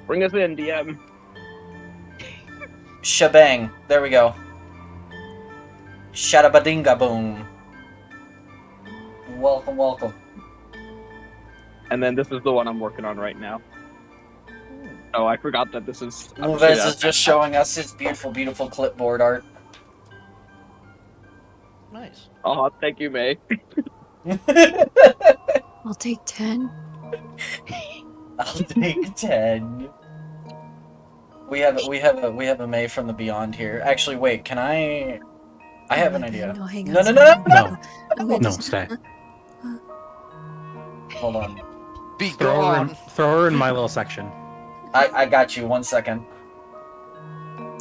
Bring us in, DM. Shebang. There we go. Shadabadinga boom. Welcome, welcome. And then this is the one I'm working on right now. Oh, I forgot that this is... Luves is just showing us his beautiful, beautiful clipboard art. Nice. Oh, thank you, May. I'll take 10. I'll take 10. We have a May from the Beyond here. Actually, wait, can I have an idea. No, hang on. No, no, no, No. I'm gonna No, just... stay. Hold on. Be Throw her, in, gone. throw her in my little section. I got you. 1 second.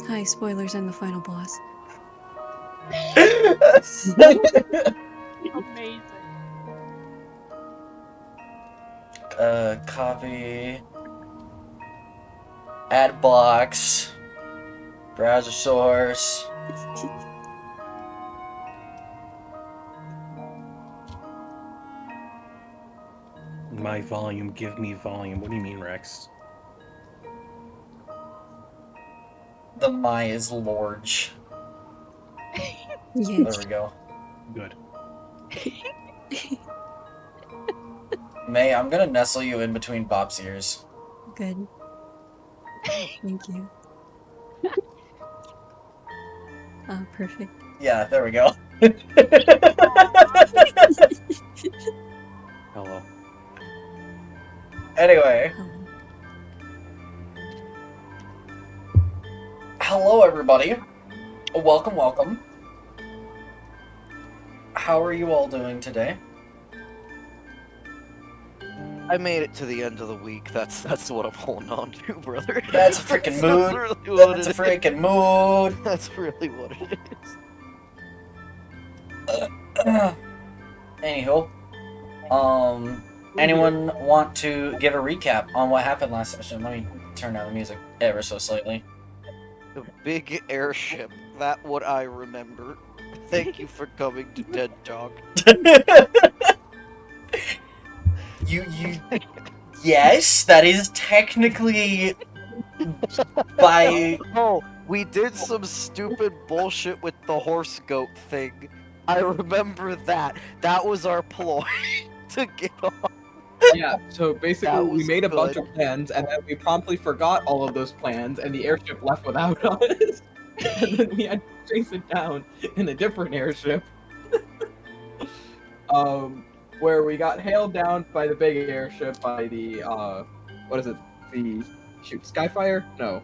Hi, spoilers, I'm the final boss. Amazing. Copy. Add blocks. Browser source. My volume, give me volume. What do you mean, Rex? The my is large. Yes. There we go. Good. May, I'm gonna nestle you in between Bob's ears. Good. Thank you. Perfect. Yeah, there we go. Hello. Anyway. Hello, everybody. Welcome, welcome. How are you all doing today? I made it to the end of the week. That's what I'm holding on to, brother. That's a freaking mood. Really what That's a it freaking mood. is. That's really what it is. Anywho, anyone want to give a recap on what happened last session? Let me turn down the music ever so slightly. The big airship. That what I remember. Thank you for coming to Dead Talk. you yes, that is technically by Oh, we did some stupid bullshit with the horse goat thing. I remember that. That was our ploy to get off. Yeah, so basically That we was made a bunch good. of plans, and then we promptly forgot all of those plans, and the airship left without us. And then we had to chase it down in a different airship. Where we got hailed down by the big airship by the, what is it? The, shoot, Skyfire? No.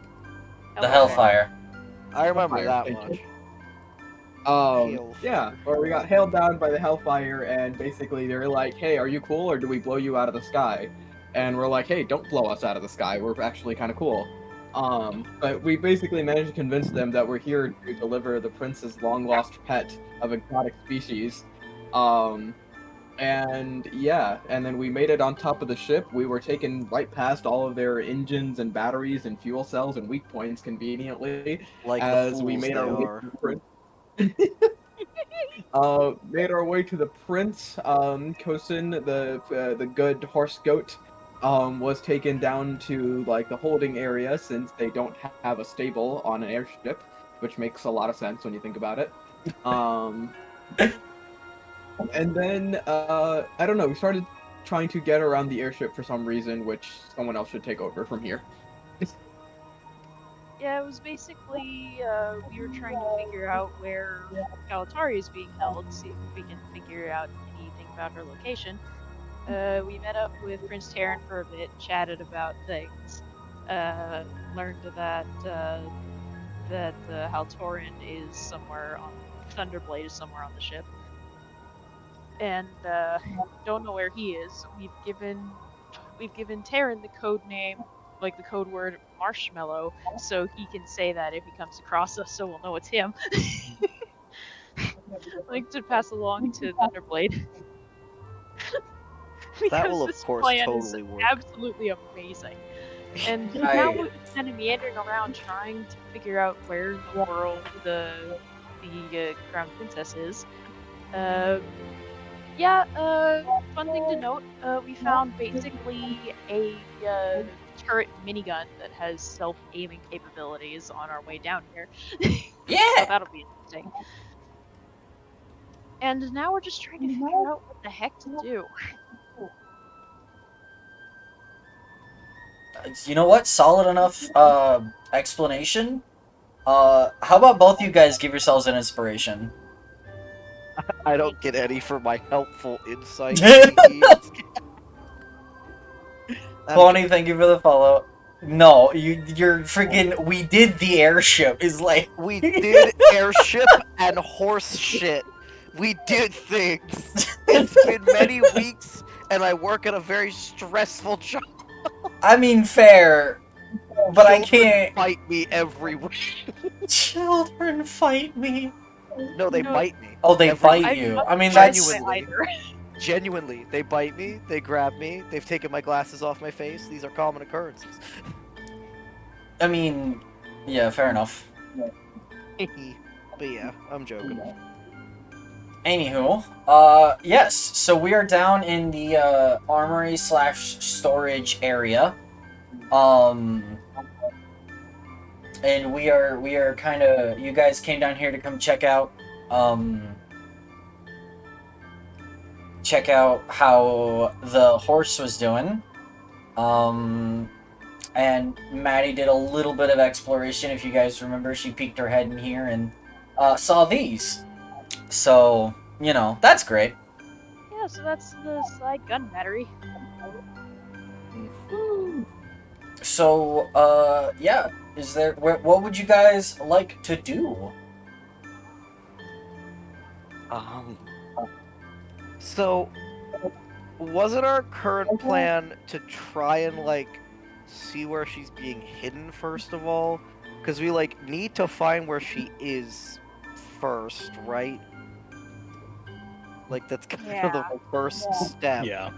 the Hellfire. I remember Hellfire, that thank much. you. Hellfire. Yeah, where we got hailed down by the Hellfire, and basically they're like, hey, are you cool, or do we blow you out of the sky? And we're like, hey, don't blow us out of the sky, we're actually kind of cool. But we basically managed to convince them that we're here to deliver the prince's long-lost pet of exotic species. And yeah, and then we made it on top of the ship. We were taken right past all of their engines and batteries and fuel cells and weak points conveniently, Like the as we fools made they our way are. to the prince. Made our way to the prince. Kosin, the good horse goat, was taken down to like the holding area since they don't have a stable on an airship, which makes a lot of sense when you think about it. And then I don't know. We started trying to get around the airship for some reason, which someone else should take over from here. Yeah, it was basically we were trying to figure out where Galatari is being held, see if we can figure out anything about her location. We met up with Prince Terran for a bit, chatted about things, learned that Haltorin is somewhere on Thunderblade is somewhere on the ship, and don't know where he is. We've given Terran the code name, like the code word marshmallow, so he can say that if he comes across us, so we'll know it's him. Like to pass along to Thunderblade. That Because will, of this course, plan totally is work. absolutely amazing. And now we're just kind of meandering around trying to figure out where in the world the crown princess is. Yeah, fun thing to note, we found basically a turret minigun that has self-aiming capabilities on our way down here. Yeah. So that'll be interesting. And now we're just trying to figure out what the heck to do. You know what? Solid enough explanation. How about both you guys give yourselves an inspiration? I don't get any for my helpful insight. Bonnie, thank you for the follow. No, you're freaking. We did the airship. Is like We did airship and horse shit. We did things. It's been many weeks, and I work at a very stressful job. I mean, fair, but I Children can't. fight me every week. Children fight me. No, they No. bite me. Oh, they Every bite week. you. I mean, that's. Genuinely. Either. Genuinely, they bite me, they grab me, they've taken my glasses off my face. These are common occurrences. I mean, yeah, fair enough. But yeah, I'm joking. Anywho, yes. So we are down in the armory / storage area, and we are kind of. You guys came down here to come check out how the horse was doing. And Maddie did a little bit of exploration. If you guys remember, she peeked her head in here and saw these. So, you know, that's great. Yeah, so that's the slide gun battery. So, yeah. Is there... What would you guys like to do? So, wasn't our current plan to try and, like, see where she's being hidden first of all? Because we, like, need to find where she is first, right? Like, that's kind of the first step. Yeah.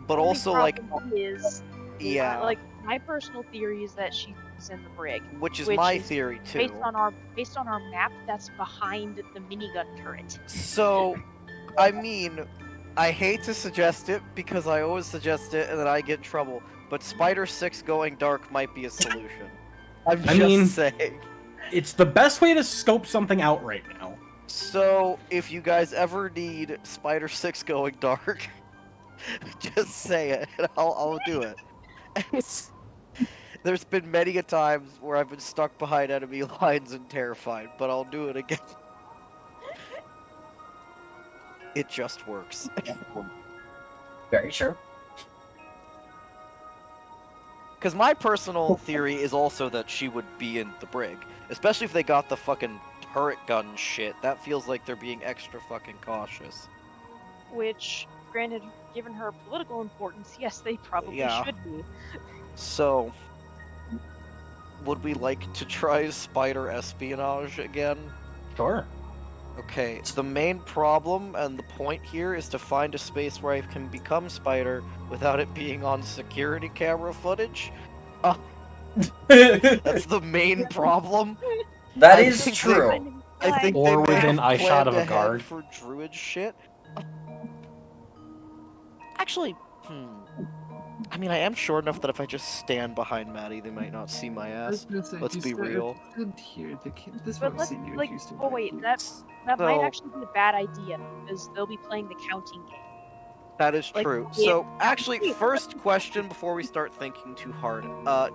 But also, like, is yeah, like my personal theory is that she's in the brig, which is which my is theory, too. based on our map. That's behind the minigun turret. So, I mean, I hate to suggest it because I always suggest it and then I get in trouble. But Spider 6 going dark might be a solution. I'm I just mean- saying. It's the best way to scope something out right now. So, if you guys ever need Spider 6 going dark, just say it and I'll do it. There's been many a times where I've been stuck behind enemy lines and terrified, but I'll do it again. It just works. Very true. Because my personal theory is also that she would be in the brig. Especially if they got the fucking turret gun shit. That feels like they're being extra fucking cautious. Which, granted, given her political importance, yes, they probably Yeah. should be. So, would we like to try spider espionage again? Sure. Okay, the main problem and the point here is to find a space where I can become Spider without it being on security camera footage. That's the main problem. That I is think true. I think Or they may within have eyeshot of planned a ahead guard. for druid shit. Actually, I mean, I am short enough that if I just stand behind Maddie, they might not see my ass. Let's be real. This But won't let's see you like, if you stand oh back wait, here. that might So- actually be a bad idea because they'll be playing the counting game. That is Like, true. yeah. So, actually, first question before we start thinking too hard.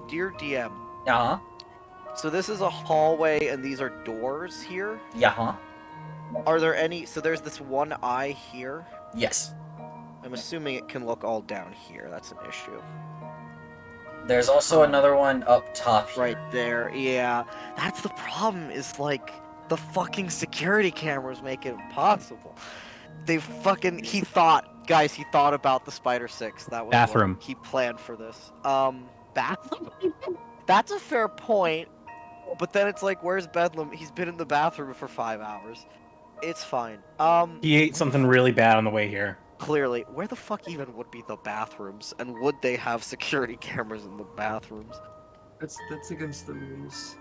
Dear DM, Uh-huh. so this is a hallway and these are doors here. Yeah-huh. Are there any... So there's this one eye here. Yes. I'm assuming it can look all down here. That's an issue. There's also another one up top here. Right there. Yeah. That's the problem is, like, the fucking security cameras make it impossible. They fucking... He thought... Guys, he thought about the Spider 6. That was Bathroom. What he planned for this. Bathroom? That's a fair point. But then it's like, where's Bedlam? He's been in the bathroom for 5 hours. It's fine. He ate something really bad on the way here. Clearly, where the fuck even would be the bathrooms? And would they have security cameras in the bathrooms? That's against the rules.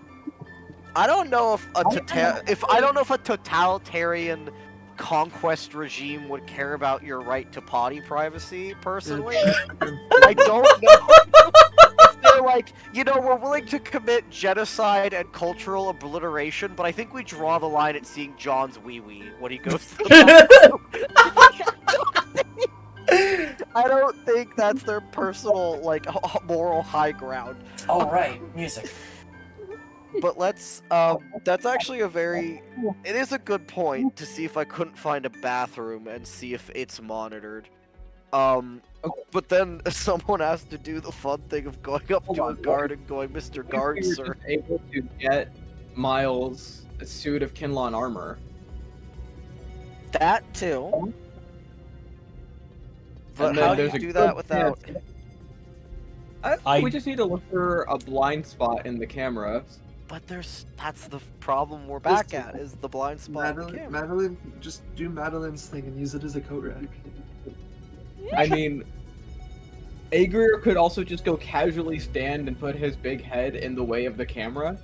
I don't know if I don't know if a totalitarian conquest regime would care about your right to potty privacy, personally. I don't know if there like, we're willing to commit genocide and cultural obliteration, but I think we draw the line at seeing John's wee-wee when he goes to the I don't think that's their personal, like, moral high ground. Oh right, music. But let's, that's actually it is a good point to see if I couldn't find a bathroom and see if it's monitored. But then someone has to do the fun thing of going up to a guard and going, Mr. Guard, We were sir. just able to get Miles a suit of Kinlan armor. That too. But And then how do there's you a do good that without... chance- we just need to look for a blind spot in the camera. But that's the problem we're back at, is the blind spot in the camera. Madeline, just do Madeline's thing and use it as a coat rack. I mean, Agrier could also just go casually stand and put his big head in the way of the camera,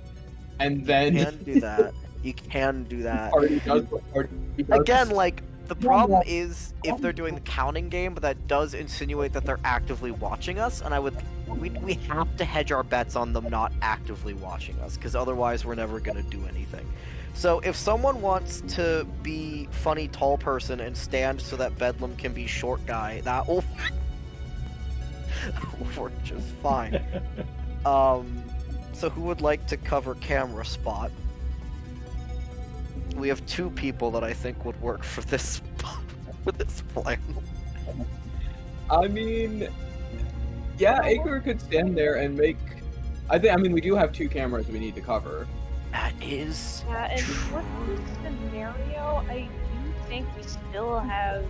and then You can do that. You can do that. party does what party does. Again, like, the problem is if they're doing the counting game, but that does insinuate that they're actively watching us, and we have to hedge our bets on them not actively watching us, because otherwise we're never gonna do anything. So if someone wants to be funny tall person and stand so that Bedlam can be short guy, that will work just fine. So who would like to cover camera spot? We have 2 people that I think would work for this plan. I mean, yeah, Agrier could stand there and make. I mean, we do have 2 cameras we need to cover. That is Yeah, and with this scenario, I do think we still have,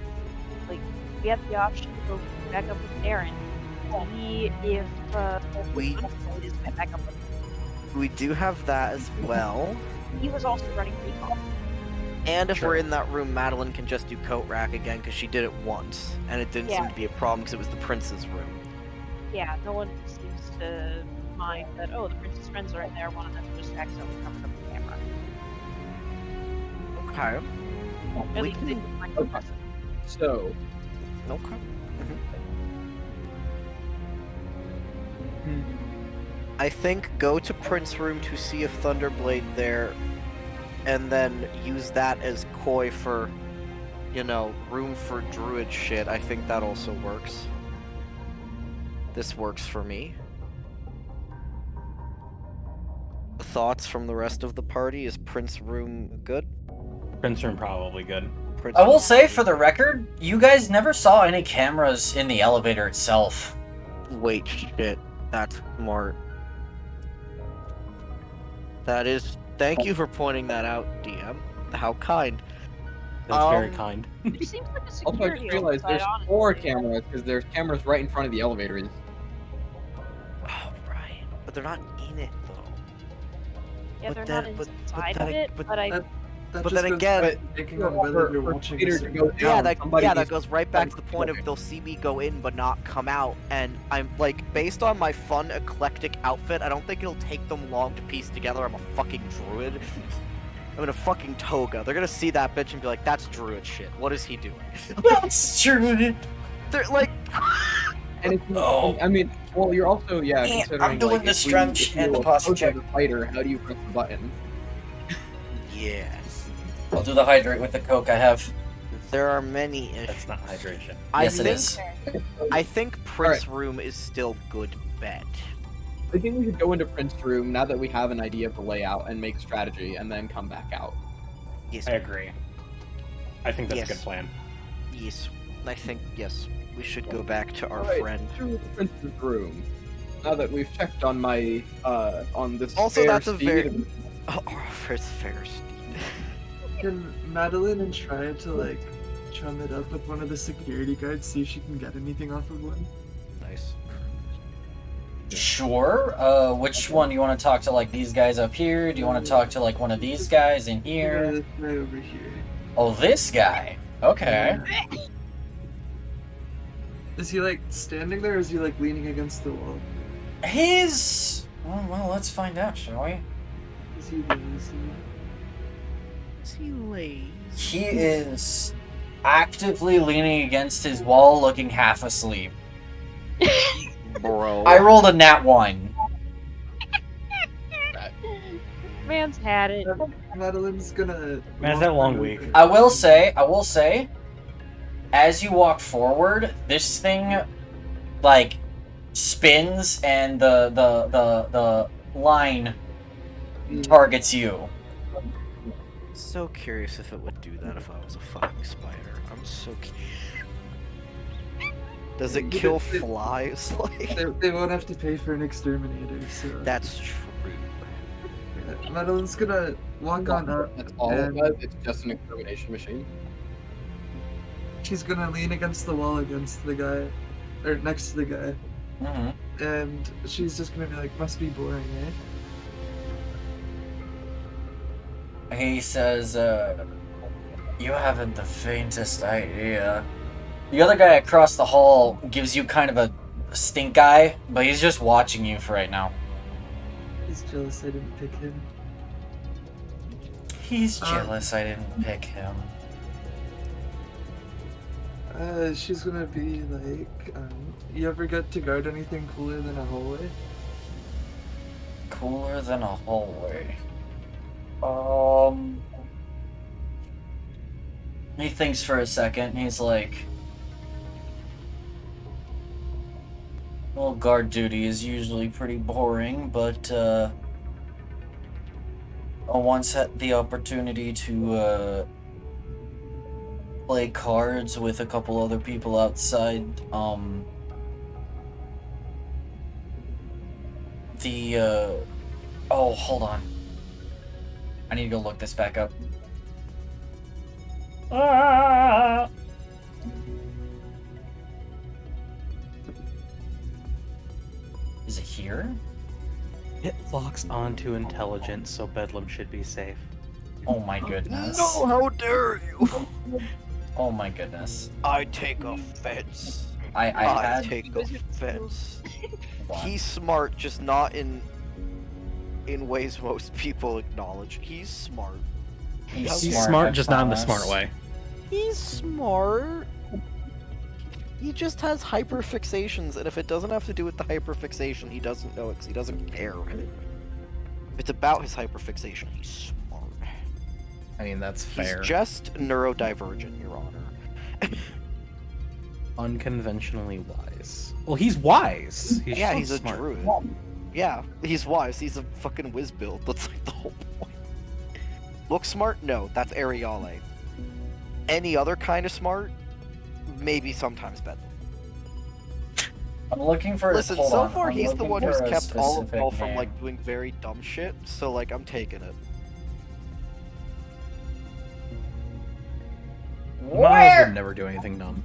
like, we have the option to go back up with Aaron. See if We- is back up with him. we do have that as well. He was also running recall. And if Sure. we're in that room, Madeline can just do coat rack again because she did it once, and it didn't seem Yeah. to be a problem because it was the prince's room. Yeah, no one seems to mind that, oh, the prince's friends are in there, one of them just accidentally covered up the camera. Okay. At We least can- they can find the person. So, Okay. Hmm. I think go to Prince room to see if Thunderblade there, and then use that as coy for, room for druid shit. I think that also works. This works for me. Thoughts from the rest of the party? Is Prince room good? Prince room probably good. Prince I will room- say, for the record, you guys never saw any cameras in the elevator itself. Wait, shit. That's smart. That is. Thank you for pointing that out, DM. How kind. That's very Um, kind. It seems like a also, I security just realized there's oversight, 4 honestly. cameras because there's cameras right in front of the elevators. Oh, right. But they're not in it, though. Yeah, But they're then- not but inside then of I- it, but but I That But just then goes again- back to thinking on whether you're watching Peter a to certain go camera. down. Somebody that needs goes right back to the somebody point of to they'll see me go in but not come out, and I'm like, based on my fun eclectic outfit, I don't think it'll take them long to piece together I'm a fucking druid. I'm in a fucking toga. They're gonna see that bitch and be like, that's druid shit. What is he doing? That's true. They're like, And it's, Oh. I mean, well, you're also, yeah, Yeah, considering, I'm doing like, the if stretch if you and the oppose posture check. the fighter, how do you press the button? yes. I'll do the hydrate with the Coke I have. There are many That's issues. not hydration. I Yes, it think, is. I think Prince Room is still good bet. I think we should go into Prince's room now that we have an idea of the layout and make strategy, and then come back out. Yes, I agree. I think that's a Yes. good plan. yes. I think, yes. We should go back to our Alright, friend. to Prince's room. Now that we've checked on my, on this Also, fair that's a steed, very- Oh, it's fair, Steve. Can Madeline try to like chum it up with one of the security guards, see if she can get anything off of one? Nice. Sure. Which one? Do you want to talk to, like, these guys up here? Do you want to talk to, like, one of these guys in Yeah, here? this guy over here. Oh, this guy. Okay. Is he like standing there, or is he like leaning against the wall? He's... Well, let's find out, shall we? Is he lazy? Is he lazy? He is actively leaning against his wall, looking half asleep. Bro. I rolled a nat 1. Man's had it. Madeline's gonna. Man, it's walk that long over. week. I will say, as you walk forward, this thing, like, spins and the line targets you. So curious if it would do that if I was a fucking spider. I'm so curious. Does it kill flies? Like They won't have to pay for an exterminator, so. that's true. Yeah, Madeline's gonna walk on up. That's all it and does. It's just an extermination machine. She's gonna lean against the wall against the guy, or next to the guy, Mm-hmm. and she's just gonna be like, "Must be boring, eh?" He says, you haven't the faintest idea. The other guy across the hall gives you kind of a stink eye, but he's just watching you for right now. He's jealous I didn't pick him. He's jealous I didn't pick him. She's gonna be like, you ever get to guard anything cooler than a hallway? Cooler than a hallway. He thinks for a second. He's like, well, guard duty is usually pretty boring, but I once had the opportunity to play cards with a couple other people outside oh, hold on. I need to go look this back up. Is it here? It locks onto intelligence, so Bedlam should be safe. Oh my goodness. No, how dare you! Oh my goodness. I take offense. I had take offense. What? He's smart, just not in ways most people acknowledge. He's smart. He's smart, just not in the smart way. He's smart. He just has hyperfixations, and if it doesn't have to do with the hyperfixation, he doesn't know it because he doesn't care. If it's about his hyperfixation, he's smart. I mean, that's fair. He's just neurodivergent, Your Honor. Unconventionally wise. Well, he's wise. He's Yeah, just he's a smart. druid. Yeah, he's wise. He's a fucking whiz build. That's like the whole point. Look smart? No, that's Ariale. Any other kind of smart? Maybe sometimes Bedlam. I'm looking for. Listen, hold so on, far I'm he's the looking one who's for a kept all of specific y'all from name. like doing very dumb shit. So like, I'm taking it. Miles Where? would never do anything dumb.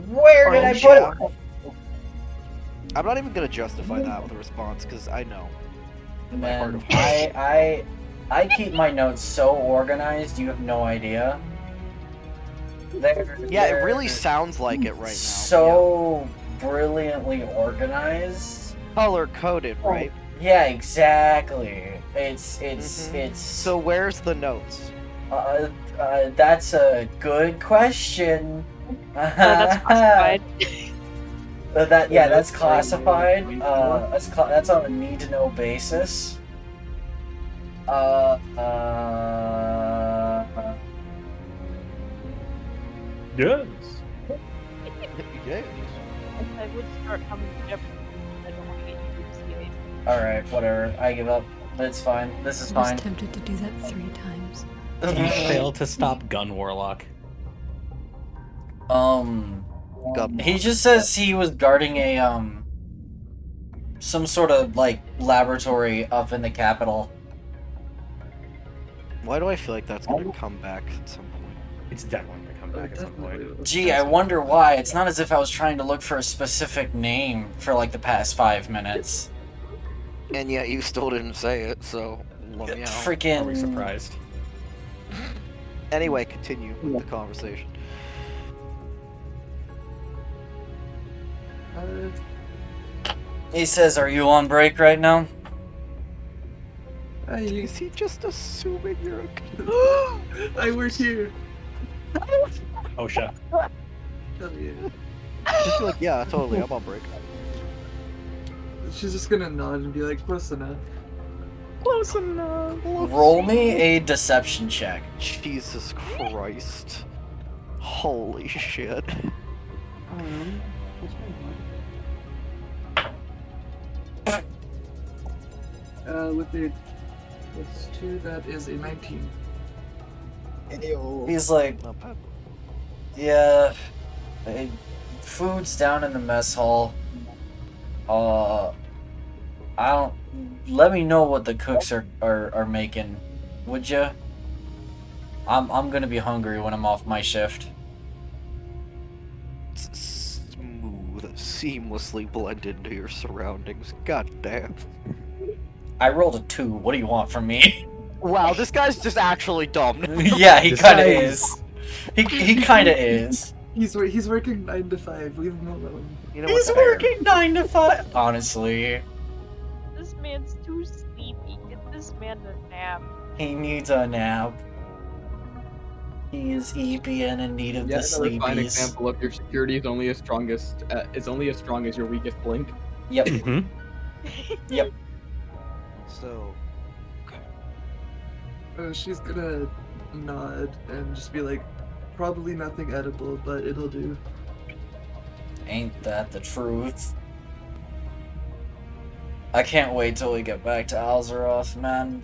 Where did I put it? I'm not even gonna justify that with a response because I know. In my heart Man, of hearts. I keep my notes so organized. You have no idea. Yeah, it really sounds like it right now. So brilliantly organized. Color coded, right? Yeah, exactly. It's So where's the notes? that's a good question. That's classified. That's classified. That's on a need to know basis. Yes. Yes. I would start coming to Jeopardy. I don't want to get you to see it. All right, whatever. I give up. It's fine. This is I was fine. tempted to do that 3 times. You failed to stop Gun Warlock. He just says he was guarding a some sort of like laboratory up in the capital. Why do I feel like that's gonna come back at some point? It's definitely gonna come back at some point. Gee, I wonder why. It's not as if I was trying to look for a specific name for like the past 5 minutes. And yet you still didn't say it, so let me out. Freaking. Are we surprised? Anyway, continue with the conversation. He says, "Are you on break right now?" Is he just assuming you're I work here. Oh shit. Hell yeah. just be like, yeah, totally, I'm on break. She's just gonna nod and be like, close enough. Close enough. Roll me a deception check. Jesus Christ. Holy shit. What's my mod? With the +2, that is a 19. He's like, Not bad. yeah, food's down in the mess hall. I don't. Let me know what the cooks are making, would ya? I'm gonna be hungry when I'm off my shift. Smooth, seamlessly blend into your surroundings. God damn. I rolled a 2. What do you want from me? Wow, this guy's just actually dumb. Yeah, he This kind of guy is. He kind of is. He's working 9 to 5. Leave him alone. You know He's what? working 9 to 5. Honestly, This man's too sleepy. Get this man a nap. he needs a nap. He is eepy and in need of Yet the another fine sleepies. example of your security is only as strong as your weakest blink. Yep. Mhm. So, She's gonna nod and just be like, probably nothing edible, but it'll do. Ain't that the truth? I can't wait till we get back to Alzeroth, man.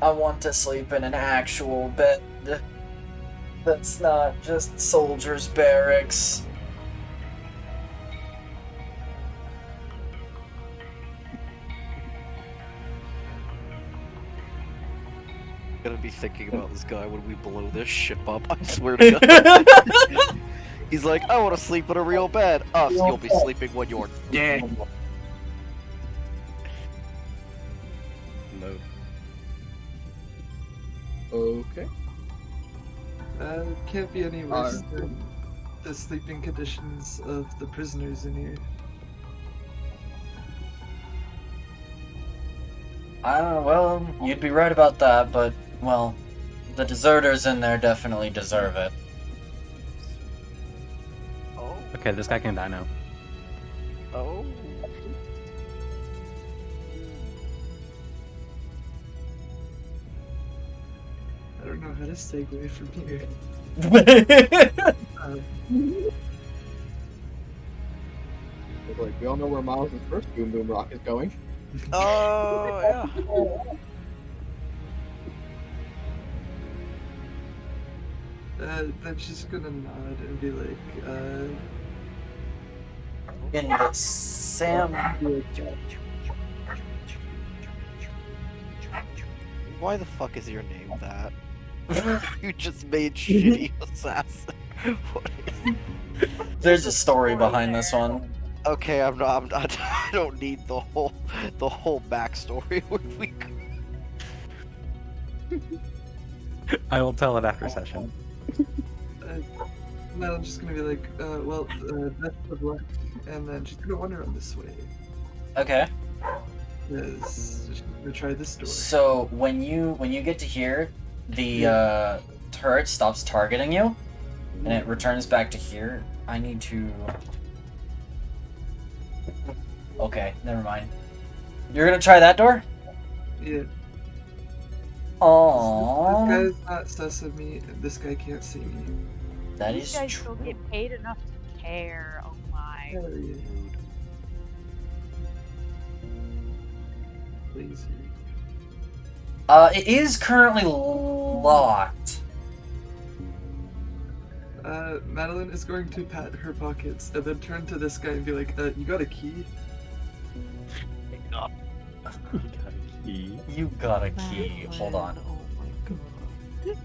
I want to sleep in an actual bed. That's not just soldiers' barracks. gonna be thinking about this guy when we blow this ship up. I swear to God. He's like, I want to sleep in a real bed. Us, you'll be sleeping when you're dead. No. Okay. Can't be any worse than the sleeping conditions of the prisoners in here. Well, you'd be right about that, but, well, the deserters in there definitely deserve it. Oh, Okay, this guy can die now. oh. I don't know how to segue from here. Like, we all know where Miles' first Boom Boom Rock is going. Oh, yeah. Then she's gonna nod and be like, In the Sam. Why the fuck is your name that? You just made shitty assassin. What is... There's a story behind this one. Okay, I'm not. I don't need the whole backstory. We I will tell it after session. no, I'm just gonna be like, well, best of luck, and then she's gonna wander on this way. Okay. Because she's gonna try this door. So when you get to here, the turret stops targeting you, and it returns back to here. I need to. Okay, never mind. You're gonna try that door? Yeah. Aww. This guy's not sus of me, and this guy can't see me. That These is guys true. don't get paid enough to care. Oh my. Hell yeah. Please. It is currently locked. Madeline is going to pat her pockets and then turn to this guy and be like, you got a key? Got a key. You got a key. Hold on. Oh my god. This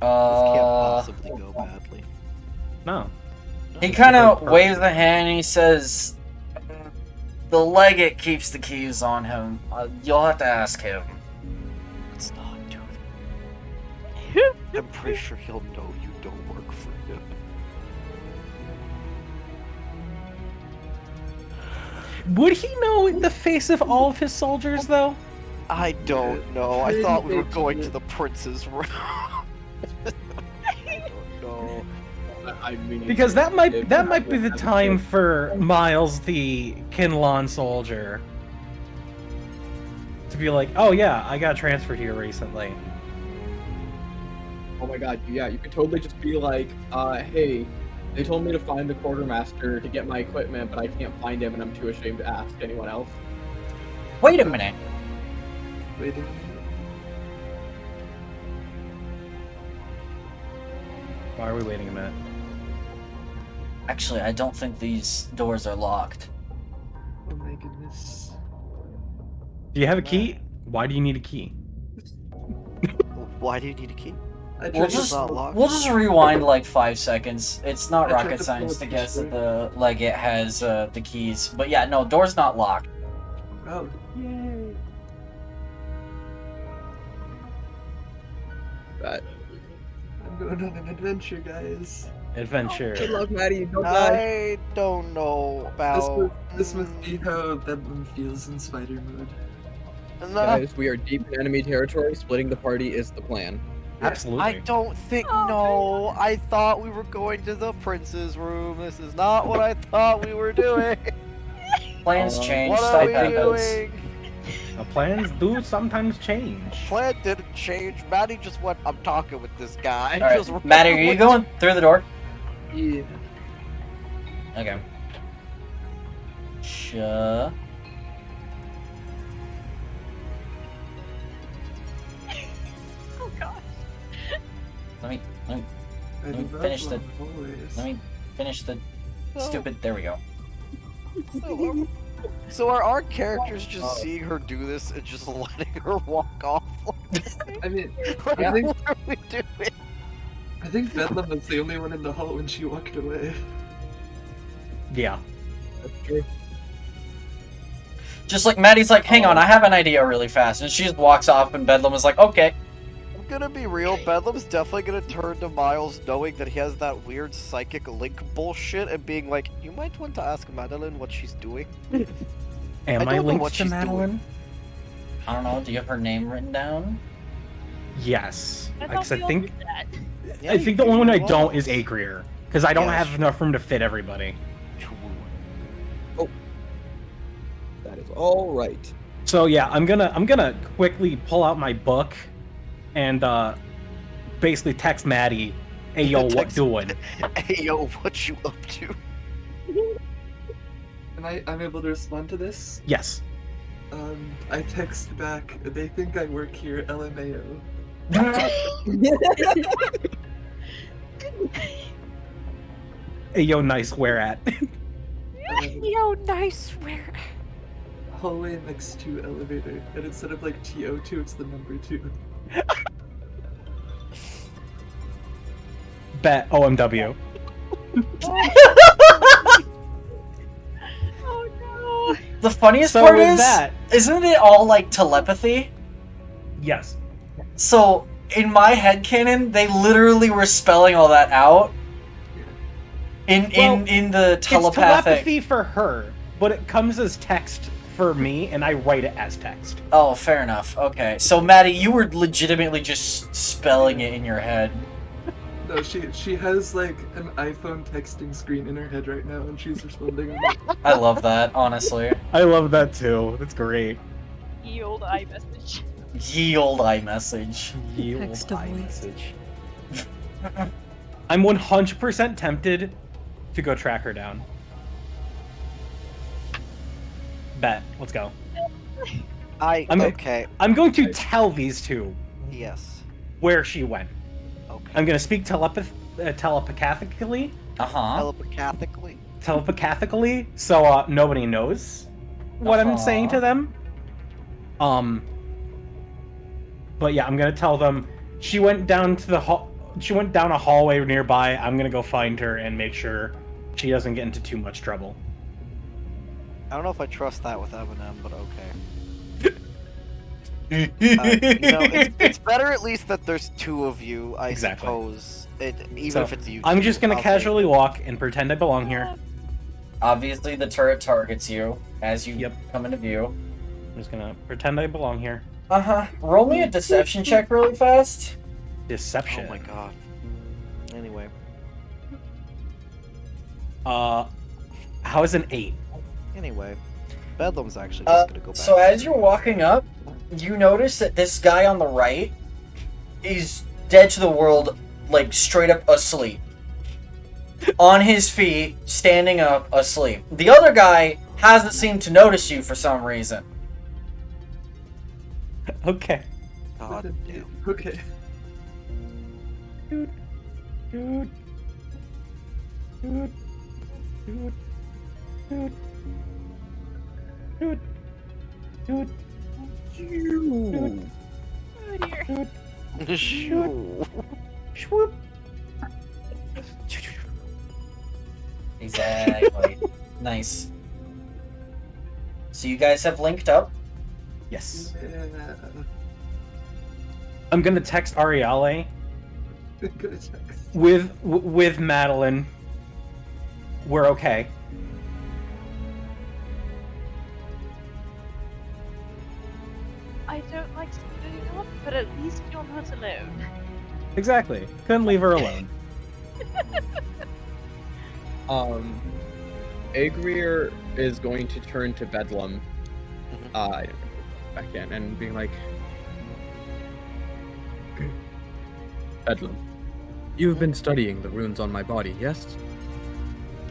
can't possibly go badly. No. He kind of waves the hand and he says, "The legate keeps the keys on him. You'll have to ask him." Let's not do that. I'm pretty sure he'll know you don't work for him. Would he know in the face of all of his soldiers, though? I don't know. I thought we were going to the prince's room. I don't know. I mean, Because that might be the that's time good. for Miles, the Kinlan soldier, to be like, oh yeah, I got transferred here recently. Oh my god, yeah, you could totally just be like, hey, they told me to find the quartermaster to get my equipment, but I can't find him and I'm too ashamed to ask anyone else. Wait a minute. Wait a minute. Why are we waiting a minute? Actually, I don't think these doors are locked. Oh my goodness. Do you have a key? Why do you need a key? Why do you need a key? I We'll tried just to we'll just rewind like 5 seconds. It's not I tried rocket to science pull to a guess that picture. the Legate has the keys. But yeah, no, door's not locked. Oh, yay. But I'm going on an adventure, guys. Adventure. good luck, Maddie. Don't die. I don't know about. This must be how Bedlam feels in spider mode. Nah, Guys, we are deep in enemy territory. Splitting the party is the plan. Absolutely. I don't think. No, I thought we were going to the prince's room. This is not what I thought we were doing. Plans change, What are stuff we happens. doing? The plans do sometimes change. Plan didn't change. Maddie just went. I'm talking with this guy. Alright, Just ran Maddie, are you away. going through the door? Yeah. Okay. Sure. Oh god. Let me I me do not finish the- love hallways. let me finish the No. stupid. There we go. So are our characters just seeing her do this and just letting her walk off? I mean, Like, I think what are we doing? I think Bedlam was the only one in the hall when she walked away. Yeah. That's true. Just like Maddie's like, hang on, I have an idea really fast, and she just walks off, and Bedlam is like, okay. I'm gonna be real. Bedlam's definitely gonna turn to Miles, knowing that he has that weird psychic link bullshit, and being like, "You might want to ask Madeline what she's doing." Am I I don't know linked what to she's Madeline? I don't know. Do you have her name written down? Yes. I Because thought I we all think did that. Yeah, I think the only one I well. don't is Agrier. Because I don't Yeah, have sure. enough room to fit everybody. That is all right. So yeah, I'm gonna quickly pull out my book and basically text Maddie, hey yo, what Text- doing? Hey yo, what you up to? And I'm able to respond to this. Yes. I text back, they think I work here, LMAO. Hey yo, nice, where at? Yo, nice. Where? Hallway next to elevator, and instead of like TO2, it's the number 2. Bet OMW. Oh no. The funniest So part with is, that, isn't it all like telepathy? yes. So in my headcanon, they literally were spelling all that out in the It's telepathic. telepathy for her, but it comes as text for me, and I write it as text. Oh, fair enough. Okay, so Maddie, you were legitimately just spelling it in your head. No, she has like an iPhone texting screen in her head right now, and she's responding on it. I love that, honestly. I love that too. That's great. Ye old iMessage. Ye old iMessage. Ye old Text to voice. iMessage. I'm 100% tempted to go track her down. Bet. Let's go. Okay. I'm going to tell these two Yes. where she went. Okay. I'm going to speak telepathically, Uh-huh. Telepathically. so nobody knows what I'm saying to them. But yeah, I'm gonna tell them she went down to the hall. She went down a hallway nearby. I'm gonna go find her and make sure she doesn't get into too much trouble. I don't know if I trust that with Eminem, but okay. It's better at least that there's two of you, I Exactly. suppose. Even So, if it's you. I'm two, just gonna I'll take casually it. walk and pretend I belong here. Obviously, the turret targets you as you Yep. come into view. I'm just gonna pretend I belong here. Uh-huh. Roll me a deception check really fast. Deception. Oh my god. Anyway. How is an 8? Anyway, Bedlam's actually just gonna go back. So as you're walking up, you notice that this guy on the right is dead to the world, like straight up asleep. On his feet, standing up, asleep. The other guy hasn't seemed to notice you for some reason. Okay. God damn. Okay. Dude. Dude. Dude. Dude. Dude. Dude. Dude. Dude. Oh dear. Shoo. Swoop. Exactly. Nice. So you guys have linked up? Yes. Yeah. I'm gonna text Ariale Good check. with Madeline. We're okay. I don't like splitting up, but at least you're not alone. Exactly. Couldn't leave her alone. Agrier is going to turn to Bedlam, back in, and be like, Bedlam, you've been studying the runes on my body, yes?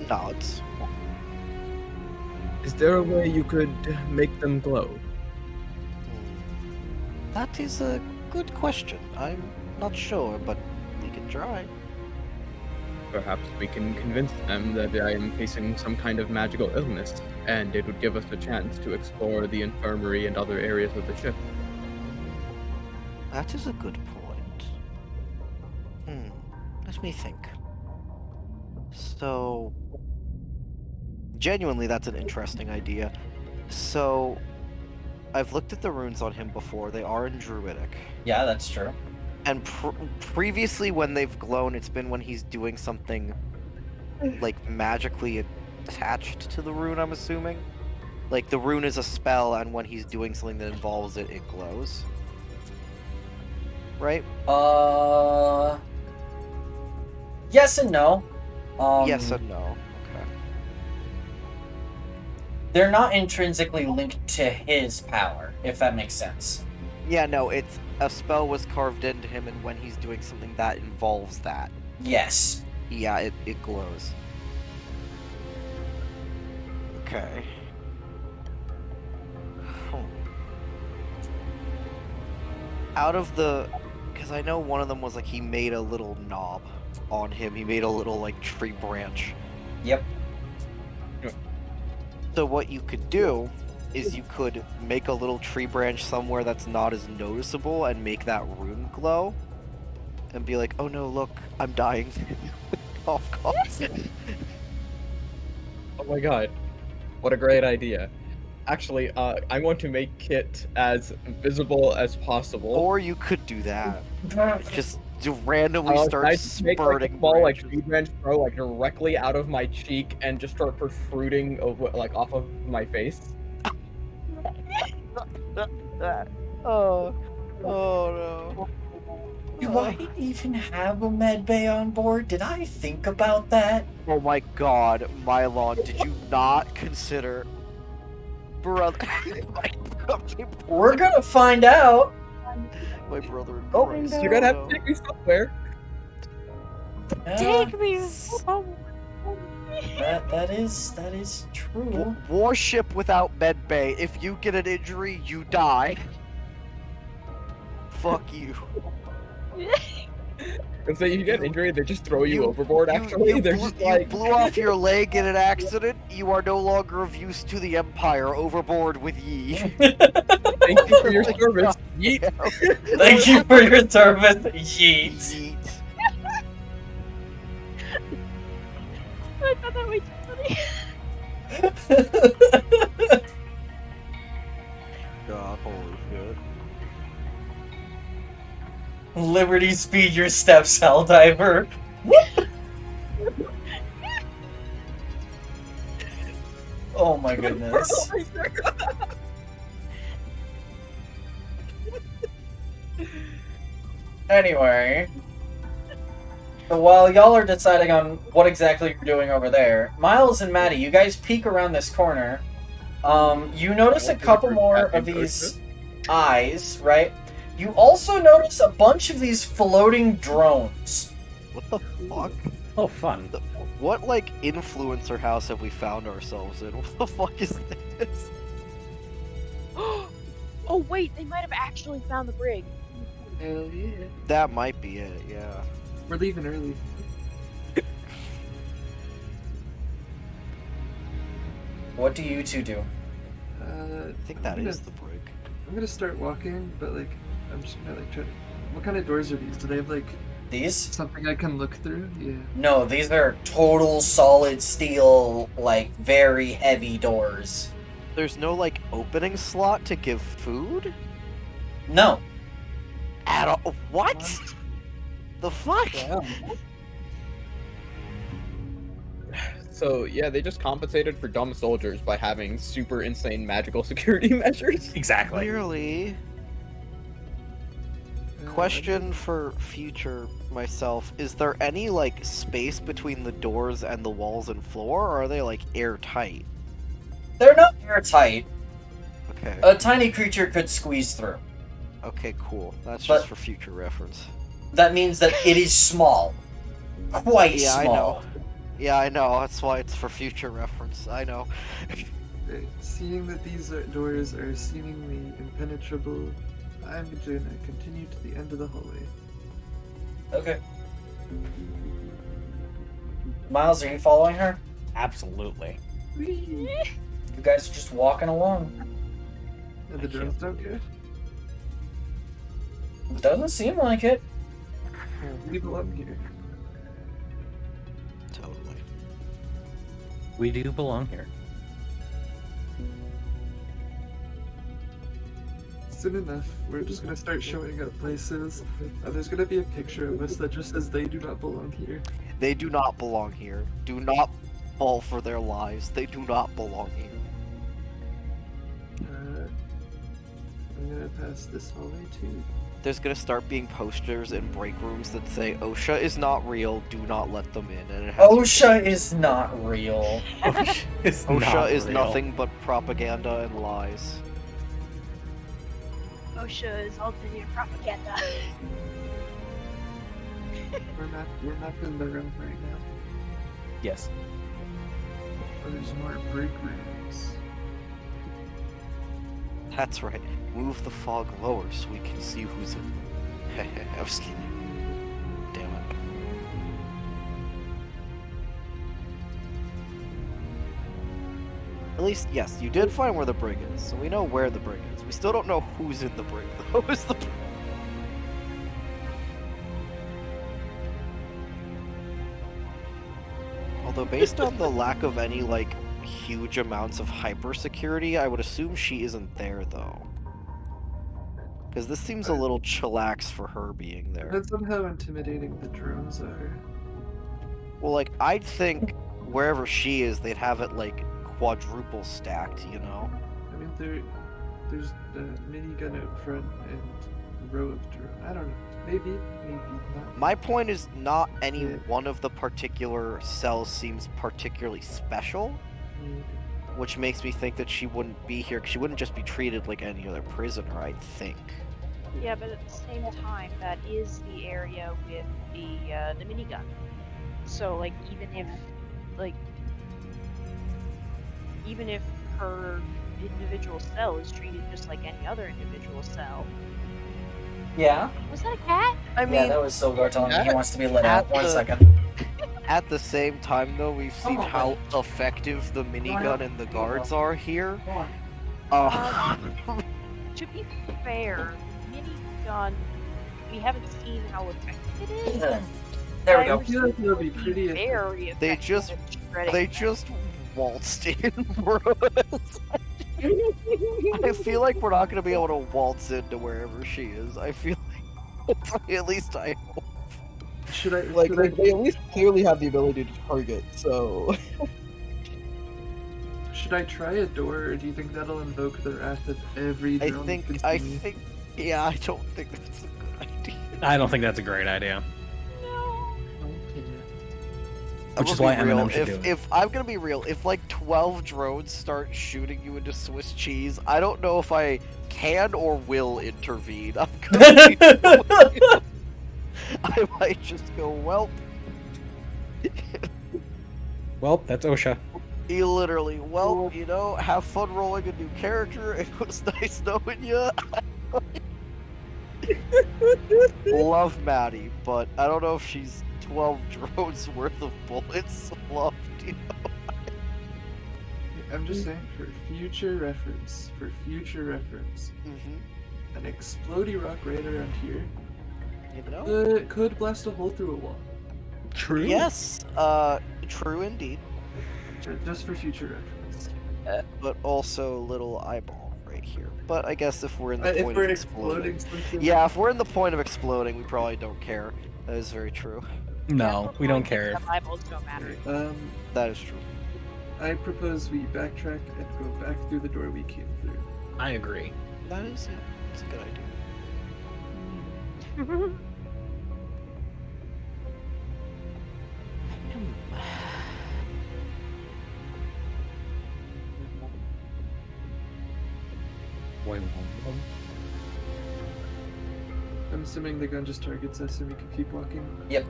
Nods. Is there a way you could make them glow? That is a good question. I'm not sure, but we can try. Perhaps we can convince them that I am facing some kind of magical illness, and it would give us a chance to explore the infirmary and other areas of the ship. That is a good point. Let me think. So, genuinely, that's an interesting idea. So, I've looked at the runes on him before. They are in Druidic. Yeah, that's true. And previously, when they've glown, it's been when he's doing something, like, magically attached to the rune, I'm assuming. Like, the rune is a spell, and when he's doing something that involves it, it glows. Right? Yes and no. Yes and no. Okay. They're not intrinsically linked to his power, if that makes sense. Yeah, no, it's a spell was carved into him, and when he's doing something that involves that, Yes. yeah, it glows. Okay. Out of the, because I know one of them was like he made a little knob on him. He made a little like tree branch. Yep. So what you could do is you could make a little tree branch somewhere that's not as noticeable and make that rune glow. And be like, oh no, look, I'm dying. Cough, cough. Oh my god, what a great idea. Actually, I want to make it as visible as possible. Or you could do that. Just randomly I start just make like a spurting small like branches. tree branch grow like directly out of my cheek and just start protruding over, like off of my face. Oh no. Do I even have a med bay on board? Did I think about that? Oh my god, Mylon, did you not consider brother We're gonna find out. my brother in Oh, Christ, you're gonna have no. to take me somewhere. Yeah, me somewhere. that is true. Warship without medbay. If you get an injury, you die. Fuck you. If they you get injured, they just throw you overboard. Actually, they're just you like blew off your leg in an accident. You are no longer of use to the Empire. Overboard with ye. Thank you for your service. Yeet. Thank you for your service, Yeet. Yeet. I thought that way too funny. God, holy shit. Liberty speed your steps, Helldiver. Oh my goodness. Anyway. while y'all are deciding on what exactly you're doing over there, Miles and Maddie, you guys peek around this corner. You notice a couple more of these eyes, right? You also notice a bunch of these floating drones. What the fuck? Oh, fun. What, like, influencer house have we found ourselves in? What the fuck is this? Oh wait, they might have actually found the brig. Hell yeah. That might be it, yeah. We're leaving early. What do you two do? I think that is the brig. I'm gonna start walking, but like, I'm just gonna like try to... What kind of doors are these? Do they have like These? something I can look through? Yeah. No, these are total solid steel, like, very heavy doors. There's no, like, opening slot to give food? No. At all? What? The fuck? So yeah, they just compensated for dumb soldiers by having super insane magical security measures. Exactly. Clearly. Question for future myself: is there any like space between the doors and the walls and floor, or are they like airtight? They're not airtight. Okay. A tiny creature could squeeze through. Okay, cool. That's But- just for future reference. That means that it is small. Quite Yeah, I small. know. Yeah, I know. That's why it's for future reference. I know. Seeing that these doors are seemingly impenetrable, I'm gonna continue to the end of the hallway. Okay. Miles, are you following her? Absolutely. You guys are just walking along. And the drones don't care? It doesn't seem like it. We belong here. Totally. We do belong here. Soon enough, we're just gonna start showing up places. There's gonna be a picture of us that just says they do not belong here. They do not belong here. Do not fall for their lies. They do not belong here. I'm gonna pass this hallway too. There's gonna start being posters in break rooms that say OSHA is not real, do not let them in, and it has OSHA is not real. It's OSHA not is real. nothing but propaganda and lies. OSHA is ultimate propaganda. We're not in the room right now. Yes. But there's more break rooms. That's right. Move the fog lower so we can see who's in. I was kidding. Damn it. At least, yes, you did find where the brig is, so we know where the brig is. We still don't know who's in the brig, though. Is the Although, based on the lack of any, like, huge amounts of hyper security, I would assume she isn't there, though. Because this seems a little chillax for her being there. That's somehow intimidating the drones are. Well, like, I'd think wherever she is, they'd have it, like, quadruple stacked, you know? I mean, there's the minigun out front and a row of drone. I don't know. Maybe not. My point is not any Yeah. one of the particular cells seems particularly special, which makes me think that she wouldn't be here, 'cause she wouldn't just be treated like any other prisoner, I think. Yeah, but at the same time, that is the area with the minigun. So like, even if her individual cell is treated just like any other individual cell. Yeah? Was that a cat? I mean, Yeah, that was Silgar telling me he wants to be let at out. 1 the- second. at the same time, though, we've seen how effective the minigun and the guards are here. To be fair, minigun, we haven't seen how effective it is. There we I go. I feel like it'll be would pretty. very They effective just- at shredding They them. just waltzed in, bro. I feel like we're not gonna be able to waltz into wherever she is. I feel like, at least I hope. Should I Like should I, they at least clearly have the ability to target. So should I try a door, or do you think that'll invoke the wrath of every I drone? think, that I can see me? think, yeah, I don't think that's a good idea. I don't think that's a great idea. No. Which is gonna why be real. Eminem should do it. If I'm gonna be real, if like 12 drones start shooting you into Swiss cheese, I don't know if I can or will intervene. I'm gonna be I might just go, well, Well, that's OSHA. he literally, well, you know, have fun rolling a new character. It was nice knowing you. Love Maddie, but I don't know if she's 12 drones worth of bullets. Loved, you know. I'm just saying, for future reference, an explodey rock right around here You know? could blast a hole through a wall. True. Yes, true indeed. Just for future reference. But also little eyeball right here. But I guess if we're in the If point we're of exploding. something. Yeah, if we're in the point of exploding, we probably don't care. That is very true. No, we don't care. The eyeballs don't matter. That is true. I propose we backtrack and go back through the door we came through. I agree. That is it. It's a good idea. I'm assuming the gun just targets us and we can keep walking. Yep.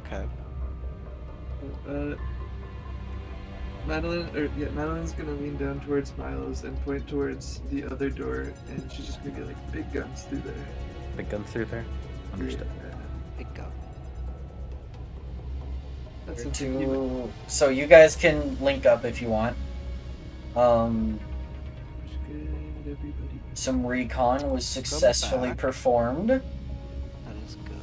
Okay. Okay. Madeline's gonna lean down towards Miles and point towards the other door, and she's just gonna get like big guns through there. Big guns through there. Understood. Big gun. That's something you would So you guys can link up if you want. just get everybody. Some recon was successfully back. performed. That is good.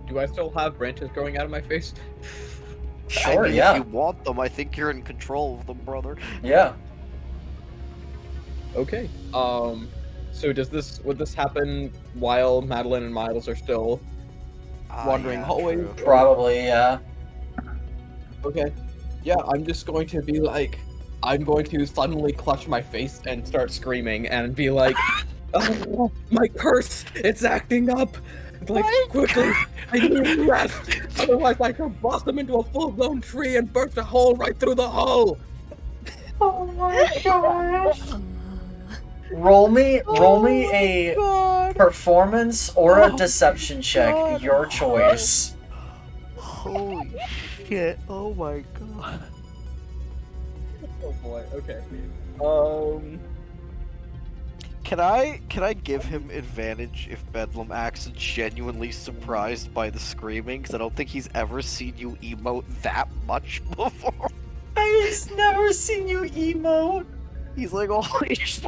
Do I still have branches growing out of my face? Sure, I mean, yeah. If you want them, I think you're in control of them, brother. Yeah. Okay. So would this happen while Madeline and Miles are still wandering yeah, hallways? true. Probably, yeah. Okay. Yeah, I'm just going to be like, I'm going to suddenly clutch my face and start screaming and be like, oh, my curse! It's acting up! Like, quickly! I need rest! Otherwise I could blossom into a full-blown tree and burst a hole right through the hull! Oh my gosh. Roll me a performance or a deception check, God. your choice. Holy shit! Oh my god. Oh boy, okay. Can I give him advantage if Bedlam acts genuinely surprised by the screaming? Because I don't think he's ever seen you emote that much before. I've never seen you emote. He's like, holy shit.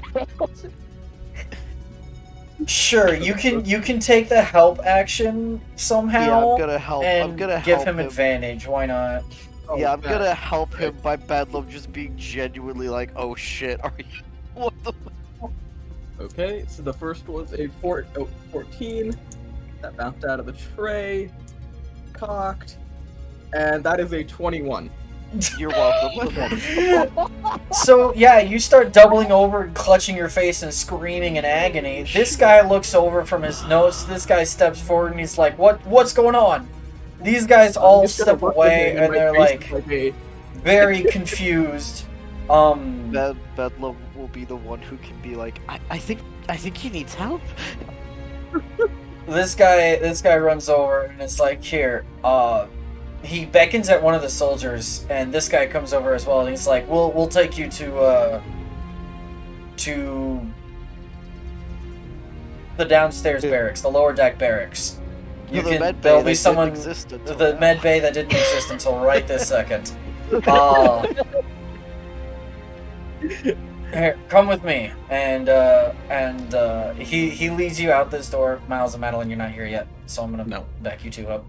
Sure, you can take the help action somehow. Yeah, I'm gonna help. And I'm gonna give help him advantage. Why not? Oh, Yeah, I'm bad. gonna help him by Bedlam just being genuinely like, oh shit, are you? What the? Okay, so the first was a 14. That bounced out of the tray. Cocked. And that is a 21. You're welcome. So yeah, you start doubling over and clutching your face and screaming in agony. This guy looks over from his notes. This guy steps forward and he's like, "What's going on?" These guys all step away and they're like very confused. Bedlam will be the one who can be like, I think he needs help. This guy runs over and is like, "Here." He beckons at one of the soldiers, and this guy comes over as well. And he's like, "We'll take you to the downstairs barracks, the lower deck barracks. There'll be someone the med bay that didn't exist until right this second. Here, come with me." And he leads you out this door. Miles and Madeline, you're not here yet, so I'm gonna back you two up.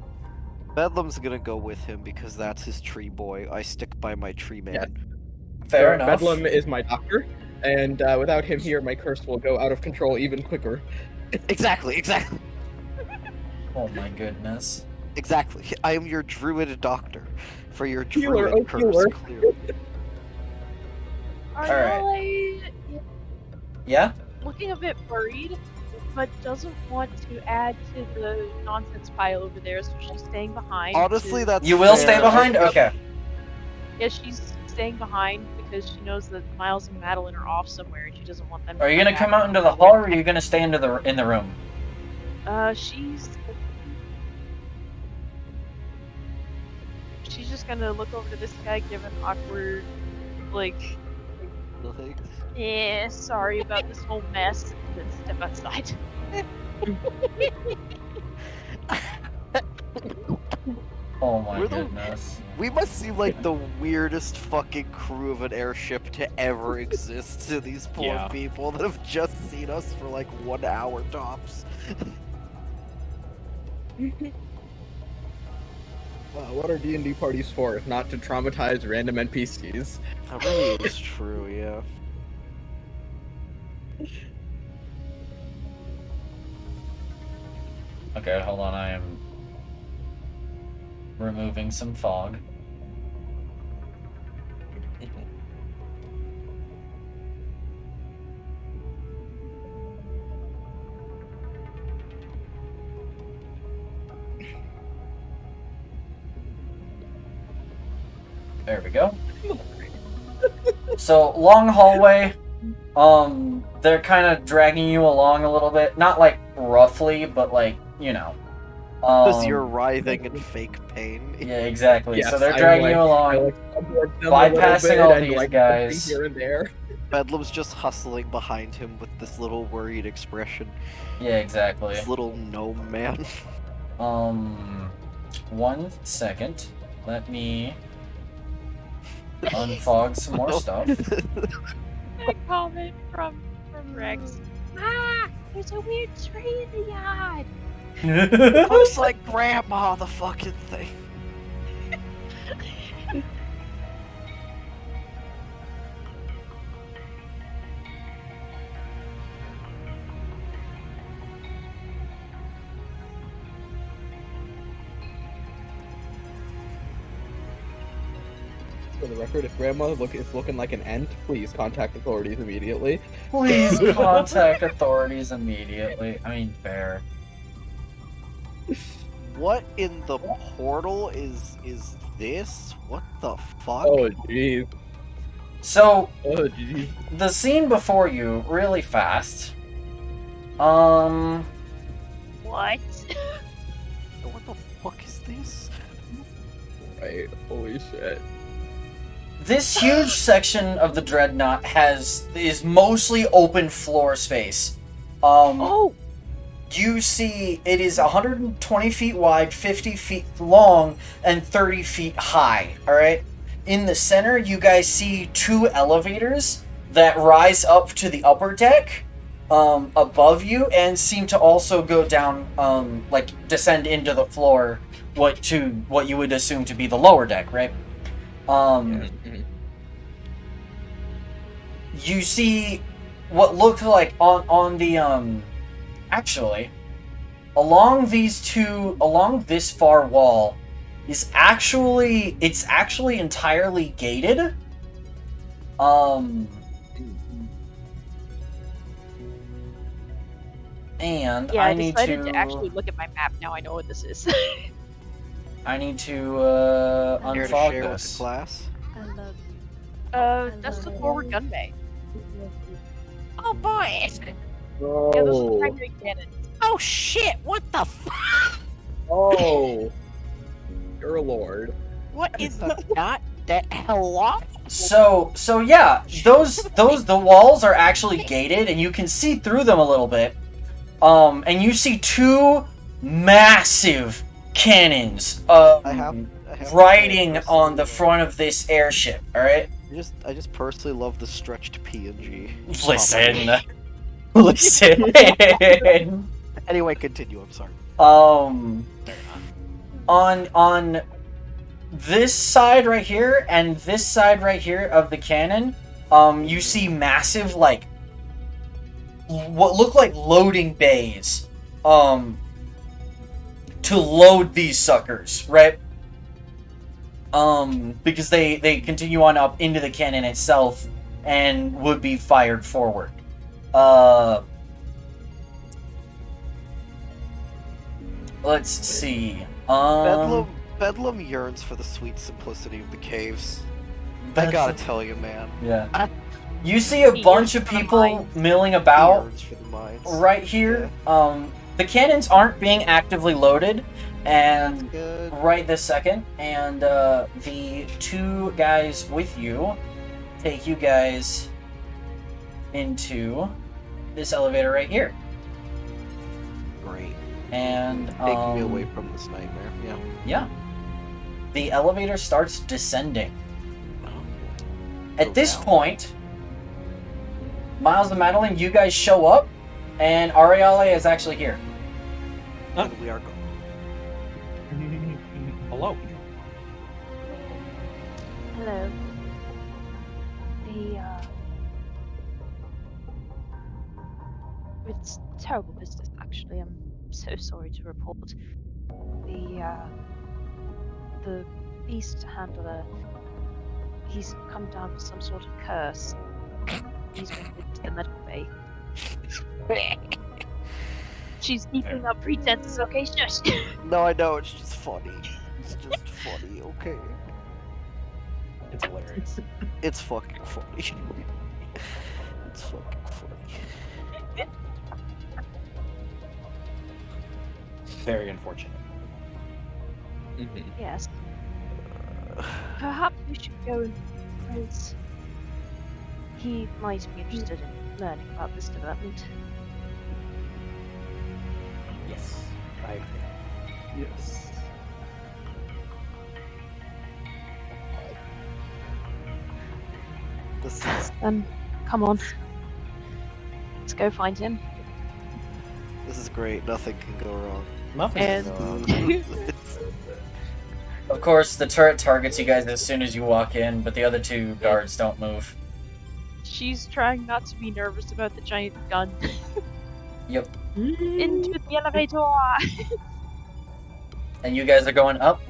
Bedlam's gonna go with him because that's his tree boy. I stick by my tree man. Yeah. Fair enough. Bedlam is my doctor, and without him here, my curse will go out of control even quicker. Exactly. Oh my goodness. Exactly. I am your druid doctor for your Healer, druid oh, curse. healer. Clearly. Alright. Arnole Yeah? looking a bit worried, but doesn't want to add to the nonsense pile over there, so she's staying behind. Honestly, that's You will stay fair. behind? Okay. Yeah, she's staying behind because she knows that Miles and Madeline are off somewhere, and she doesn't want them. Are you gonna back. come out into the hall, or are you gonna stay in the room? She's just gonna look over to this guy, give an awkward, like, sorry about this whole mess, and then step outside. Oh my We're the- goodness. We must seem like the weirdest fucking crew of an airship to ever exist to these poor Yeah. people that have just seen us for like 1 hour tops. What are D&D parties for if not to traumatize random NPCs? That really is true, yeah. Okay, hold on, I am removing some fog. There we go. So, long hallway. They're kind of dragging you along a little bit. Not like roughly, but like, you know. Because you're writhing in fake pain. Yeah, exactly. Yes, so they're I dragging like- you along, I like stumbled them a little bypassing bit all and, these like, guys. jumping here and there. Bedlam's just hustling behind him with this little worried expression. Yeah, exactly. This little gnome man. 1 second. Let me unfog some more stuff. A comment from Rex. Ah, there's a weird tree in the yard. Looks like Grandma, the fucking thing. For the record, if Grandma is looking like an ant, please contact authorities immediately. Please contact authorities immediately. I mean, fair. What in the portal is this? What the fuck? Oh jeez. So, Oh jeez. the scene before you, really fast. What? What the fuck is this? Right. Holy shit. This huge section of the Dreadnought is mostly open floor space. Oh, You see it is 120 feet wide, 50 feet long, and 30 feet high, alright? In the center, you guys see 2 elevators that rise up to the upper deck above you and seem to also go down, like, descend into the floor, what you would assume to be the lower deck, right? You see what looked like on the actually along this far wall it's actually entirely gated. And yeah, I I need decided to actually look at my map. Now I know what this is. I need to Care to unfog share with this. the class? I love you. That's the forward gun bay. Oh boy! Yeah, those are the Oh. primary cannons. Oh shit! What the fuck? Oh. Your lord. What is not that hello? So yeah, the walls are actually gated and you can see through them a little bit. And you see 2 massive cannons I have riding on the front of this airship, alright? I just personally love the stretched PNG. Listen. Listen. Anyway, continue. I'm sorry. On this side right here and this side right here of the cannon, you see massive, like, what look like loading bays, to load these suckers, right? Because they continue on up into the cannon itself and would be fired forward. Let's see. Bedlam yearns for the sweet simplicity of the caves. I gotta tell you, man. Yeah. You see a bunch of people milling about right here. The cannons aren't being actively loaded, and right this second, and the two guys with you take you guys into this elevator right here. Great. And taking me away from this nightmare. Yeah. Yeah. The elevator starts descending. At this point, Miles and Madeline, you guys show up, and Ariale is actually here. And we are going. Hello. Hello. It's terrible business, actually. I'm so sorry to report. The beast handler, he's come down with some sort of curse. He's been into the medical bay. She's keeping up pretenses, okay? Shush. No, I know, it's just funny. It's just funny, okay? It's hilarious. It's fucking funny. It's fucking funny. Very unfortunate. Yes. Perhaps we should go, because he might be interested in learning about this development. Yes, I agree. Yes. This is Come on. Let's go find him. great. Nothing can go wrong. Nothing. And Of course, the turret targets you guys as soon as you walk in, but the other two guards don't move. she's trying not to be nervous about the giant gun. Yep. Into the elevator! And you guys are going up?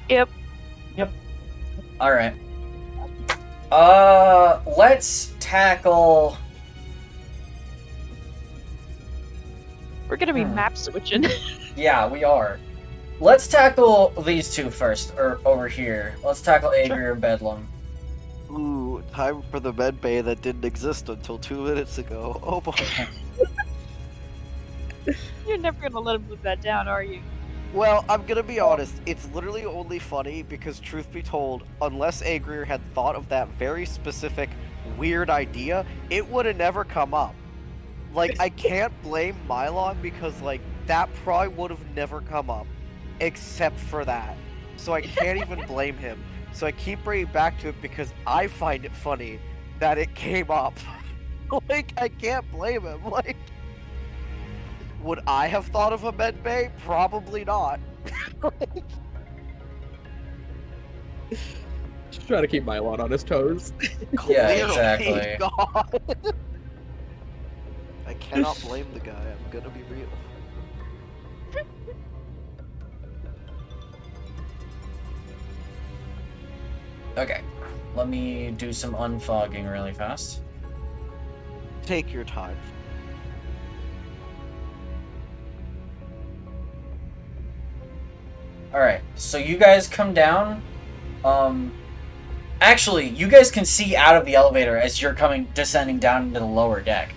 Yep. Alright. Let's tackle... We're gonna be map switching. Yeah, we are. Let's tackle these two first, or over here. Let's tackle Adrian and Bedlam. Ooh, time for the med bay that didn't exist until 2 minutes ago. Oh boy. You're never gonna let him live that down, are you? Well, I'm gonna be honest, it's literally only funny because, truth be told, unless Agrier had thought of that very specific, weird idea, it would have never come up. Like, I can't blame Mylon because, like, that probably would have never come up, except for that. So I can't even blame him. So I keep bringing back to it because I find it funny that it came up. Like, I can't blame him. Like, would I have thought of a med bay? Probably not. Just try to keep Mylon on his toes. Yeah, Clearly, exactly. God. I cannot blame the guy. I'm gonna be real. Okay. Let me do some unfogging really fast. Take your time. Alright, so you guys come down. Actually, you guys can see out of the elevator as you're descending down into the lower deck.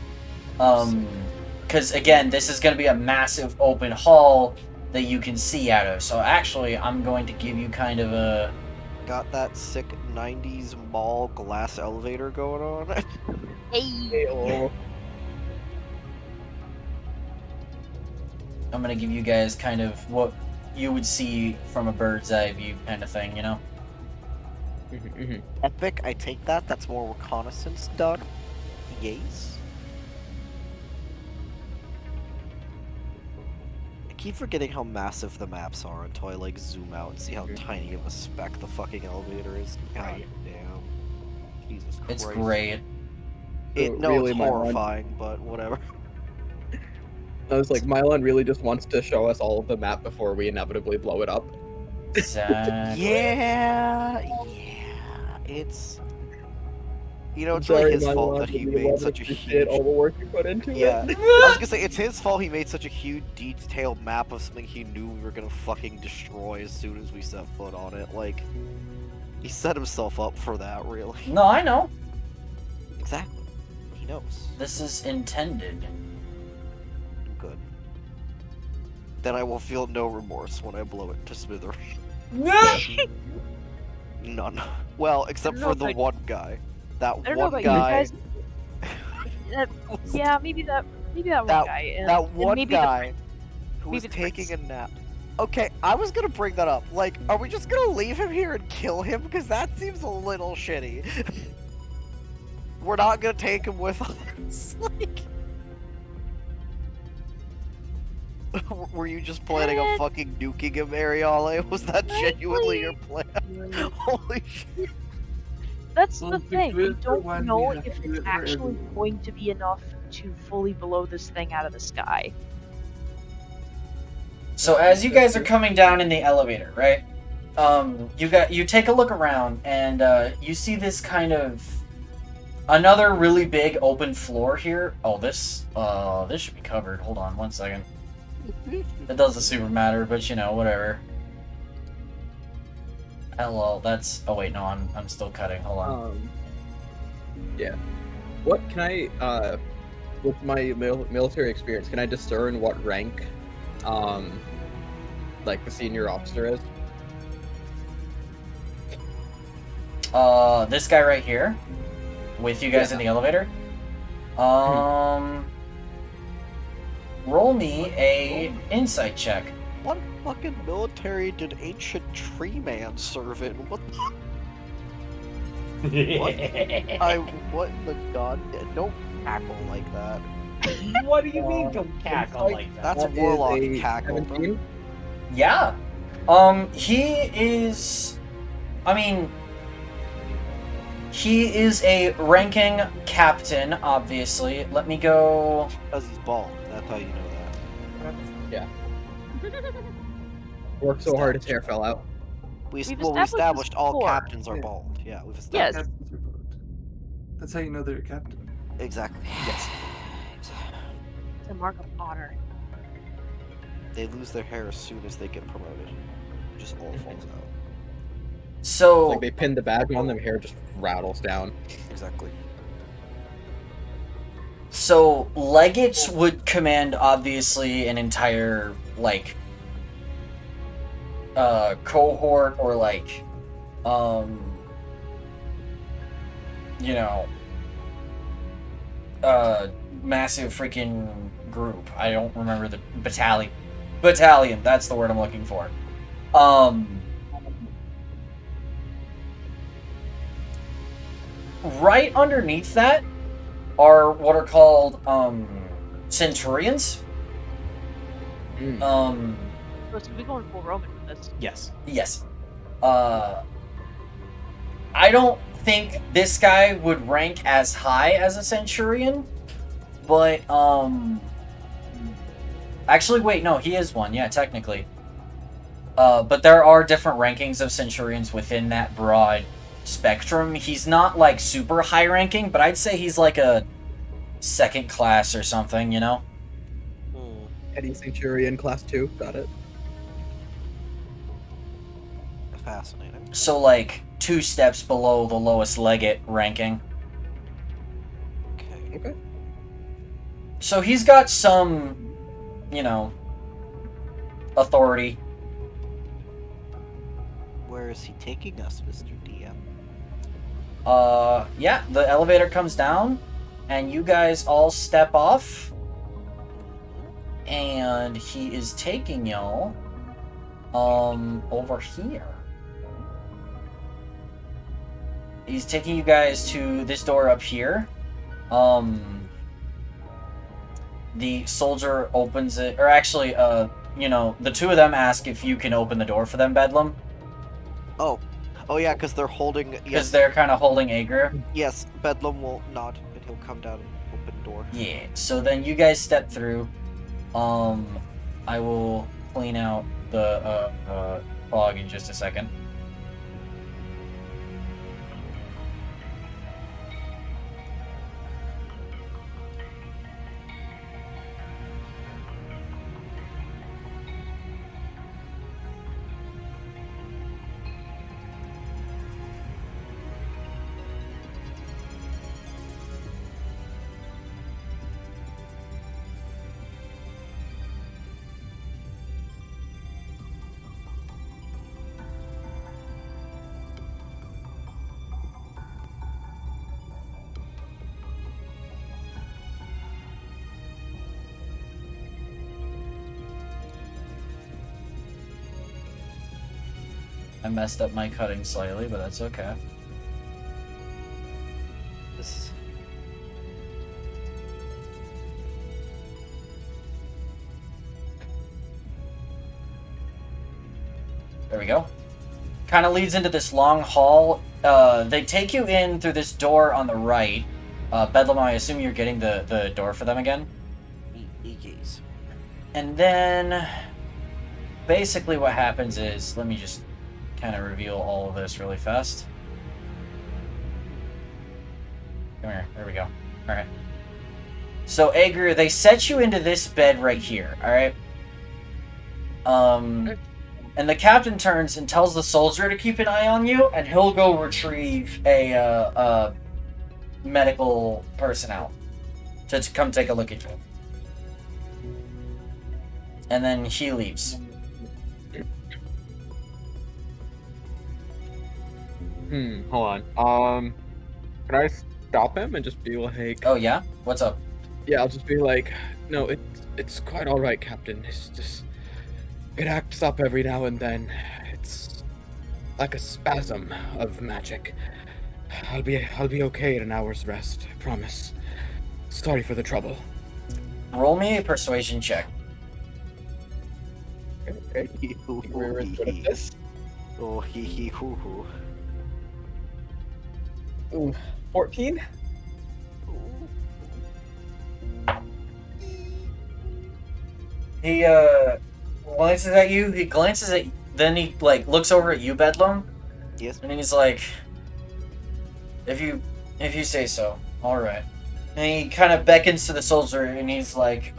Because again, this is going to be a massive open hall that you can see out of. So actually, I'm going to give you kind of a... Got that sick 90s mall glass elevator going on. Hey! I'm going to give you guys kind of what you would see from a bird's eye view kind of thing, you know? Epic, I take that. That's more reconnaissance done. Yes. I keep forgetting how massive the maps are until I like zoom out and see how tiny of a speck the fucking elevator is. God damn. Jesus Christ. It's great. No, Really, it's my horrifying, but whatever. I was like, Mylon really just wants to show us all of the map before we inevitably blow it up. Exactly. Yeah, it's I'm it's really sorry, his fault Mylon, that but he we made love such a appreciate all huge. the work you put into Yeah, it. I was gonna say it's his fault he made such a huge detailed map of something he knew we were gonna fucking destroy as soon as we set foot on it. Like, he set himself up for that, really. No, I know. Exactly. He knows. This is intended. Good. Then I will feel no remorse when I blow it to smithereens. None. Well, except I don't know for the if I- one guy. That I don't know one about guy. you guys. Yeah, maybe that one guy. And, That and one maybe guy who was maybe the taking prince. a nap. Okay, I was gonna bring that up. Like, are we just gonna leave him here and kill him? Because that seems a little shitty. We're not gonna take him with us. Like, were you just planning on fucking nuking him, Ariale? Was that genuinely your plan? Holy shit. That's Well, the to thing. do We it for don't one, know we have if to do it's it for actually everyone. going to be enough to fully blow this thing out of the sky. So as you guys are coming down in the elevator, right? You take a look around and you see this kind of another really big open floor here. Oh, this should be covered. Hold on 1 second. It doesn't super matter, but whatever. Hello, that's. Oh wait, no, I'm still cutting. Hold on. Yeah. What can I, with my military experience, can I discern what rank, like the senior officer is? This guy right here, with you guys in the elevator. Roll me a insight check. What fucking military did ancient tree man serve in? What the what the god? Don't cackle like that. What do you mean don't cackle like that? That's That is warlock a cackle. 17. Yeah. He is. I mean, he is a ranking captain, obviously. Let me go. Because he's bald. That's how you know that. Yeah. Worked so hard his hair fell out. We We've established established this all before. captains are Yeah. bald. Yeah, we've Yes. established. Captains are bald. That's how you know they're a captain. Exactly. Yes. It's a mark of honor. They lose their hair as soon as they get promoted. It just all falls out. So. Like they pinned the badge on them, hair just rattles down. Exactly. So legates would command obviously an entire cohort or massive freaking group. I don't remember the battalion. Battalion, that's the word I'm looking for. Right underneath that are what are called centurions. So we going full Roman with this. Yes. Yes. I don't think this guy would rank as high as a centurion, but actually wait, no, he is one. Yeah, technically. But there are different rankings of centurions within that broad spectrum. He's not super high ranking, but I'd say he's like a second class or something, Petty Centurion Class 2, got it. Fascinating. So 2 steps below the lowest legate ranking. Okay. So he's got some, authority. Where is he taking us, Mr. DM? Yeah, the elevator comes down, and you guys all step off, and he is taking y'all, over here. He's taking you guys to this door up here. The soldier opens it, or actually, the two of them ask if you can open the door for them, Bedlam. Oh yeah, because they're holding. Because Yes, they're kind of holding Aegir. yes. Bedlam will nod, and he'll come down and open the door. Yeah, so then you guys step through, I will clean out the fog in just a second. I messed up my cutting slightly, but that's okay. This. There we go. Kind of leads into this long hall. They take you in through this door on the right. Bedlam, I assume you're getting the door for them again? Yes. And then, basically what happens is, let me just kind of reveal all of this really fast. Come here, there we go. Alright. So, Aegir, they set you into this bed right here, alright? And the captain turns and tells the soldier to keep an eye on you, and he'll go retrieve a medical personnel to come take a look at you. And then he leaves. Hold on. Can I stop him and just be like... Oh, yeah? What's up? Yeah, I'll just be like, no, it's quite alright, Captain. It's just... It acts up every now and then. It's like a spasm of magic. I'll be okay in an hour's rest, I promise. Sorry for the trouble. Roll me a persuasion check. Okay. We're as good at this. Oh, hee hee hoo hoo. Ooh, 14? He glances at you. He glances at, then he like looks over at you, Bedlam. Yes. And he's like, "If you say so, all right." And he kind of beckons to the soldier, and he's like,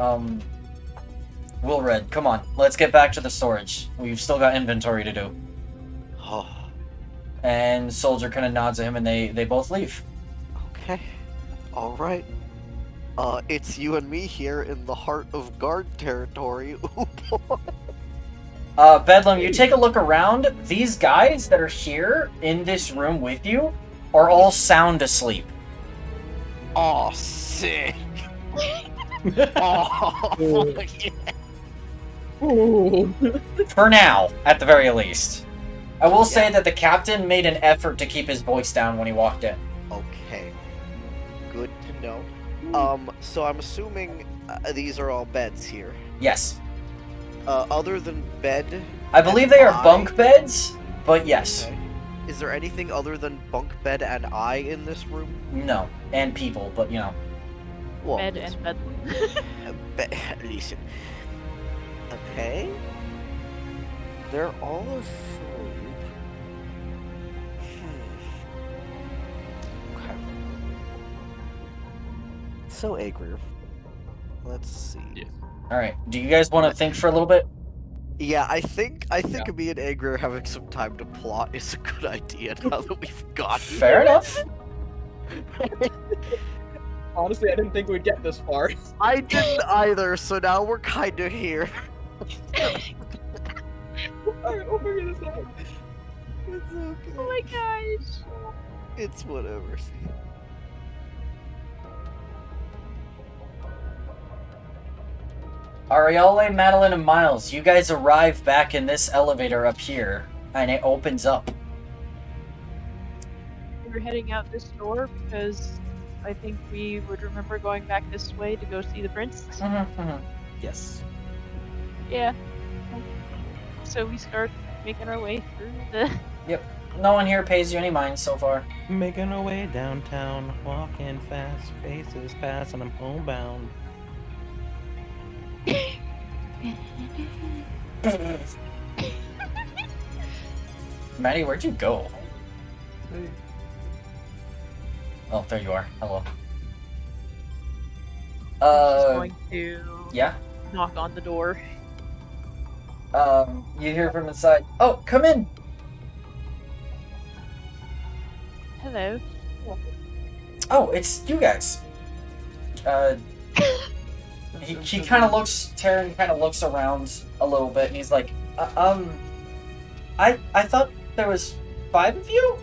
Wilred, come on, let's get back to the storage. We've still got inventory to do." Oh, And soldier kind of nods at him, and they both leave. okay. All right. It's you and me here in the heart of guard territory. Ooh, boy. Bedlam, you take a look around. These guys that are here in this room with you are all sound asleep. Oh, sick. Oh, fuck yeah. Ooh. For now, at the very least. I will say that the captain made an effort to keep his voice down when he walked in. Okay. Good to know. So I'm assuming these are all beds here. Yes. Other than bed. I believe they are bunk beds, but yes. Okay. Is there anything other than bunk bed and I in this room? No. And people, but you know. Well, Bed and bed. Listen. Okay. They're all asleep. Okay. So, Aegir. Let's see. Yeah. Alright. Do you guys want to think for a little bit? Yeah, I think me and Aegir having some time to plot is a good idea now that we've got here. Fair enough. Honestly, I didn't think we'd get this far. I didn't either, so now we're kinda here. Alright, we'll figure this out. It's okay. Oh my gosh. It's whatever. Ariale, Madeline, and Miles, you guys arrive back in this elevator up here, and it opens up. We're heading out this door because I think we would remember going back this way to go see the prince. Yes. Yeah. So we start making our way through the. Yep. No one here pays you any mind so far. Making our way downtown, walking fast, faces pass, and I'm homebound. Maddie, where'd you go? Hey, Oh, there you are. Hello. She's going to Yeah? knock on the door. You hear from inside. Oh, come in! Hello. Oh, it's you guys. He kind of looks, Taryn kind of looks around a little bit, and he's like, I thought there was 5 of you?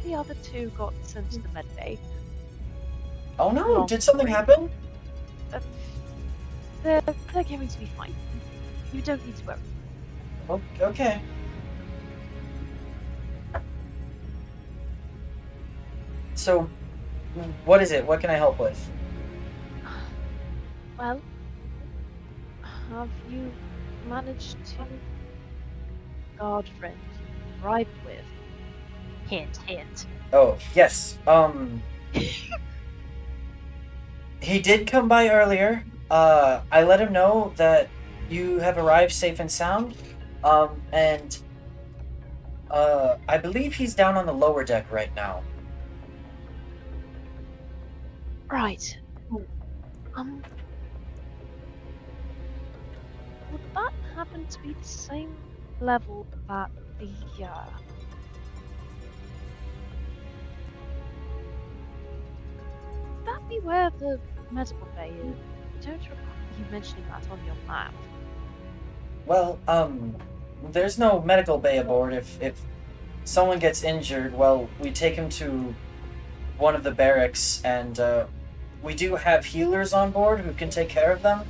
The other 2 got sent to the med bay. Oh no, Long did something story. happen? They're going to be fine. You don't need to worry. Okay. So, what is it? What can I help with? Well, have you managed to guard friend bribe with? Hint, hint. Oh, yes. He did come by earlier. I let him know that you have arrived safe and sound. And I believe he's down on the lower deck right now. Right. Would that happen to be the same level that the would that be where the medical bay is? I don't recall you mentioning that on your map. Well, there's no medical bay aboard. If someone gets injured, well, we take him to one of the barracks, and we do have healers on board who can take care of them.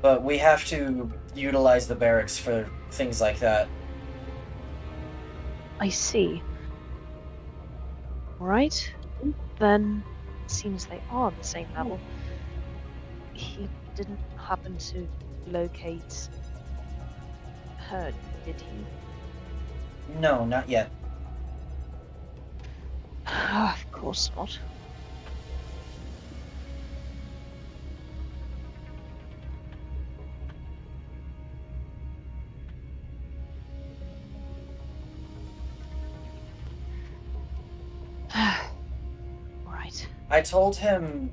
But we have to utilize the barracks for things like that. I see. Right. Then it seems they are on the same level. He didn't happen to locate her, did he? No, not yet. Of course not. Right. I told him,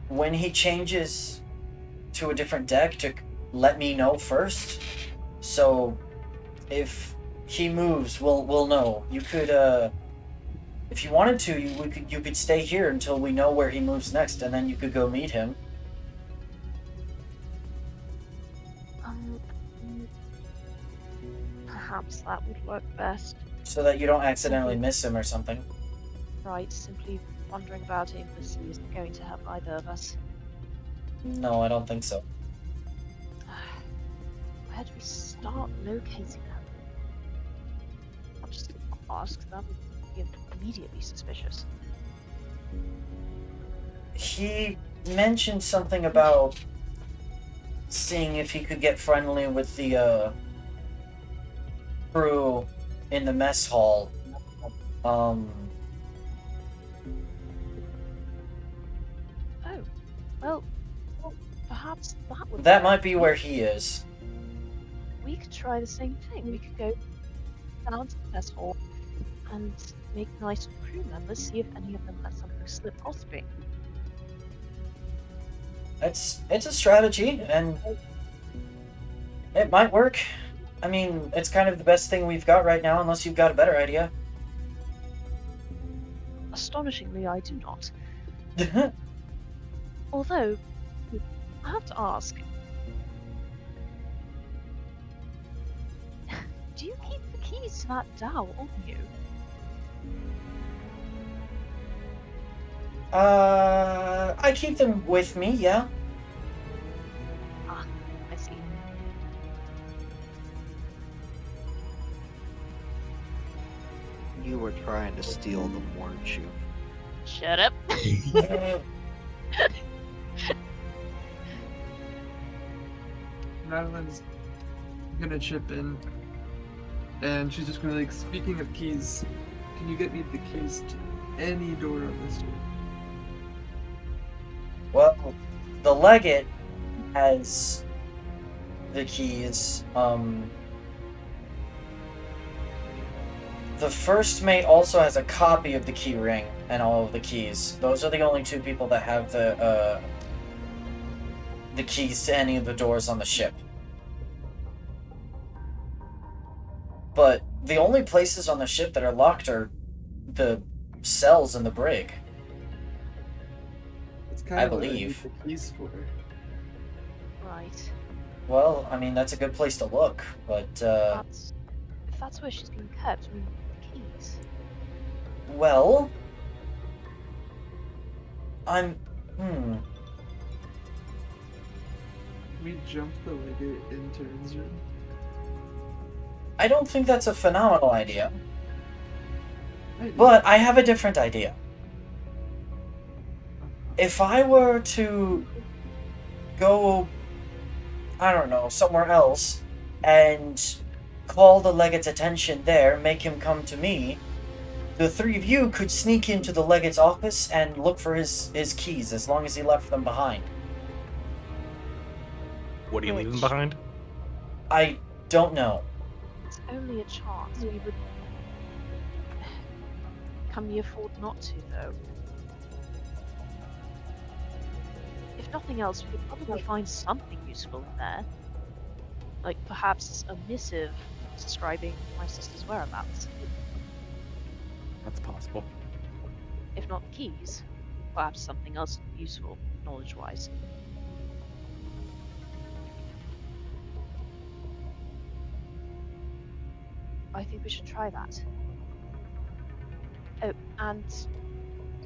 when he changes to a different deck to let me know first. So, if he moves, we'll know. You could, if you wanted to, you could stay here until we know where he moves next, and then you could go meet him. Perhaps that would work best. So that you don't accidentally miss him or something. Right, simply wondering about him isn't going to help either of us. No, I don't think so. Where do we start locating her? I'll just ask, that would be immediately suspicious. He mentioned something about seeing if he could get friendly with the crew in the mess hall. Oh, well, perhaps that would That work. might be where he is. We could try the same thing. We could go down to the mess hall and make nice crew members, see if any of them let something slip possibly. It's a strategy, and it might work. I mean, it's kind of the best thing we've got right now, unless you've got a better idea. Astonishingly, I do not. Although, I have to ask, do you keep the keys to that dowel on you? I keep them with me, yeah. Ah, I see. You were trying to steal them, weren't you? Shut up. Madeline's gonna chip in, and she's just gonna like, speaking of keys, can you get me the keys to any door on this door? Well, the legate has the keys. The first mate also has a copy of the key ring and all of the keys. Those are the only two people that have the keys to any of the doors on the ship. But the only places on the ship that are locked are the cells in the brig. It's kind I of what I need believe. the keys for. Right. Well, I mean, that's a good place to look, but, If that's where she's being kept, I mean, the keys. well, We jumped the legate in Turn's room. I don't think that's a phenomenal idea, Maybe. but I have a different idea. If I were to go, I don't know, somewhere else, and call the legate's attention there, make him come to me, the three of you could sneak into the legate's office and look for his keys, as long as he left them behind. What are you leaving behind? I don't know. It's only a chance. We would. Can we afford not to, though? If nothing else, we could probably find something useful in there. Like perhaps a missive describing my sister's whereabouts. That's possible. If not the keys, perhaps something else useful, knowledge-wise. I think we should try that. Oh, and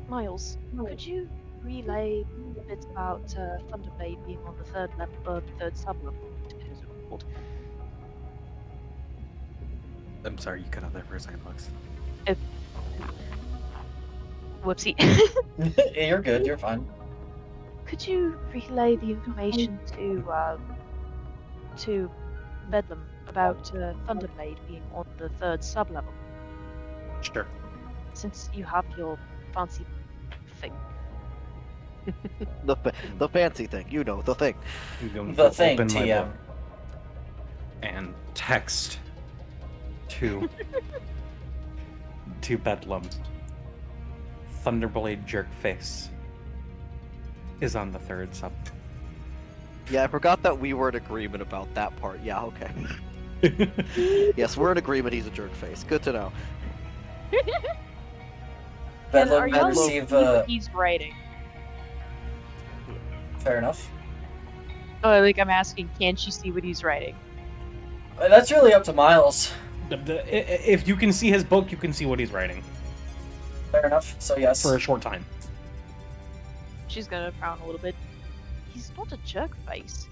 Miles, could you relay bits about Thunderblade being on the third level, third sublevel? Is it called? I'm sorry, you cut out there for a second, Lux. Whoopsie. You're good, you're fine. Could you relay the information to Bedlam about Thunderblade being on the third sublevel? Sure. Since you have your fancy thing. The fancy thing, you know, the thing. I'm going The to thing, open my TM. book and text to Bedlam. Thunderblade Jerkface is on the third sub. Yeah, I forgot that we were in agreement about that part. Yeah, okay. Yes, we're in agreement he's a jerk face. Good to know. Bedlam Are will y'all receive see what he's writing? Fair enough. Oh, like I'm asking, can she see what he's writing? That's really up to Miles. If you can see his book, you can see what he's writing Fair enough, so yes. for a short time. She's gonna frown a little bit. He's not a jerk face.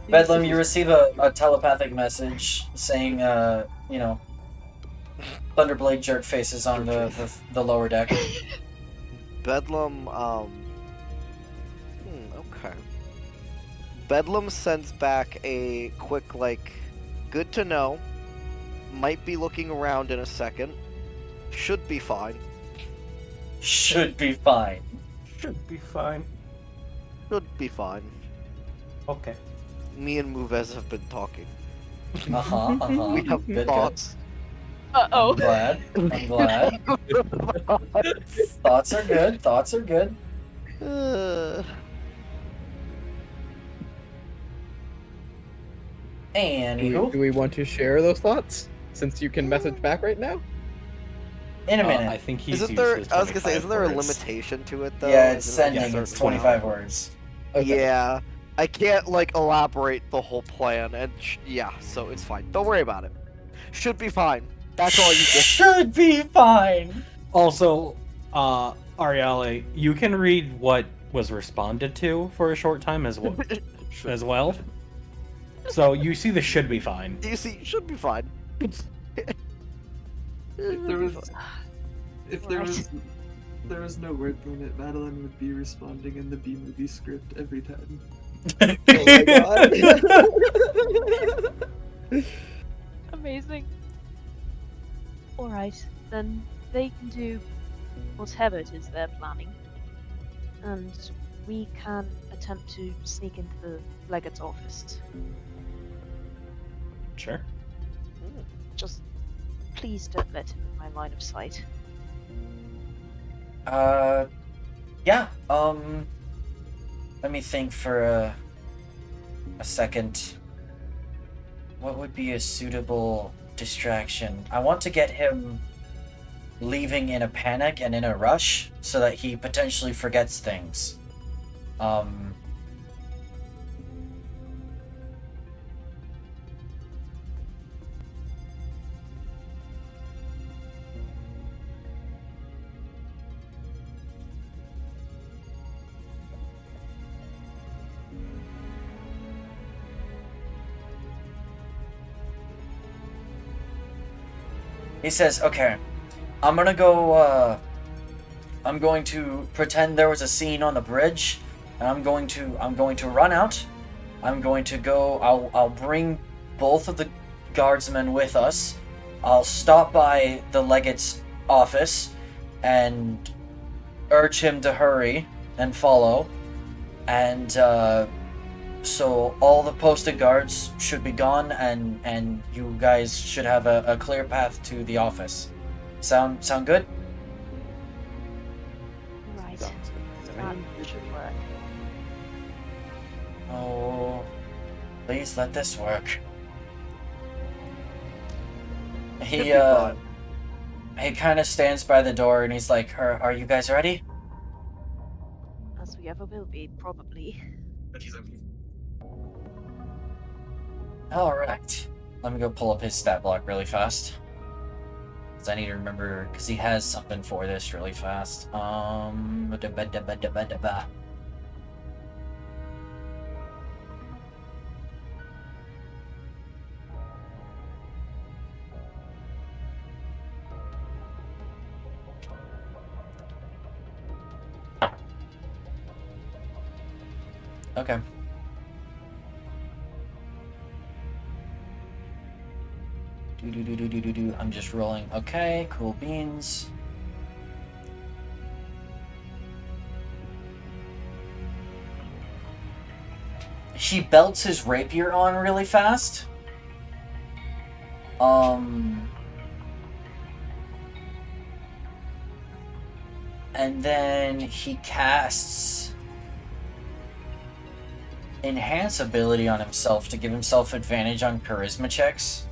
Bedlam, you receive a telepathic message saying, you know, Thunderblade Jerkface is on the lower deck. Bedlam, okay. Bedlam sends back a quick, like, good to know. Might be looking around in a second. Should be fine. Should be fine. Should be fine. Should be fine. Okay. Me and Muvez have been talking. Uh-huh, uh-huh. We have Good, thoughts. Uh-oh. I'm glad. I'm glad. Thoughts are good. Thoughts are good. And Do we want to share those thoughts? Since you can message back right now? in a minute. I think he's Isn't used there? his I was gonna say, 25 isn't there a words. limitation to it though? Yeah, it's Isn't it, like, sending. a It's certain 25 words. Okay. Yeah, I can't like elaborate the whole plan, and yeah, so it's fine. Don't worry about it. Should be fine. That's all you get. Should be fine. Also, Ariale, you can read what was responded to for a short time as well. As well. So you see the should be fine. You see, should be fine. If there was no word limit, Madeline would be responding in the B movie script every time. Oh my god. Amazing. Alright, then they can do whatever it is they're planning. and we can attempt to sneak into the legate's office. Sure. Just please don't let him in my line of sight. Yeah, let me think for a second. What would be a suitable distraction? I want to get him leaving in a panic and in a rush so that he potentially forgets things. He says, okay, I'm going to pretend there was a scene on the bridge, and I'm going to run out. I'm going to go, I'll bring both of the guardsmen with us. I'll stop by the legate's office and urge him to hurry and follow. And so all the posted guards should be gone, and you guys should have a clear path to the office. Sound good? Right. That should work. Oh, please let this work. He kind of stands by the door and he's like, "Are you guys ready?" As we ever will be, probably. All right. Let me go pull up his stat block really fast. Because I need to remember, because he has something for this really fast. Okay. I'm just rolling. Okay, cool beans. He belts his rapier on really fast. And then he casts Enhance ability on himself to give himself advantage on charisma checks.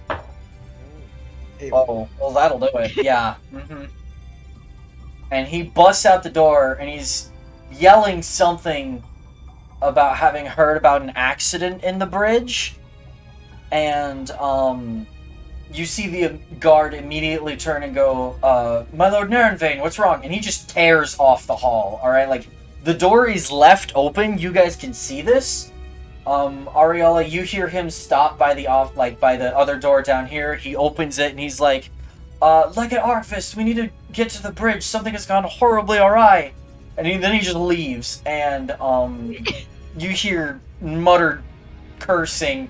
Oh, well, that'll do it. Yeah. And he busts out the door and he's yelling something about having heard about an accident in the bridge. And you see the guard immediately turn and go, "My Lord Narenvain, what's wrong?" And he just tears off the hall. All right, like the door is left open. You guys can see this. Ariella, you hear him stop by the other door down here. He opens it and he's like, "Legate Arfist, we need to get to the bridge. Something has gone horribly awry." And then he just leaves. And you hear muttered cursing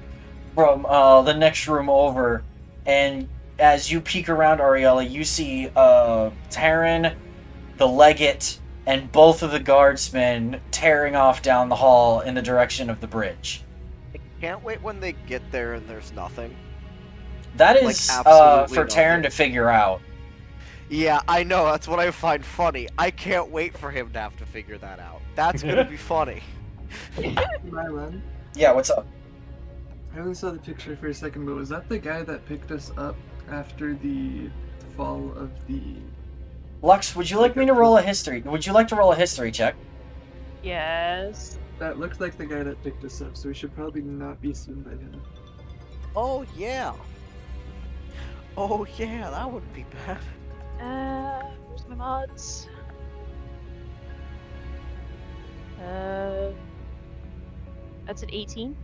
from the next room over. And as you peek around, Ariella, you see Taryn, the legate, and both of the guardsmen tearing off down the hall in the direction of the bridge. I can't wait when they get there and there's nothing. That is Like, absolutely for Taryn nothing. to figure out. Yeah, I know, that's what I find funny. I can't wait for him to have to figure that out. That's gonna be funny. Mylan, Yeah, what's up? I only saw the picture for a second, but was that the guy that picked us up after the fall of the... Lux, would you like me to roll a history? Would you like to roll a history check? Yes. That looked like the guy that picked us up, so we should probably not be seen by him. Oh yeah. Oh yeah, that wouldn't be bad. Where's my mods? That's an 18.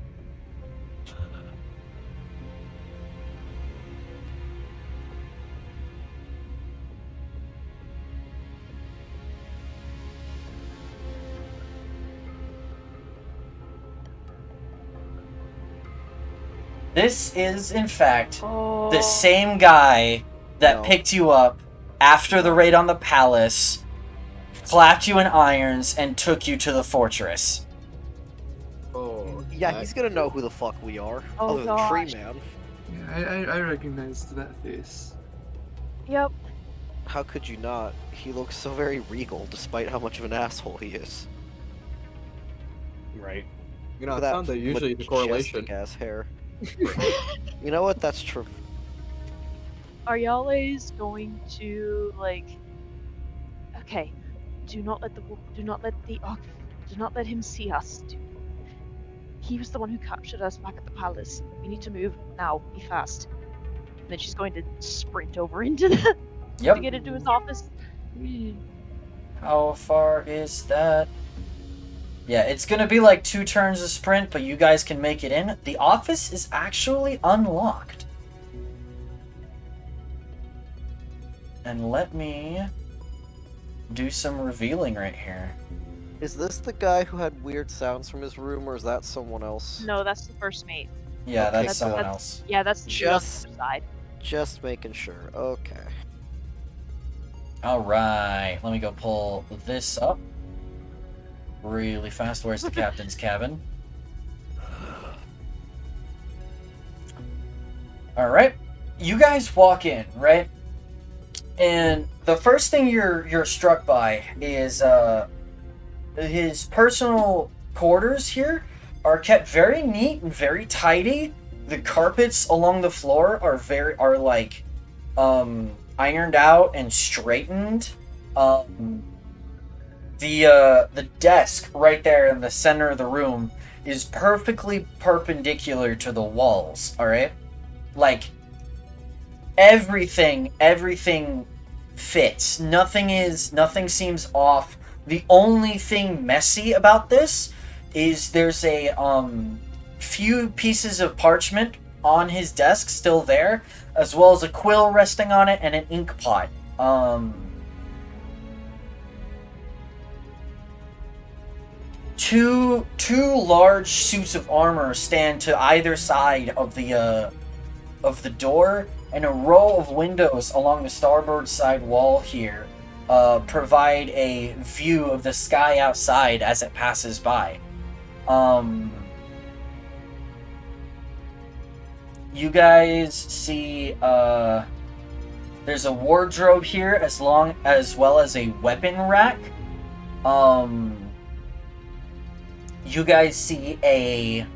This is, in fact, Oh. the same guy that No. picked you up after the raid on the palace clapped you in irons, and took you to the fortress. Oh, Yeah, he's gonna know who the fuck we are. Oh, other than gosh. Tree Man. Yeah, I recognized that face. Yep. How could you not? He looks so very regal, despite how much of an asshole he is. Right. You know, Look it at sounds like usually the correlation. majestic-ass hair. You know what? That's true. Ariale's going to like. Okay, do not let him see us. He was the one who captured us back at the palace. We need to move now. Be fast. And then she's going to sprint over into the to Yep. get into his office. How far is that? Yeah, it's gonna be like 2 turns of sprint, but you guys can make it in. The office is actually unlocked. And let me do some revealing right here. Is this the guy who had weird sounds from his room, or is that someone else? No, that's the first mate. Yeah, Okay. that's someone else. Yeah, that's the dude on the Just- other side. Just making sure. Okay. Alright, let me go pull this up really fast. Where's the captain's cabin? Alright, you guys walk in, right? And the first thing you're struck by is his personal quarters here are kept very neat and very tidy. The carpets along the floor are like ironed out and straightened. The desk right there in the center of the room is perfectly perpendicular to the walls. All right, like everything fits. Nothing seems off. The only thing messy about this is there's a few pieces of parchment on his desk still there, as well as a quill resting on it and an ink pot. Two large suits of armor stand to either side of the door, and a row of windows along the starboard side wall here provide a view of the sky outside as it passes by. You guys see there's a wardrobe here as well as a weapon rack. You guys see a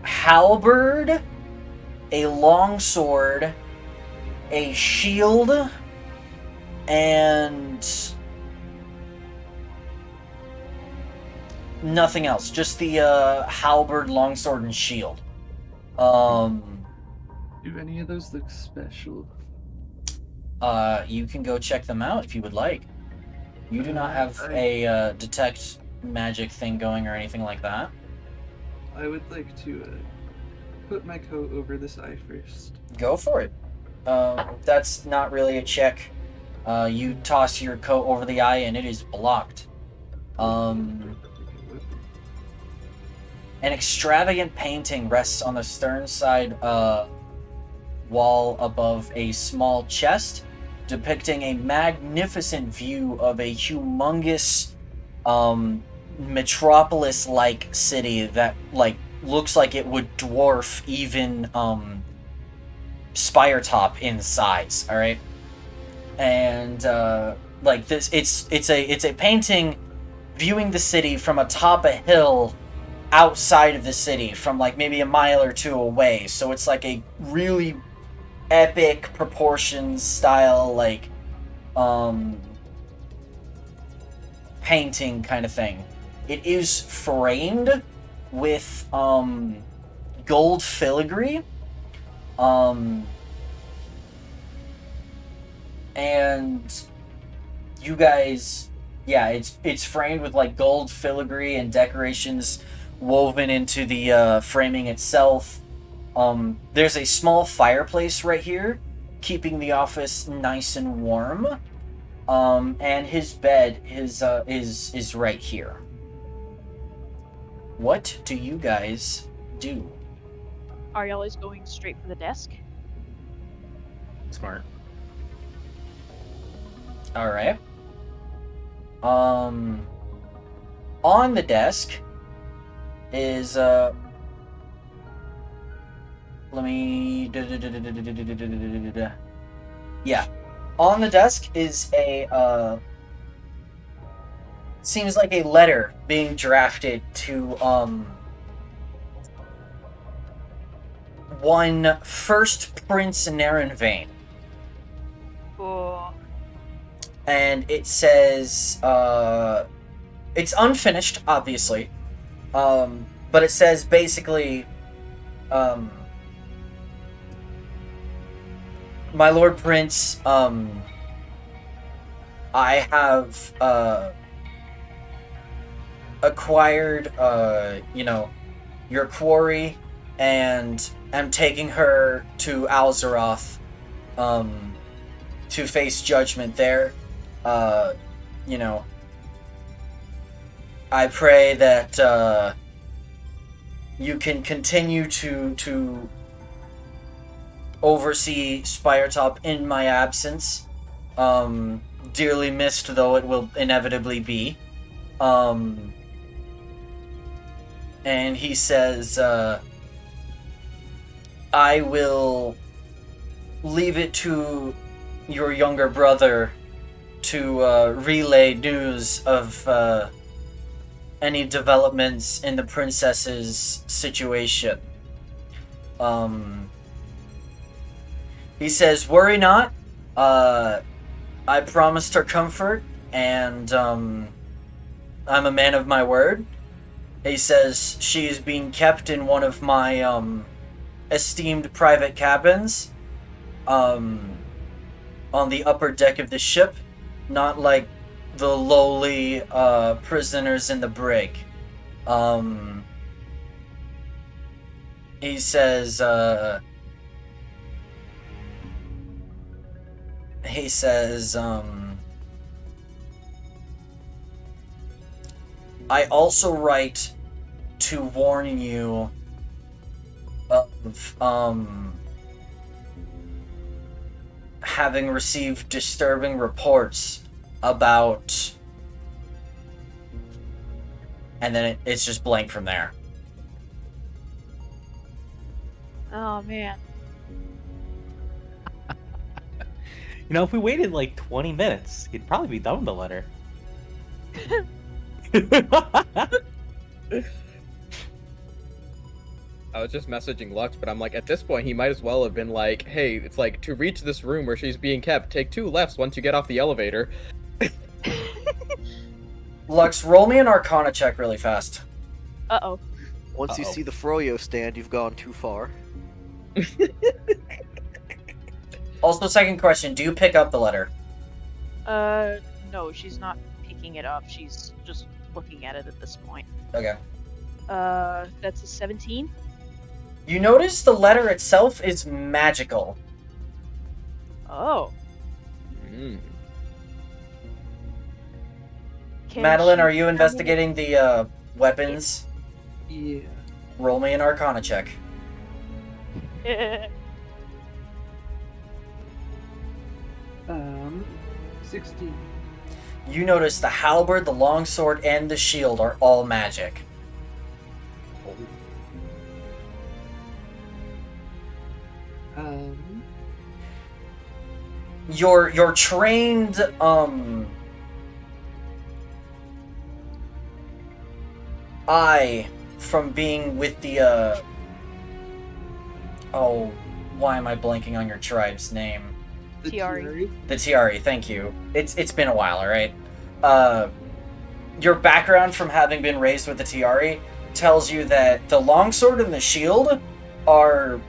halberd, a longsword, a shield, and nothing else. Just the halberd, longsword, and shield. Do any of those look special? You can go check them out if you would like. You do not have a detect magic thing going or anything like that. I would like to put my coat over this eye first. Go for it. That's not really a check. You toss your coat over the eye and it is blocked. An extravagant painting rests on the stern side wall above a small chest, depicting a magnificent view of a humongous metropolis-like city that looks like it would dwarf even Spiretop in size. All right, and this, it's a painting viewing the city from atop a hill outside of the city, from maybe a mile or two away. So it's like a really epic proportions style painting kind of thing. It is framed with gold filigree, and you guys, yeah, it's framed with gold filigree and decorations woven into the framing itself. There's a small fireplace right here, keeping the office nice and warm. And his bed is right here. What do you guys do? Ariel is going straight for the desk. Smart. All right. On the desk is let me yeah. On the desk is a seems like a letter being drafted to one First Prince Narenvain. Oh, And it says it's unfinished, obviously. But it says basically my Lord Prince, I have acquired your quarry and am taking her to Alzeroth to face judgment there. I pray that you can continue to oversee Spiretop in my absence. Dearly missed though it will inevitably be. And he says, I will leave it to your younger brother to relay news of any developments in the princess's situation. He says, worry not. I promised her comfort, and I'm a man of my word. He says she is being kept in one of my esteemed private cabins on the upper deck of the ship, not like the lowly prisoners in the brig. He says I also write to warn you of having received disturbing reports about, and then it's just blank from there. oh man. You know, if we waited like 20 minutes, he'd probably be done with the letter. I was just messaging Lux, but I'm like, at this point, he might as well have been like, hey, it's like, to reach this room where she's being kept, take 2 lefts once you get off the elevator. Lux, roll me an Arcana check really fast. Uh-oh. Once you see the Froyo stand, you've gone too far. Also, second question, do you pick up the letter? No, she's not picking it up. She's just looking at it at this point. Okay. That's a 17? You notice the letter itself is magical. Oh. Mm. Can Madeline, she are you tell me- investigating the weapons? Yeah. Roll me an Arcana check. 16. You notice the halberd, the longsword, and the shield are all magic. Your trained eye from being with the oh, why am I blanking on your tribe's name? The Tiari. The Tiari, thank you. It's been a while, alright? Your background from having been raised with the Tiari tells you that the longsword and the shield are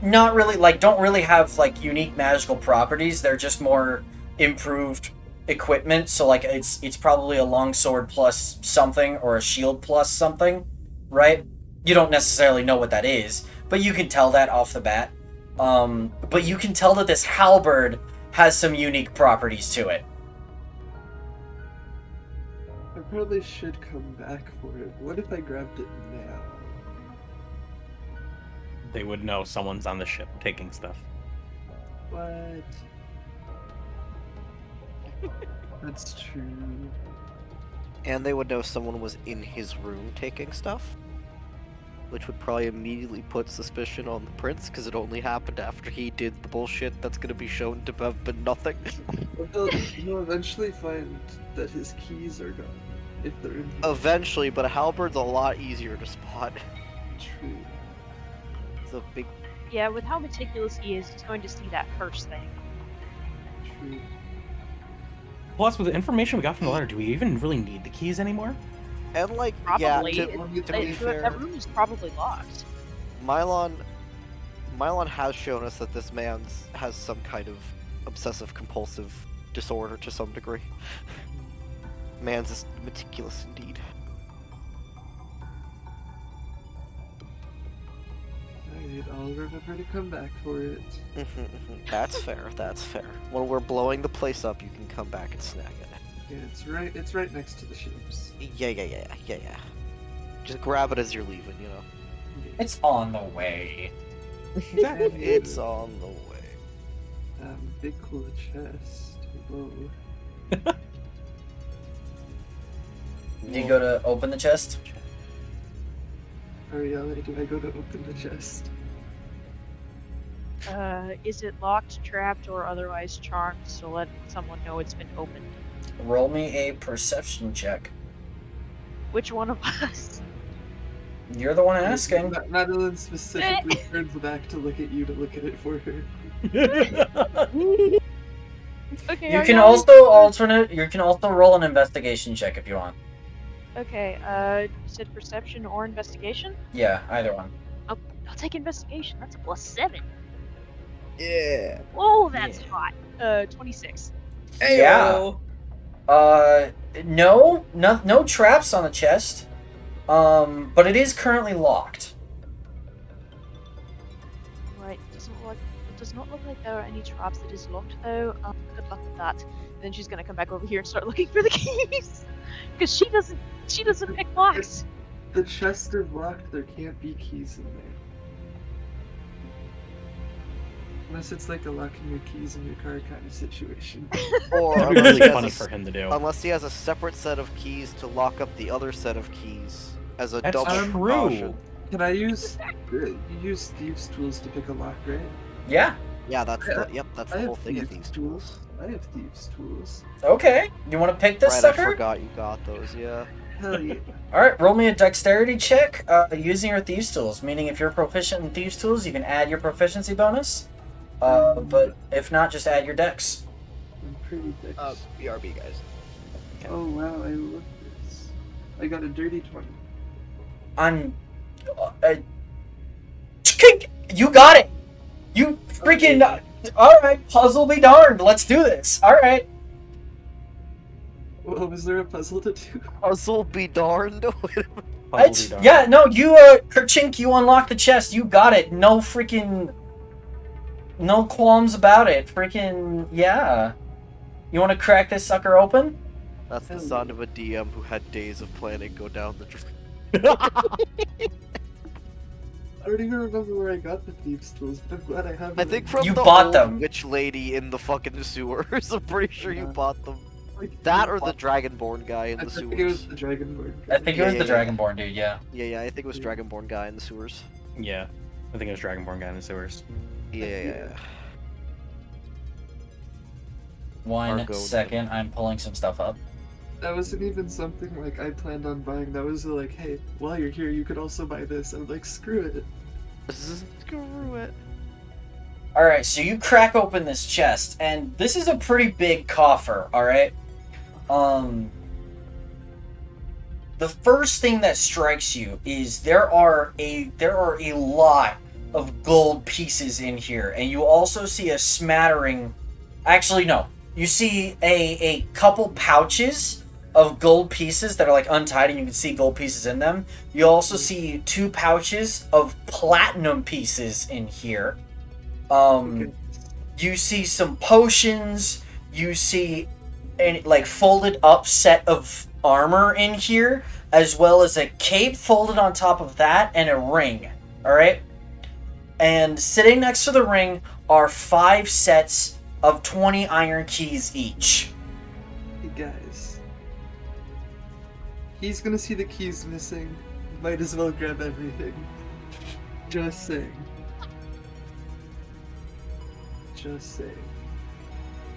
not really, like, don't really have, like, unique magical properties. They're just more improved equipment. So, like, it's probably a longsword plus something or a shield plus something, right? You don't necessarily know what that is, but you can tell that off the bat. But you can tell that this halberd has some unique properties to it. I probably should come back for it. What if I grabbed it now? They would know someone's on the ship taking stuff. What? That's true. And they would know someone was in his room taking stuff. Which would probably immediately put suspicion on the prince, because it only happened after he did the bullshit that's gonna be shown to have been nothing. He'll eventually find that his keys are gone if they're in here. Eventually, but a halberd's a lot easier to spot. True. It's a big. Yeah, with how meticulous he is, he's going to see that first thing. True. Plus, with the information we got from the letter, do we even really need the keys anymore? And like, Probably. yeah, to to be fair, That room is probably locked. Mylon has shown us that this man's has some kind of obsessive compulsive disorder to some degree. Man's is meticulous indeed. Alright, I'll remember to come back for it. That's fair, that's fair. When we're blowing the place up, you can come back and snag it. Yeah, it's right next to the ships. Yeah. Just grab it as you're leaving, you know? It's on the way. It's on the way. Big cool chest. Whoa. Do you go to open the chest? Ariella, do I go to open the chest? Is it locked, trapped, or otherwise charmed? So let someone know it's been opened. Roll me a perception check. Which one of us? You're the one asking. Madeline specifically turns back to look at you to look at it for her. Okay. You are can you- You can also roll an investigation check if you want. Okay. You said perception or investigation? Yeah, either one. I'll take investigation. That's a +7. Yeah. Oh, that's hot. 26. Yeah. No traps on the chest. But it is currently locked. Right. It does not look like there are any traps. It is locked though. Good luck with that. And then she's gonna come back over here and start looking for the keys, because she doesn't pick locks. The chest is locked. There can't be keys in there. Unless it's like a locking your keys in your car kind of situation. Or That'd be unless, he really has funny a, for him to do. unless he has a separate set of keys to lock up the other set of keys as a That's double true. precaution. Can I use you use thieves' tools to pick a lock, right? Yeah. Yeah, that's the I whole have thing of thieves' these tools. I have thieves' tools. Okay. You want to pick this Right, sucker? I forgot you got those. Yeah. Hell yeah. Alright, roll me a dexterity check using your thieves tools. Meaning if you're proficient in thieves tools, you can add your proficiency bonus. But if not, just add your dex. I'm pretty dex. BRB, guys. Oh wow, I love this. I got a dirty 20. I'm... you got it! You freaking... Alright, puzzle be darned. Let's do this. Alright. Well, was there a puzzle to do? Puzzle be darned. Yeah, no, you, Kerchink, you unlock the chest. You got it. No freaking... No qualms about it. Freaking... Yeah. You want to crack this sucker open? That's the sound of a DM who had days of planning go down the drain. I don't even remember where I got the thieves' tools, but I'm glad I have them. I think from You the bought old them. witch lady in the fucking sewers. I'm pretty sure you Yeah. bought them. Like, That or the Dragonborn guy in I the think it was sewers. the Dragonborn. I think it was Yeah, the yeah, Dragonborn dude, yeah. Yeah, I think it was Dragonborn guy in the sewers. Yeah, I think it was Dragonborn guy in the sewers. Yeah. One Argo. second, I'm pulling some stuff up. That wasn't even something like I planned on buying. That was like, hey, while you're here, you could also buy this. I'm like, screw it. Screw it. Alright, so you crack open this chest, and this is a pretty big coffer, alright? The first thing that strikes you is there are a lot of gold pieces in here, and you also see a smattering... Actually, no. You see a couple pouches of gold pieces that are like untied, and you can see gold pieces in them. You also see 2 pouches of platinum pieces in here. You see some potions. You see a like folded up set of armor in here, as well as a cape folded on top of that and a ring. All right. And sitting next to the ring are 5 sets of 20 iron keys each. He's gonna see the keys missing. Might as well grab everything. Just saying. Just saying.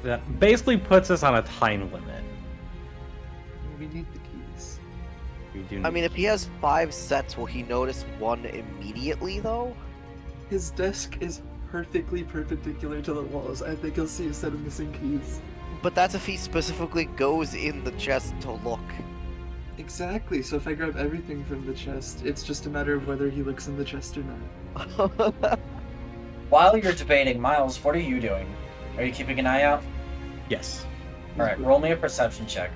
That basically puts us on a time limit. We need the keys. We do. I mean, if he has 5 sets, will he notice one immediately, though? His desk is perfectly perpendicular to the walls. I think he'll see a set of missing keys. But that's if he specifically goes in the chest to look. Exactly, so if I grab everything from the chest, it's just a matter of whether he looks in the chest or not. While you're debating, Miles, what are you doing? Are you keeping an eye out? Yes. Alright, roll me a perception check.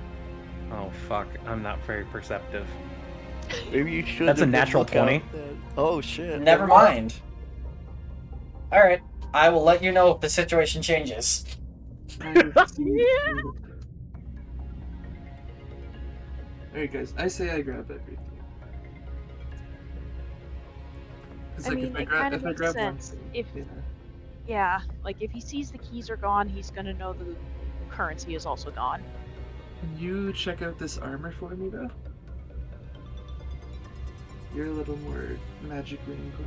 Oh fuck! I'm not very perceptive. Maybe you should. That's a natural 20. Oh shit. Never mind. Alright, I will let you know if the situation changes. Alright guys, I say I grab everything. It's I like mean, if I it grab, kind of if I makes grab one sense. thing, If yeah. Yeah, like if he sees the keys are gone, he's gonna know the currency is also gone. Can you check out this armor for me though? You're a little more magically inclined.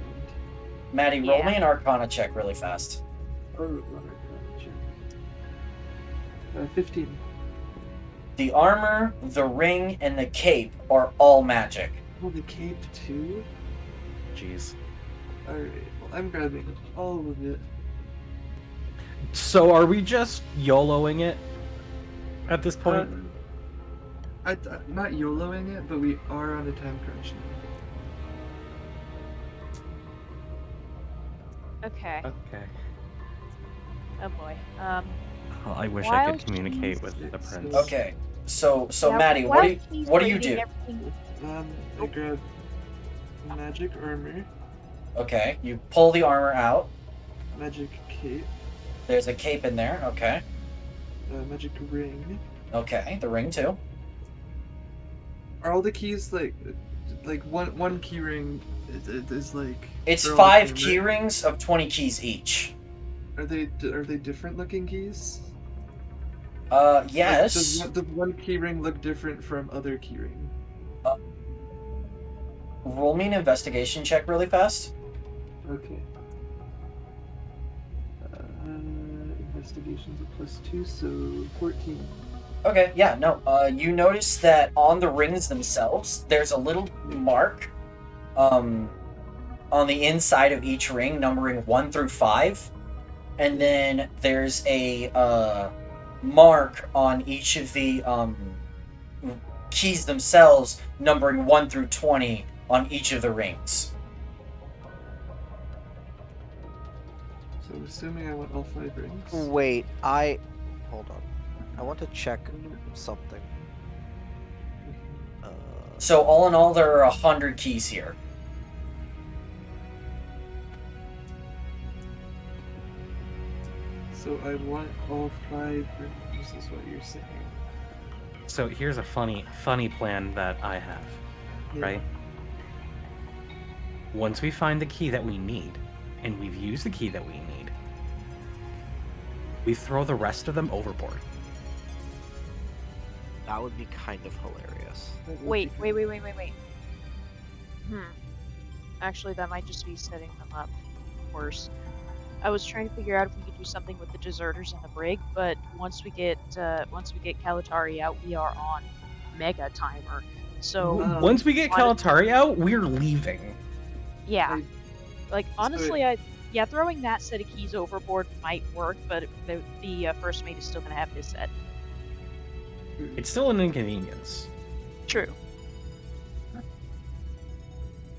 Maddie, roll Yeah. me an Arcana check really fast. Oh, armor, check. 15. The armor, the ring, and the cape are all magic. Oh, the cape too? Jeez. Alright, well I'm grabbing all of it. So are we just YOLOing it at this point? Not YOLOing it, but we are on a time crunch now. Okay. Okay. Oh boy. Well, I wish I While could communicate with the she's- prince. Okay, so Yeah, Maddie, while what he's do you waiting, do? everything- I grab magic armor, Okay, you pull the armor out. magic cape, There's a cape in there. Okay. magic ring. Okay, the ring too. Are all the keys like one key ring is like? It's they're all 5 the same, key right? rings of 20 keys each. Are they different looking keys? Yes. Does one key ring look different from other key ring? Roll me an investigation check really fast. Okay. Investigation's a +2, so 14. Okay, yeah, no. You notice that on the rings themselves, there's a little mark, on the inside of each ring, numbering 1 through 5, and then there's a mark on each of the keys themselves, numbering 1 through 20 on each of the rings. So assuming I want all 5 rings. Wait, hold on. I want to check something. So all in all, there are 100 keys here. So I want all 5 rings, is what you're saying. So here's a funny plan that I have, Yeah. right? Once we find the key that we need, and we've used the key that we need, we throw the rest of them overboard. That would be kind of hilarious. That would Wait. be good. Actually, that might just be setting them up worse. I was trying to figure out if we could do something with the deserters in the brig, but once we get Kalatari out, we are on mega timer. So Once we get why don't- Kalatari out, we're leaving. yeah, I- like honestly, throwing that set of keys overboard might work, but the first mate is still gonna have his set. It's still an inconvenience. True.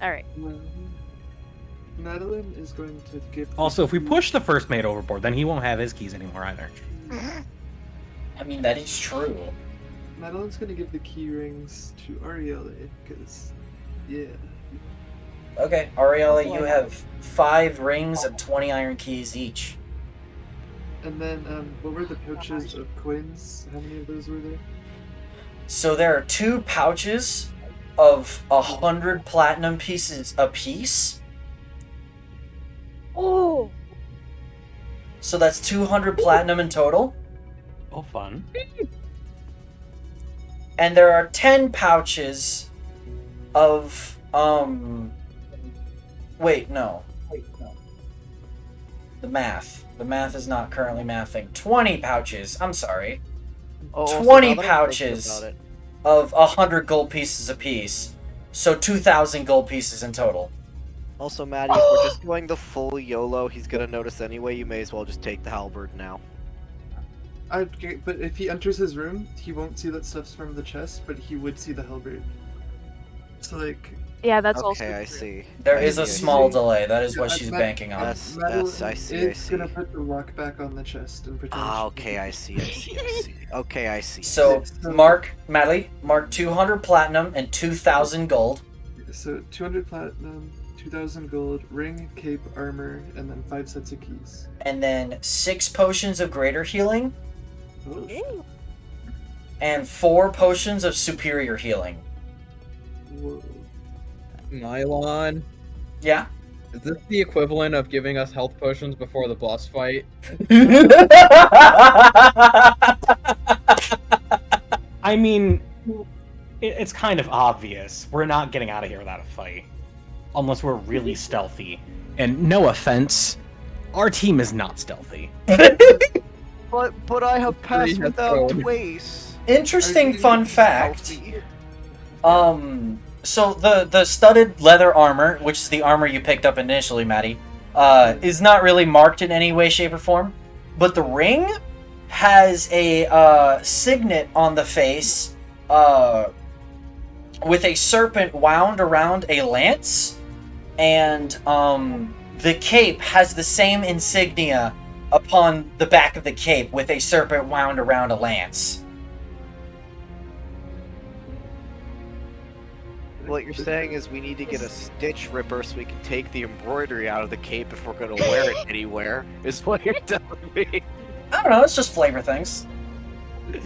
All right. Well, Madeline is going to give. Also, if we push the first mate overboard, then he won't have his keys anymore either. I mean, that is true. Madeline's going to give the key rings to Ariella, because, yeah. Okay, Ariella, you have 5 rings of 20 iron keys each. And then, what were the pouches of coins? How many of those were there? So there are 2 pouches of 100 platinum pieces apiece. Oh, So that's 200 platinum in total. Oh, fun. and there are 10 pouches of wait, no. The math is not currently mathing. 20 pouches. I'm sorry. Oh, 20 now that I'm thinking pouches about it, of 100 gold pieces apiece. So 2,000 gold pieces in total. Also, Maddie, if we're just going the full YOLO, he's gonna notice anyway. You may as well just take the halberd now. Okay, but if he enters his room, he won't see that stuff's from the chest, but he would see the halberd. So like, Yeah, that's also Okay, I true. see. There I is a see, I small see. delay. That is what Yeah, she's Matt- banking on. That's Madeline I see. is gonna put the lock back on the chest and pretend. Ah, she okay, I doesn't- see. I see. I see. Okay, I see. So, Okay, so- mark 200 platinum and 2,000 gold. So 200 platinum, 2,000 gold, ring, cape, armor, and then 5 sets of keys. And then 6 potions of greater healing. Oh, shit. And 4 potions of superior healing. Whoa. Nylon. Yeah? Is this the equivalent of giving us health potions before the boss fight? I mean, it's kind of obvious. We're not getting out of here without a fight. Unless we're really stealthy. And no offense, our team is not stealthy. But I have Three has thrown. waste. Interesting fun fact. Stealthy. So the studded leather armor, which is the armor you picked up initially, Maddie, is not really marked in any way, shape, or form. But the ring has a signet on the face, with a serpent wound around a lance, and the cape has the same insignia upon the back of the cape with a serpent wound around a lance. What you're saying is we need to get a stitch ripper so we can take the embroidery out of the cape if we're gonna wear it anywhere, is what you're telling me. I don't know, it's just flavor things.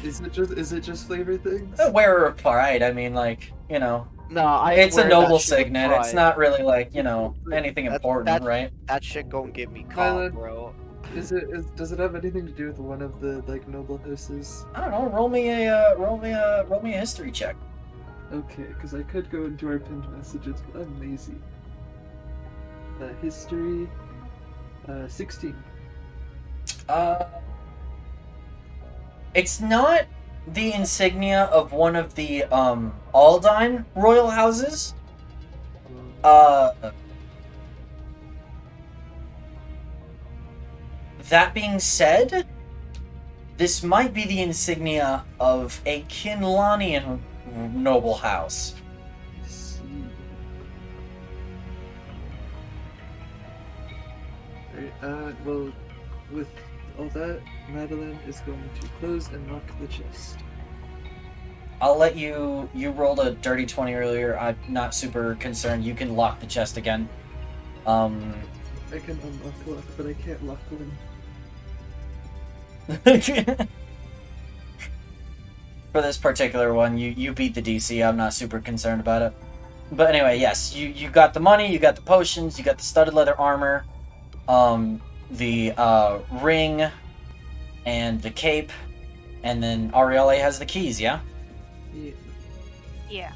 Is it just flavor things? A wearer of pride, I mean, like, you know. No, It's a noble signet, it's not really like, you know, anything important, right? That shit gonna get me caught, Kylan, bro. does it have anything to do with one of the like noble houses? I don't know, roll me a history check. Okay, because I could go into our pinned messages, but I'm lazy. History, 16. It's not the insignia of one of the Aldine royal houses. That being said, this might be the insignia of a Kinlanian noble house. Let's see. Alright, well, with all that, Madeline is going to close and lock the chest. I'll let you rolled a dirty 20 earlier. I'm not super concerned. You can lock the chest again. I can unlock lock, but I can't lock one. For this particular one, you beat the DC. I'm not super concerned about it. But anyway, yes, you got the money, you got the potions, you got the studded leather armor, the ring, and the cape, and then Arielle has the keys, yeah? Yeah. Yeah.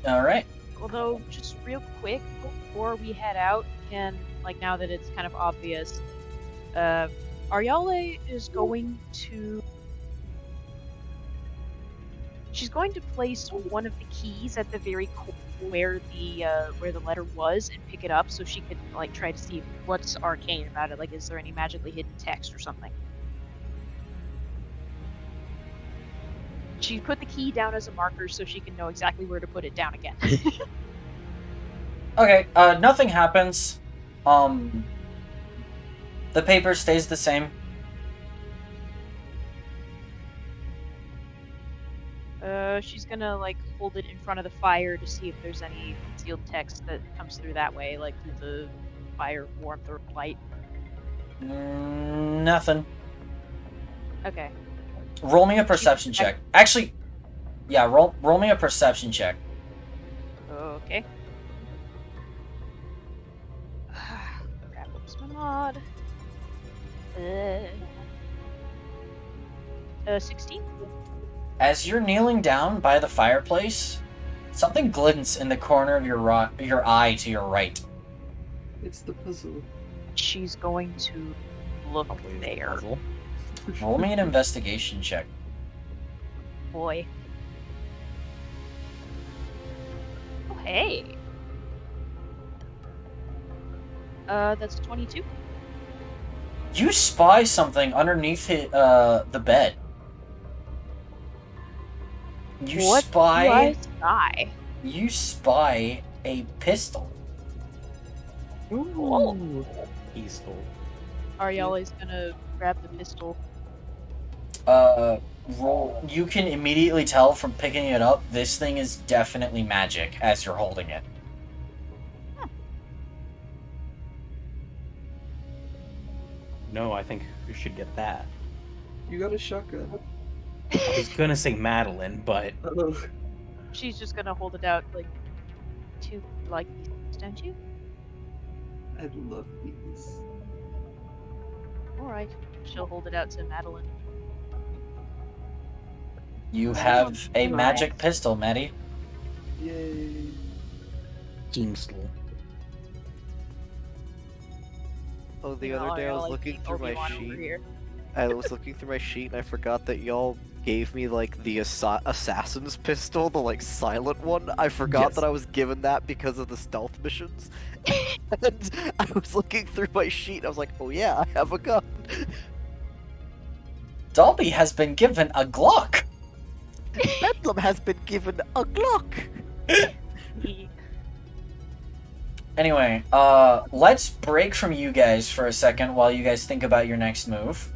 Alright. Although, just real quick, before we head out, like now that it's kind of obvious, Arielle is going to... She's going to place one of the keys at the very core where the letter was and pick it up so she could like try to see what's arcane about it. Like, is there any magically hidden text or something? She put the key down as a marker so she can know exactly where to put it down again. Okay, nothing happens. The paper stays the same. She's gonna like hold it in front of the fire to see if there's any concealed text that comes through that way, like through the fire warmth or light. Nothing. Okay. Roll me a perception check. Actually, yeah, roll me a perception check. Okay. Crap, what's my mod? 16? As you're kneeling down by the fireplace, something glints in the corner of your eye to your right. It's the puzzle. She's going to look Probably is the there. puzzle. Roll me an investigation check. Boy. Oh, hey. That's 22. You spy something underneath the bed. You What spy. do I spy? You spy a pistol. Cool. Peaceful. Are y'all always gonna grab the pistol? Roll. You can immediately tell from picking it up. This thing is definitely magic as you're holding it. No, I think we should get that. You got a shotgun. I was gonna say Madeline, but Oh, She's just gonna hold it out like to like these, don't you? I love these. Alright. She'll hold it out to Madeline. You have a magic pistol, Maddie. Yay. Teamstle. Oh, the Y'all other day I are was like looking the through my Obi-Wan over sheet. here. I was looking through my sheet and I forgot that y'all gave me like the assassin's pistol, the like silent one. I forgot Yes. that I was given that because of the stealth missions. And I was looking through my sheet and I was like, oh yeah, I have a gun. Dolby has been given a Glock. Bedlam has been given a Glock. He- Anyway, let's break from you guys for a second while you guys think about your next move.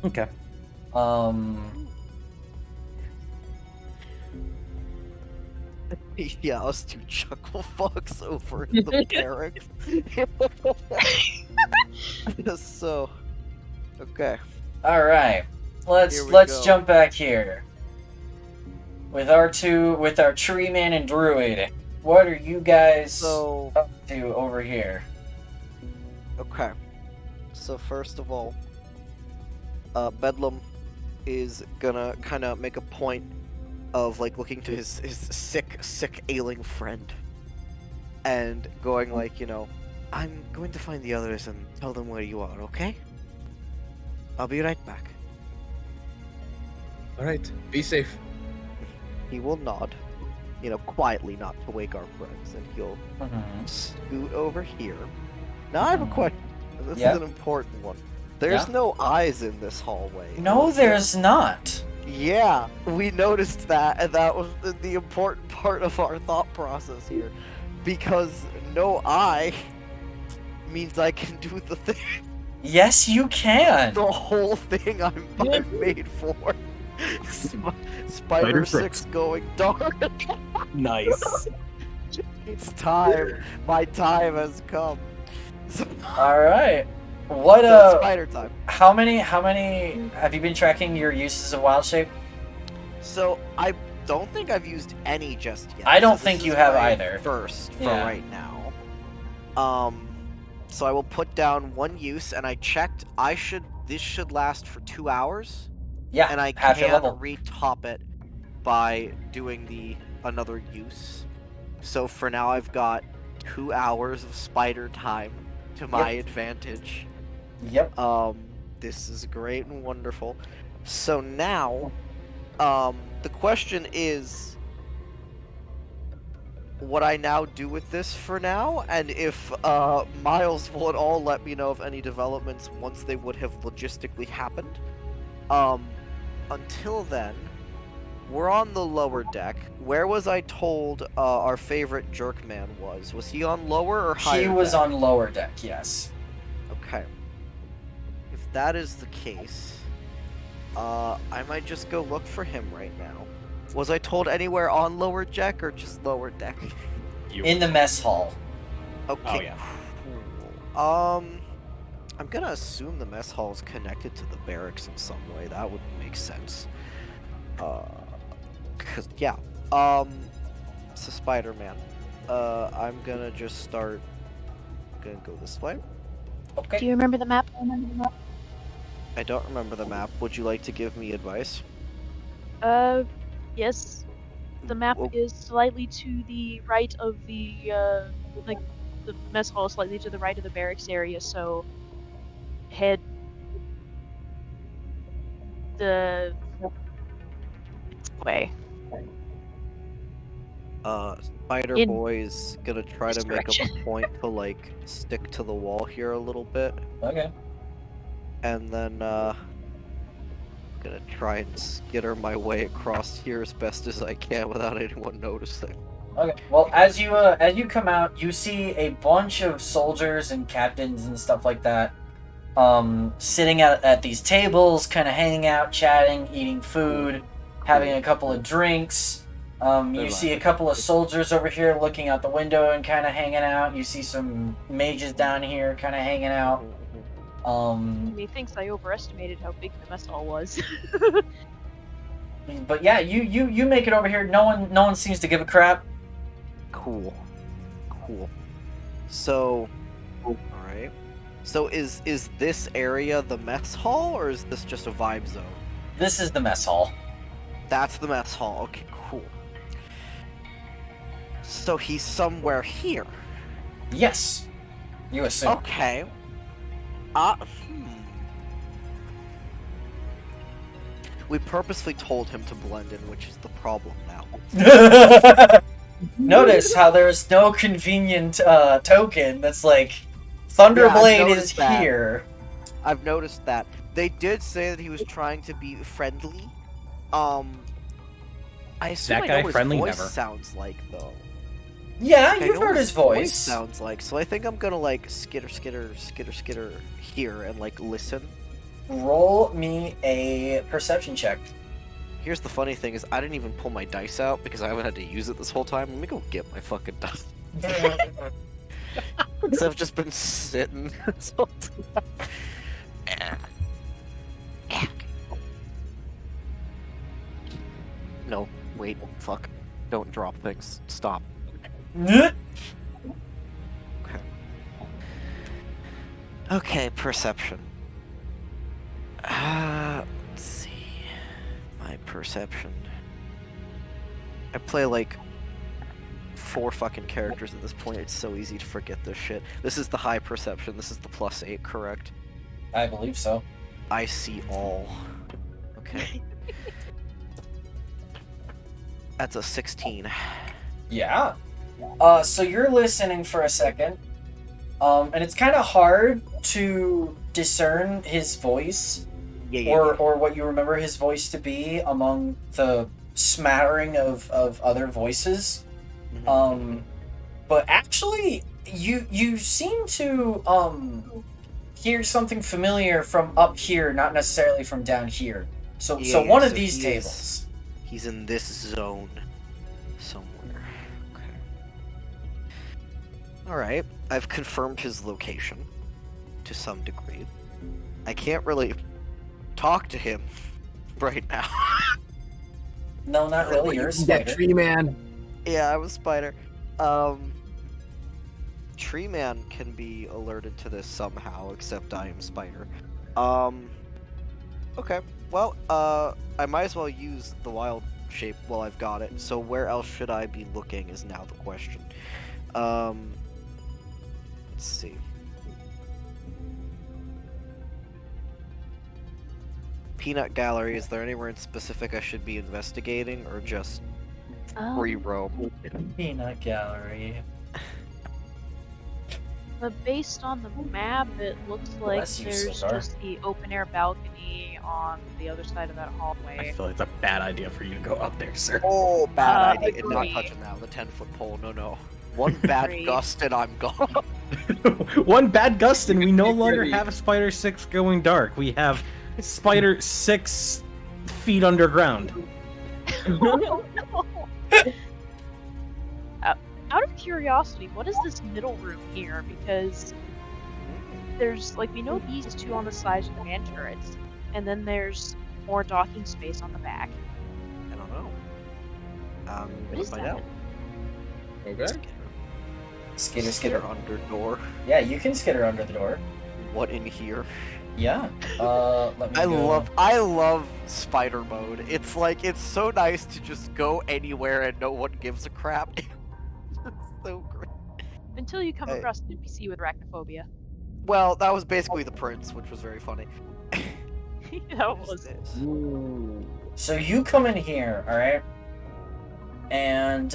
Okay. Yeah, us two chuckle fucks over in the barracks. So, okay. All right, Here we let's go. jump back here with our tree man and druid. What are you guys So, up to over here? okay. So first of all, Bedlam is gonna kind of make a point of like looking to his sick ailing friend and going like, you know, I'm going to find the others and tell them where you are, okay? I'll be right back. All right, be safe. He will nod, you know, quietly, not to wake our friends, and he'll Mhm. scoot over here. Now I have a question. And this Yeah? is an important one. There's Yeah? no eyes in this hallway. No, is there? there's not. Yeah, we noticed that, and that was the important part of our thought process here. Because no eye means I can do the thing, Yes, you can. the whole thing I'm made for. Spider 6 going dark. Nice. It's time. My time has come. So, All right. What so it's spider time. How many have you been tracking your uses of wild shape? So I don't think I've used any just yet. I don't so think this you is have my either. First for Yeah. right now. So I will put down one use, and I checked. This should last for 2 hours, Yeah, and I half your can level. retop it by doing another use. So for now, I've got 2 hours of spider time to my advantage. Yep. This is great and wonderful. So now, the question is what I now do with this for now, and if Miles will at all let me know of any developments once they would have logistically happened. Until then, we're on the lower deck. Where was I told our favorite Jerkman was? Was he on lower or higher He was deck? on lower deck, yes. Okay. If that is the case, I might just go look for him right now. Was I told anywhere on lower deck or just lower deck? In the mess hall. Okay. Oh, yeah. Cool. I'm gonna assume the mess hall is connected to the barracks in some way. That would make sense. Cause yeah. So Spider-Man. I'm gonna just start. Gonna go this way. Do Okay. you remember the map? I don't remember the map. Would you like to give me advice? Yes. The map Well, is slightly to the right of the like the mess hall is slightly to the right of the barracks area, so head the way. Spider In Boy's gonna try this to make up direction. a point to like stick to the wall here a little bit, Okay. and then gonna try and skitter my way across here as best as I can without anyone noticing. Okay. Well, as you come out, you see a bunch of soldiers and captains and stuff like that, sitting at these tables, kind of hanging out, chatting, eating food, having a couple of drinks. You see a couple of soldiers over here looking out the window and kind of hanging out. You see some mages down here kind of hanging out. Methinks I overestimated how big the mess hall was. But yeah, you make it over here. No one seems to give a crap. Cool. So, alright. So is this area the mess hall, or is this just a vibe zone? This is the mess hall. That's the mess hall. Okay, cool. So he's somewhere here. Yes. You assume. Okay. We purposely told him to blend in, which is the problem now. Notice how there's no convenient token that's like Thunderblade is that. here. I've noticed that. They did say that he was trying to be friendly. I assume That I guy know what friendly his voice never. sounds like, though. Yeah, I you've know what heard his voice. sounds like, so I think I'm gonna like skitter here and like listen. Roll me a perception check. Here's the funny thing is I didn't even pull my dice out because I haven't had to use it this whole time. Let me go get my fucking dice. Because I've just been sitting this whole time. No, wait, fuck. Don't drop things. Stop. Okay. Okay, perception. Let's see. My perception. I play like 4 fucking characters at this point. It's so easy to forget this shit. This is the high perception. This is the +8, correct? I believe so. I see all. Okay. That's a 16. Yeah. So you're listening for a second, and it's kind of hard to discern his voice, or what you remember his voice to be among the smattering of other voices. But actually, you seem to hear something familiar from up here, not necessarily from down here. So one of these tables. He's in this zone somewhere. Okay. Alright, I've confirmed his location to some degree. I can't really talk to him right now. No, not really. You're a spider. Tree man. Yeah, I'm a spider. Tree Man can be alerted to this somehow, except I am spider. Okay. Well, I might as well use the wild shape while I've got it. So where else should I be looking is now the question. Let's see. Peanut Gallery, is there anywhere in specific I should be investigating, or just free roam? Peanut Gallery. But based on the map, it looks like Bless you, there's Sildar. just the open air balcony on the other side of that I hallway. feel like it's a bad idea for you to go up there, sir. Oh, bad idea. Not agree. touching that with a 10-foot pole. No. One bad Agreed. gust and I'm gone. One bad gust and we no longer have a Spider 6 going dark. We have Spider 6 feet underground. Oh, no. Out of curiosity, what is this middle room here? Because there's, like, we know these two on the sides of the man turrets, and then there's more docking space on the back. I don't know. What We'll is find that? out. Okay. Skitter. Skitter under door. Yeah, you can skitter under the door. What in here? Yeah. Let me go. I love spider mode. It's like it's so nice to just go anywhere and no one gives a crap. It's so great. Until you come Hey. across an NPC with arachnophobia. Well, that was basically the prince, which was very funny. That was. Ooh. So you come in here, all right? And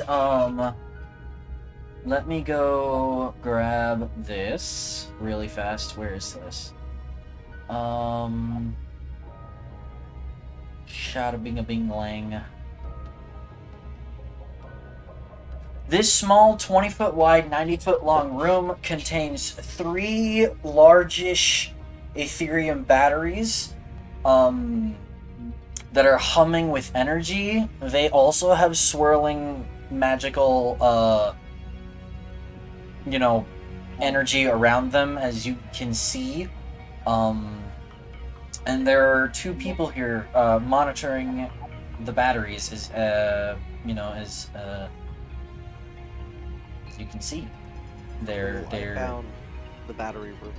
let me go grab this really fast. Where is this? Shada bing a bing lang. This small 20-foot wide, 90-foot long room contains 3 largish Ethereum batteries that are humming with energy. They also have swirling magical, energy around them, as you can see. And there are 2 people here monitoring the batteries, as you can see. They're I found the battery room.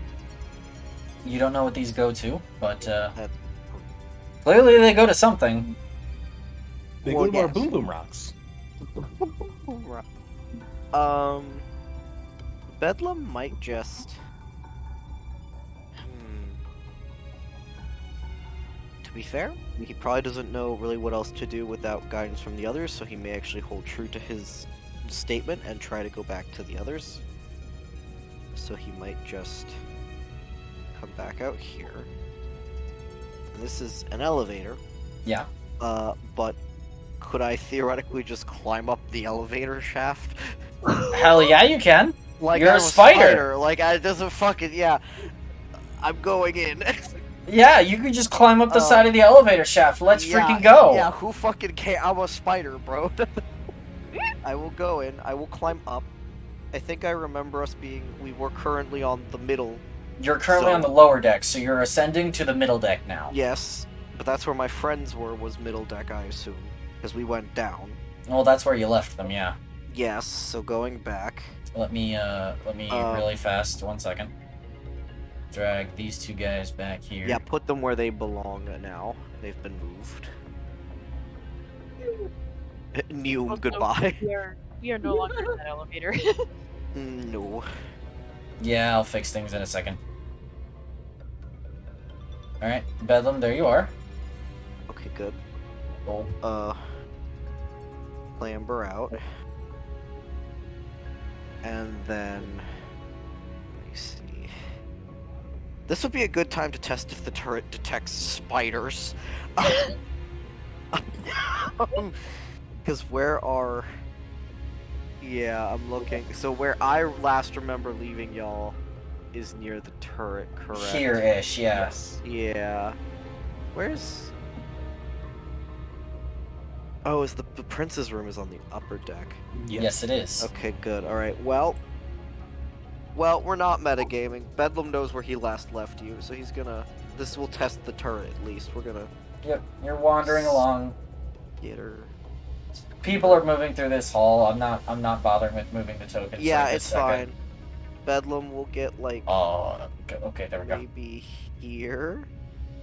You don't know what these go to, but clearly they go to something. They Well, go to our yes. boom boom rocks. Bedlam might just. To be fair, he probably doesn't know really what else to do without guidance from the others, so he may actually hold true to his statement and try to go back to the others. So he might just come back out here. And this is an elevator. Yeah. But could I theoretically just climb up the elevator shaft? Hell yeah, you can. Like You're I'm a spider. Like I doesn't fucking yeah. I'm going in. Yeah, you could just climb up the side of the elevator shaft. Let's freaking go. Yeah, who fucking care? I'm a spider, bro. I will go in. I will climb up. I think I remember us we were currently on the middle. You're currently on the lower deck, so you're ascending to the middle deck now. Yes, but that's where my friends was middle deck, I assume, because we went down. Well, that's where you left them, yeah. Yes, so going back. Let me really fast, 1 second. Drag these 2 guys back here. Yeah, put them where they belong now. They've been moved. New, Also, goodbye. We are no longer in that elevator. No. Yeah, I'll fix things in a second. Alright, Bedlam, there you are. Okay, good. Cool. Clamber out. And then... Let me see... This would be a good time to test if the turret detects spiders. Because where are... Yeah, I'm looking. So where I last remember leaving y'all is near the turret, correct? Here-ish, yeah. Yes. Yeah. Where's... Oh, is the prince's room is on the upper deck. Yes, it is. Okay, good. Alright, well, we're not metagaming. Bedlam knows where he last left you, so he's gonna... This will test the turret, at least. We're gonna Yep, you're wandering along. get her... People are moving through this hall. I'm not bothering with moving the tokens. Yeah, right this it's second. fine. Bedlam will get, like, Oh, okay, there we go. maybe here?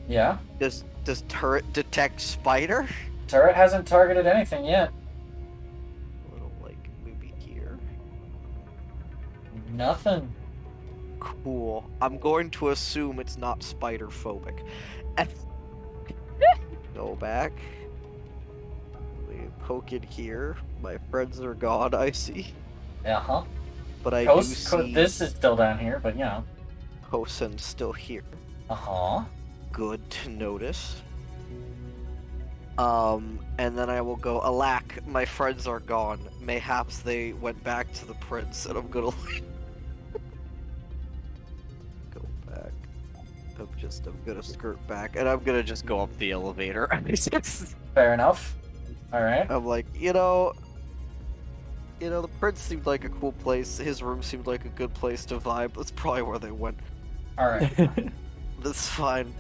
Yeah? Does turret detect spider? Turret hasn't targeted anything yet. A little, like, maybe here. Nothing. Cool. I'm going to assume it's not spider phobic. Go back. We poke it here. My friends are gone, I see. Uh-huh. But I do see This is still down here, but you know. Hosen's still here. Uh-huh. Good to notice. And then I will go, alack, my friends are gone. Mayhaps they went back to the prince, and I'm gonna go back. I'm gonna skirt back, and I'm gonna just go up the elevator. Fair enough. Alright. I'm like, the prince seemed like a cool place. His room seemed like a good place to vibe. That's probably where they went. Alright. That's fine.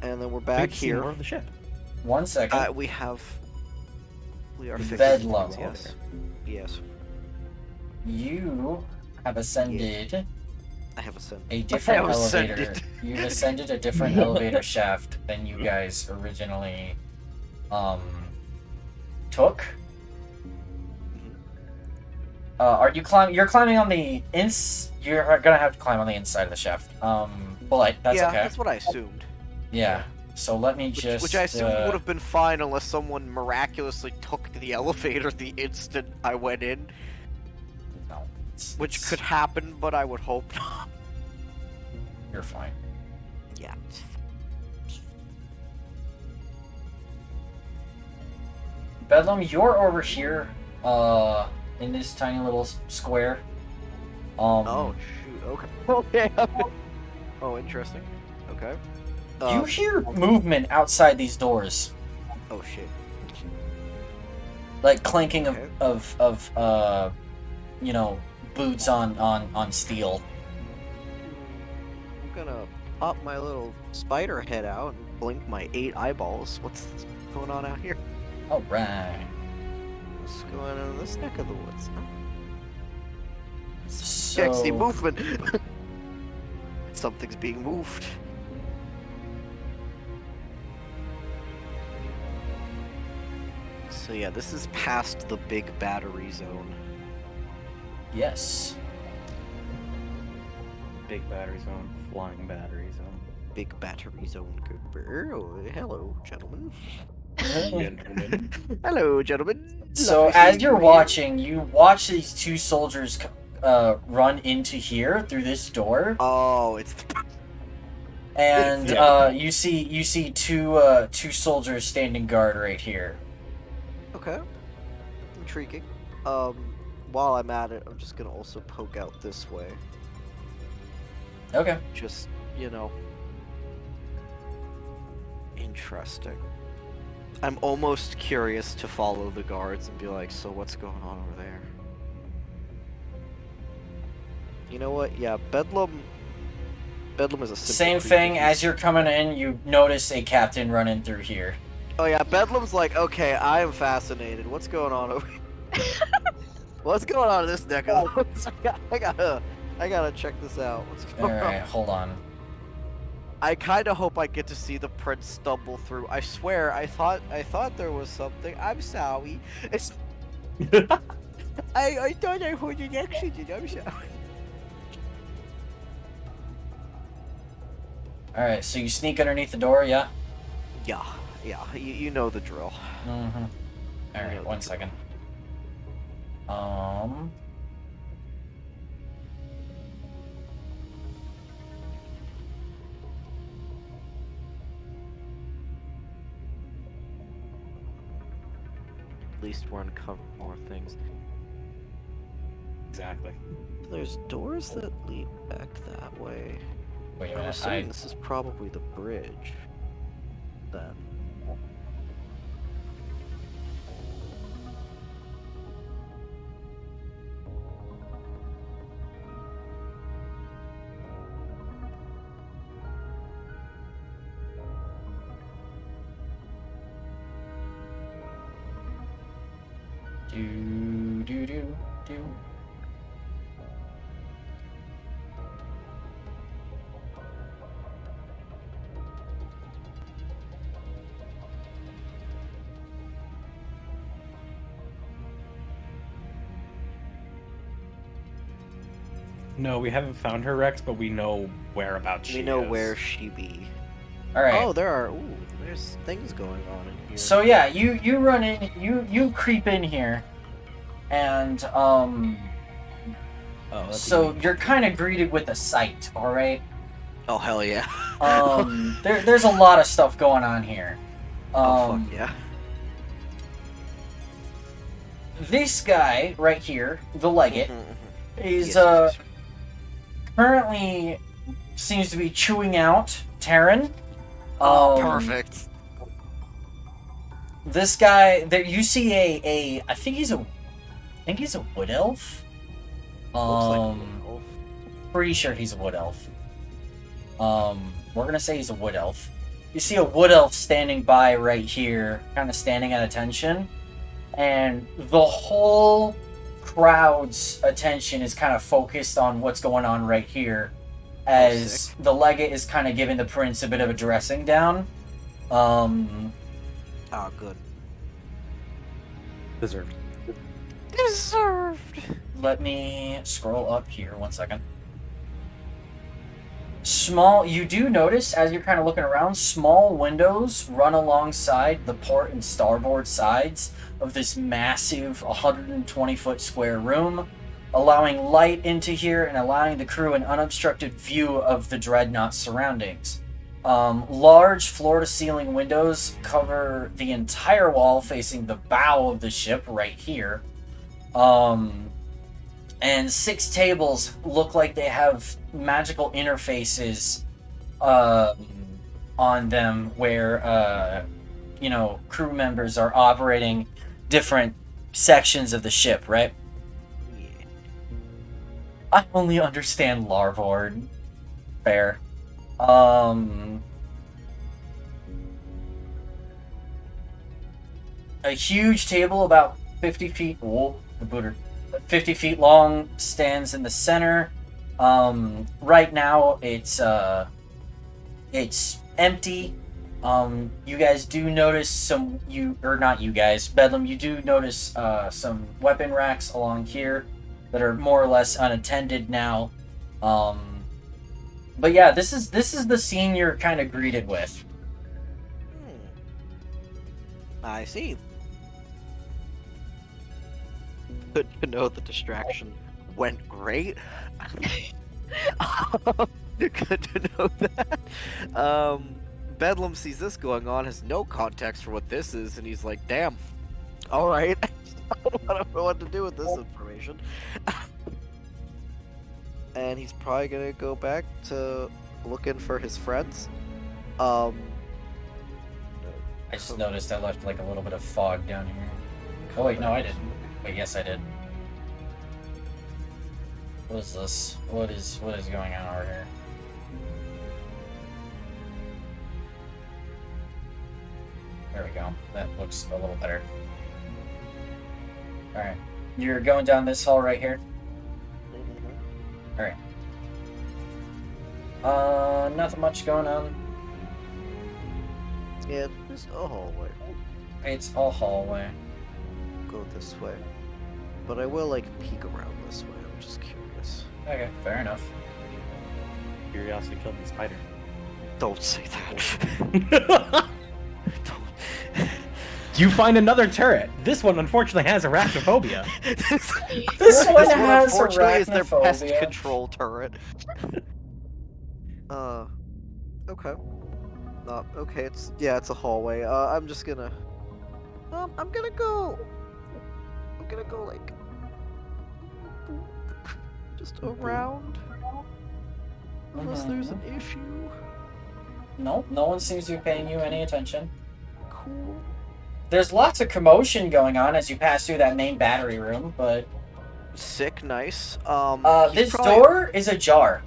And then we're back Big scene here. of the ship. 1 second. We are fixing Bedlam. things, yes. Yes. You have ascended I have ascended. a different I have elevator. ascended. You've ascended a different elevator shaft than you guys originally took. Are you climbing? You're climbing on the You're gonna have to climb on the inside of the shaft. But that's yeah, okay. that's what I assumed. Yeah. So let me just. Which I assumed would have been fine unless someone miraculously took the elevator the instant I went in. No. Which could happen, but I would hope not. You're fine. Yeah. Bedlam, you're over here, in this tiny little square. Oh shoot. Okay. Okay. Oh, interesting. Okay. You hear movement outside these doors, Oh shit. like clanking Okay. of you know, boots on steel. I'm gonna pop my little spider head out and blink my 8 eyeballs. What's going on out here? All right. What's going on in this neck of the woods? Huh? So I see movement. Something's being moved. So yeah, this is past the big battery zone. yes. Big battery zone, flying battery zone. Big battery zone. Oh, hello, gentlemen. Gentlemen. Hello, gentlemen. So Lovely as seeing you're you here. watching, you watch these two soldiers run into here through this door, Oh, it's the... and Yeah. you see two soldiers standing guard right here. Okay. Intriguing. While I'm at it, I'm just gonna also poke out this way. Okay. Just, you know. Interesting. I'm almost curious to follow the guards and be like, so what's going on over there? You know what? Yeah, Bedlam is a simple Same creature. thing. He's- As you're coming in, you notice a captain running through here. Oh yeah, Bedlam's like, okay, I am fascinated. What's going on over here? What's going on in this neck of the woods? I gotta check this out. What's All going right, on? hold on. I kind of hope I get to see the prince stumble through. I swear, I thought there was something. I'm sorry. It's. I thought I heard an accident. I'm sorry. All right, so you sneak underneath the door, yeah? Yeah, you know the drill. Mm-hmm. All right, 1 second. At least we're uncovering more things. Exactly. There's doors that lead back that way. Wait a I'm minute. assuming this is probably the bridge. Then. Do. No, we haven't found her, Rex, but we know whereabouts she We know is. where she be. All right. Oh, there's things going on in here. So yeah, you run in, you creep in here, and so you're kind of greeted with a sight. All right. Oh hell yeah. There's a lot of stuff going on here. Oh fuck yeah. This guy right here, the Legate, is Yes. currently seems to be chewing out Terran. Oh, perfect. This guy, there you see I think he's a wood elf. Looks like a wolf. Pretty sure he's a wood elf. We're gonna say he's a wood elf. You see a wood elf standing by right here, kind of standing at attention, and the whole crowd's attention is kind of focused on what's going on right here as sick. the legate is kind of giving the prince a bit of a dressing down. Oh, good. Deserved. Deserved. Let me scroll up here 1 second. You do notice as you're kind of looking around, small windows run alongside the port and starboard sides of this massive 120-foot square room, allowing light into here and allowing the crew an unobstructed view of the dreadnought's surroundings. Large floor-to-ceiling windows cover the entire wall facing the bow of the ship right here. And 6 tables look like they have magical interfaces on them where, crew members are operating different sections of the ship, right? Yeah. I only understand Larvord. Fair. A huge table about 50 feet... Whoa, the booter. 50 feet long stands in the center. Right now, it's empty. You guys do notice Bedlam, you do notice some weapon racks along here that are more or less unattended now. But yeah, this is the scene you're kind of greeted with. I see. Good to know the distraction went great. Good to know that. Bedlam sees this going on, has no context for what this is, and he's like, damn, alright. I don't know what to do with this information. And he's probably gonna go back to looking for his friends. I just noticed I left like a little bit of fog down here. Oh wait, no I didn't. Wait, yes I did. What is this? What is going on over here? There we go. That looks a little better. Alright. You're going down this hall right here? Alright. Nothing much going on. Yeah, just a hallway. It's a hallway. Go this way. But I will, like, peek around this way. I'm just curious. Okay, fair enough. Curiosity killed the spider. Don't say that. You find another turret. This one, unfortunately, has arachnophobia. This one has unfortunately is their pest arachnophobia. control turret. Okay. Okay, it's a hallway. I'm just gonna I'm gonna go like just around unless there's an issue. No one seems to be paying you any attention. Cool. There's lots of commotion going on as you pass through that main battery room, but Sick, nice. this door is ajar.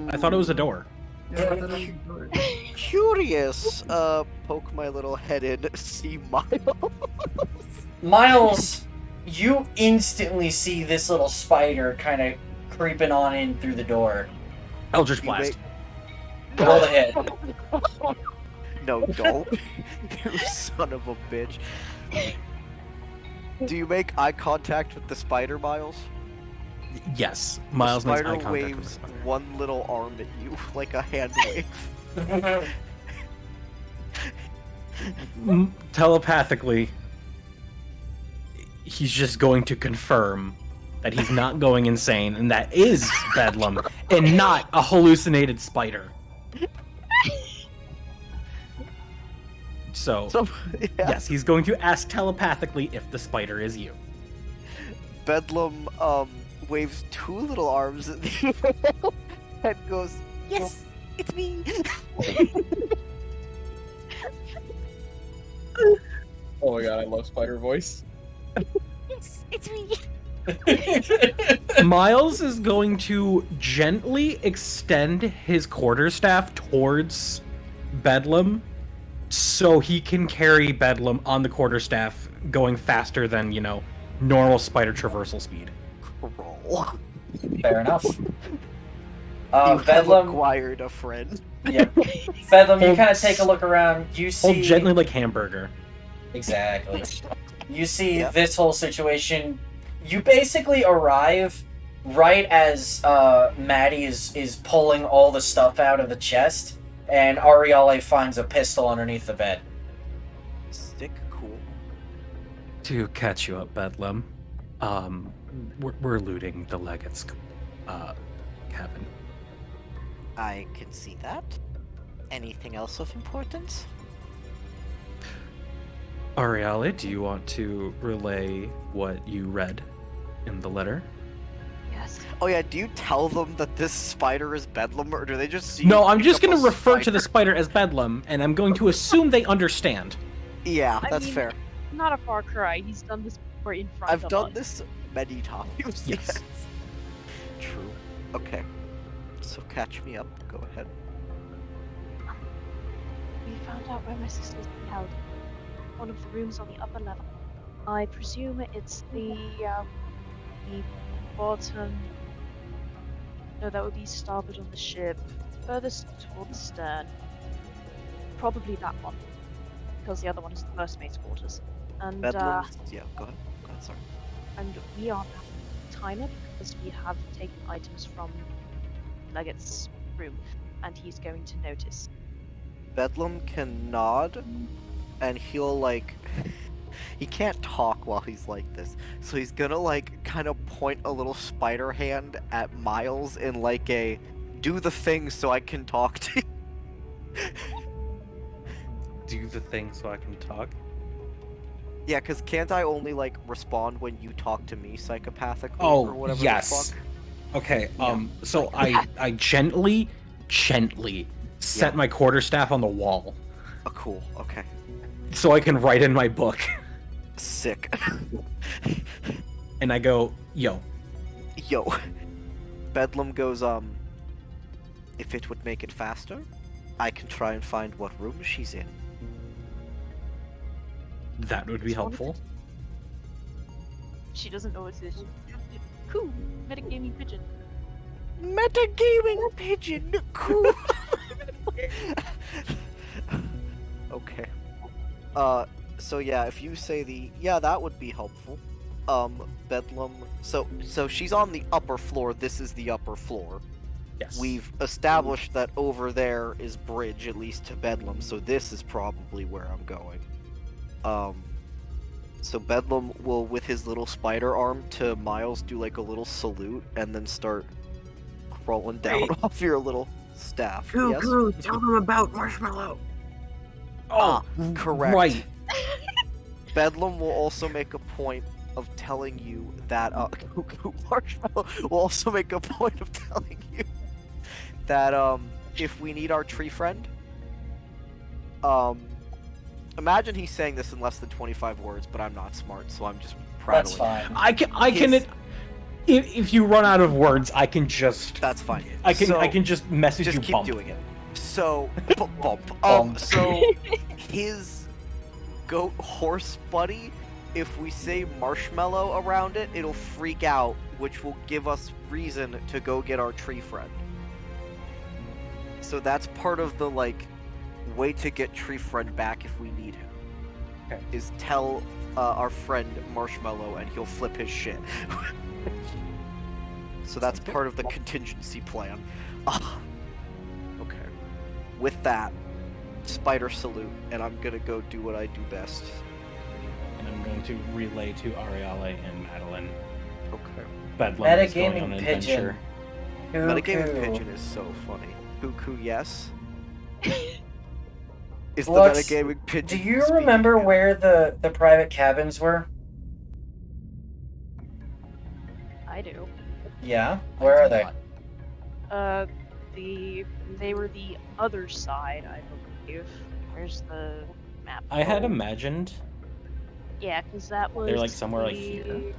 I thought it was a door. Yeah, I thought it was good. Curious. Poke my little head in, see Miles. Miles, you instantly see this little spider kind of creeping on in through the door. Eldritch You Blast. Roll the hit. No, don't. You son of a bitch. Do you make eye contact with the spider, Miles? Yes, Miles the makes spider eye contact with the waves spider. one little arm at you, like a hand wave. Telepathically, he's just going to confirm that he's not going insane, and that is Bedlam, and not a hallucinated spider. So, Yeah. yes, he's going to ask telepathically if the spider is you. Bedlam waves two little arms at you and goes, Yes, it's me. Oh my god, I love spider voice. Yes, it's me. Miles is going to gently extend his quarterstaff towards Bedlam so he can carry Bedlam on the quarterstaff going faster than, normal spider traversal speed. roll. Fair enough. You have Bedlam. acquired a friend. Yeah. Bedlam, you Hold- kind of take a look around. You see. Hold gently like hamburger. Exactly. You see Yep. this whole situation. You basically arrive right as Maddie is pulling all the stuff out of the chest, and Ariale finds a pistol underneath the bed. Stick, cool. To catch you up, Bedlam, we're looting the Legate's cabin. I can see that. Anything else of importance? Ariale, do you want to relay what you read in the letter? Yes. Oh yeah, do you tell them that this spider is Bedlam, or do they just see? No, you I'm pick just up going a to refer to spider? the spider as Bedlam, and I'm going to assume they understand. Yeah, I that's mean, fair. Not a far cry. He's done this before in front I've of done us. this many times. Yes. True. Okay. So catch me up. Go ahead. We found out where my sister's being held. One of the rooms on the upper level. I presume it's the bottom. No, that would be starboard on the ship. Furthest toward the stern. Probably that one. Because the other one is the first mate's quarters. And Bedlam's. Yeah, go ahead. Go ahead, sorry. and we aren't having a timer because we have taken items from Legate's room, and he's going to notice. Bedlam can nod, and he'll like. He can't talk while he's like this, so he's gonna like kind of point a little spider hand at Miles in like a do the thing so I can talk to you. Do the thing so I can talk? Yeah, because can't I only like respond when you talk to me psychopathically Oh, or whatever yes. the fuck? Okay, Yeah, so like I gently set Yeah. my quarterstaff on the wall Oh, cool. Okay. so I can write in my book. Sick. And I go, yo, Yo. Bedlam goes, if it would make it faster, I can try and find what room she's in. that would be helpful. She doesn't know what it is. Cool. Metagaming pigeon. Metagaming pigeon, cool. Okay. So yeah, if you say that would be helpful. Bedlam. So she's on the upper floor. This is the upper floor. Yes. We've established that over there is bridge, at least to Bedlam. So this is probably where I'm going. So Bedlam will, with his little spider arm to Miles, do like a little salute and then start crawling down Wait. off your little staff. Yes? Tell them about Marshmallow. Correct. Right. Bedlam will also make a point of telling you that Marshmallow will also make a point of telling you that if we need our tree friend, imagine he's saying this in less than 25 words, but I'm not smart, so I'm just That's prattling. fine. I can His- if you run out of words, I can just That's fine. I can So, just message just you keep bump. doing it. So bump. Bump. So his goat horse buddy, if we say Marshmallow around it, it'll freak out, which will give us reason to go get our tree friend. So that's part of the like way to get tree friend back if we need him. Okay. Is tell our friend Marshmallow and he'll flip his shit. So that's part of the contingency plan. Okay. With that, spider salute, and I'm gonna go do what I do best. And I'm going to relay to Ariale and Madeline. Okay. Bedlam is going on Metagaming an pigeon. adventure. Metagaming Cuckoo. pigeon is so funny. Cuckoo, yes. Is Lux, the metagaming pigeon? Do you speaking remember now? where the private cabins were? I do. Yeah. Where are they? They were the other side, I believe. Where's the map? I had Oh, imagined Yeah, because that was. they're like somewhere like the- here.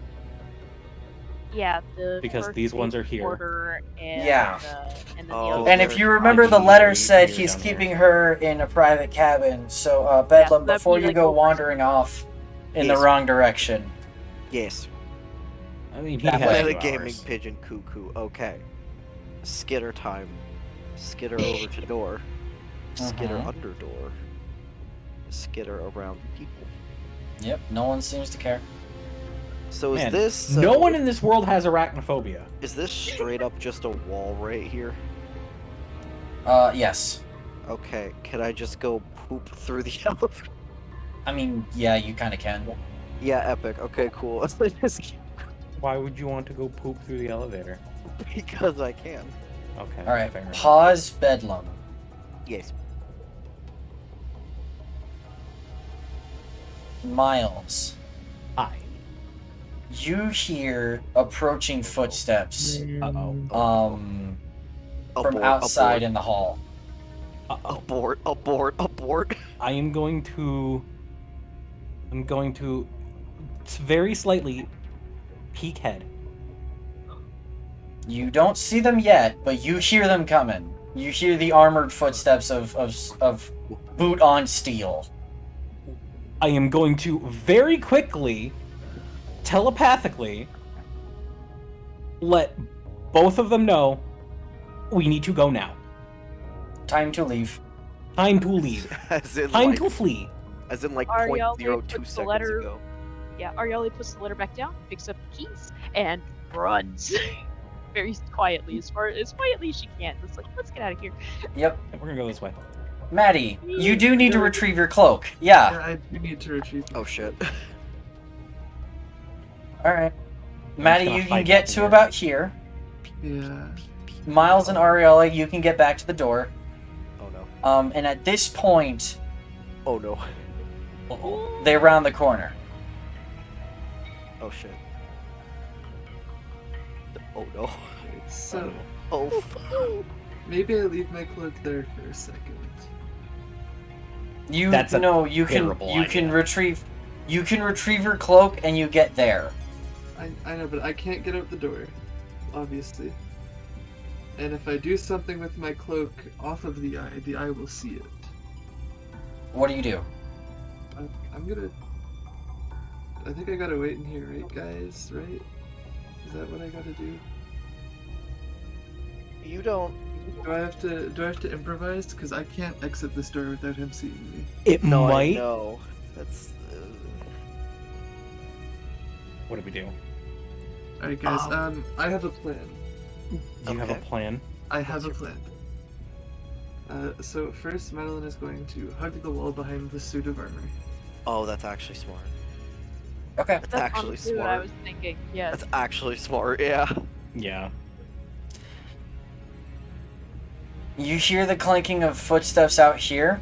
Yeah, the. Because first these ones big are here. quarter and, Yeah. and then Oh, the other. And if they're you remember, the hiding letter way said here he's down here. keeping her in a private cabin. So, Bedlam, that'd before be, you like, go over- wandering off in the Yes. wrong direction. Yes. I mean, he That has way. 2 Metagaming hours. pigeon cuckoo. Okay. Skitter time. Skitter over to door. Skitter under door. Skitter around people. Yep, no one seems to care. So is Man, this... no one in this world has arachnophobia. Is this straight up just a wall right here? Yes. Okay, can I just go poop through the elevator? I mean, yeah, you kind of can. Yeah, epic. Okay, cool. Why would you want to go poop through the elevator? Because I can. Okay. Alright, fair enough. pause Bedlam. Yes. Miles, Hi. you hear approaching footsteps Uh-oh. from outside in the hall. Abort, abort, abort. I'm going to very slightly peek head. You don't see them yet, but you hear them coming. You hear the armored footsteps of boot on steel. I am going to very quickly, telepathically, let both of them know we need to go now. Time to leave. Time to leave. As in, Time like, to flee. as in like Ariel 0.02 puts the seconds letter- ago. Yeah, Arielle puts the letter back down, picks up the keys, and runs. Very quietly, as quietly as she can. It's like, let's get out of here. Yep. We're gonna go this way. Maddie, you do need to retrieve your cloak. Yeah. Yeah, I do need to retrieve. Oh shit. Alright. Maddie, gonna you can hide get back to here. about here. Yeah. Miles and Ariella, you can get back to the door. Oh no. And at this point, Oh no. Uh-oh. they round the corner. Oh shit. Oh no. So Oh fuck. maybe I leave my cloak there for a second. You That's a no, you can terrible you can idea. retrieve your cloak and you get there. I know, but I can't get out the door, obviously. And if I do something with my cloak off of the eye will see it. What do you do? I'm gonna. I think I gotta wait in here, right, guys? Right? Is that what I gotta do? You don't. Do I have to improvise? Because I can't exit this door without him seeing me. It No, I might. know. That's. What do we do? Alright, guys. I have a plan. You have a plan? I have a plan. So first, Madeline is going to hug the wall behind the suit of armor. Oh, that's actually smart. Okay. That's That's actually honestly what I smart. was thinking. Yes. That's actually smart. Yeah. Yeah. You hear the clanking of footsteps out here.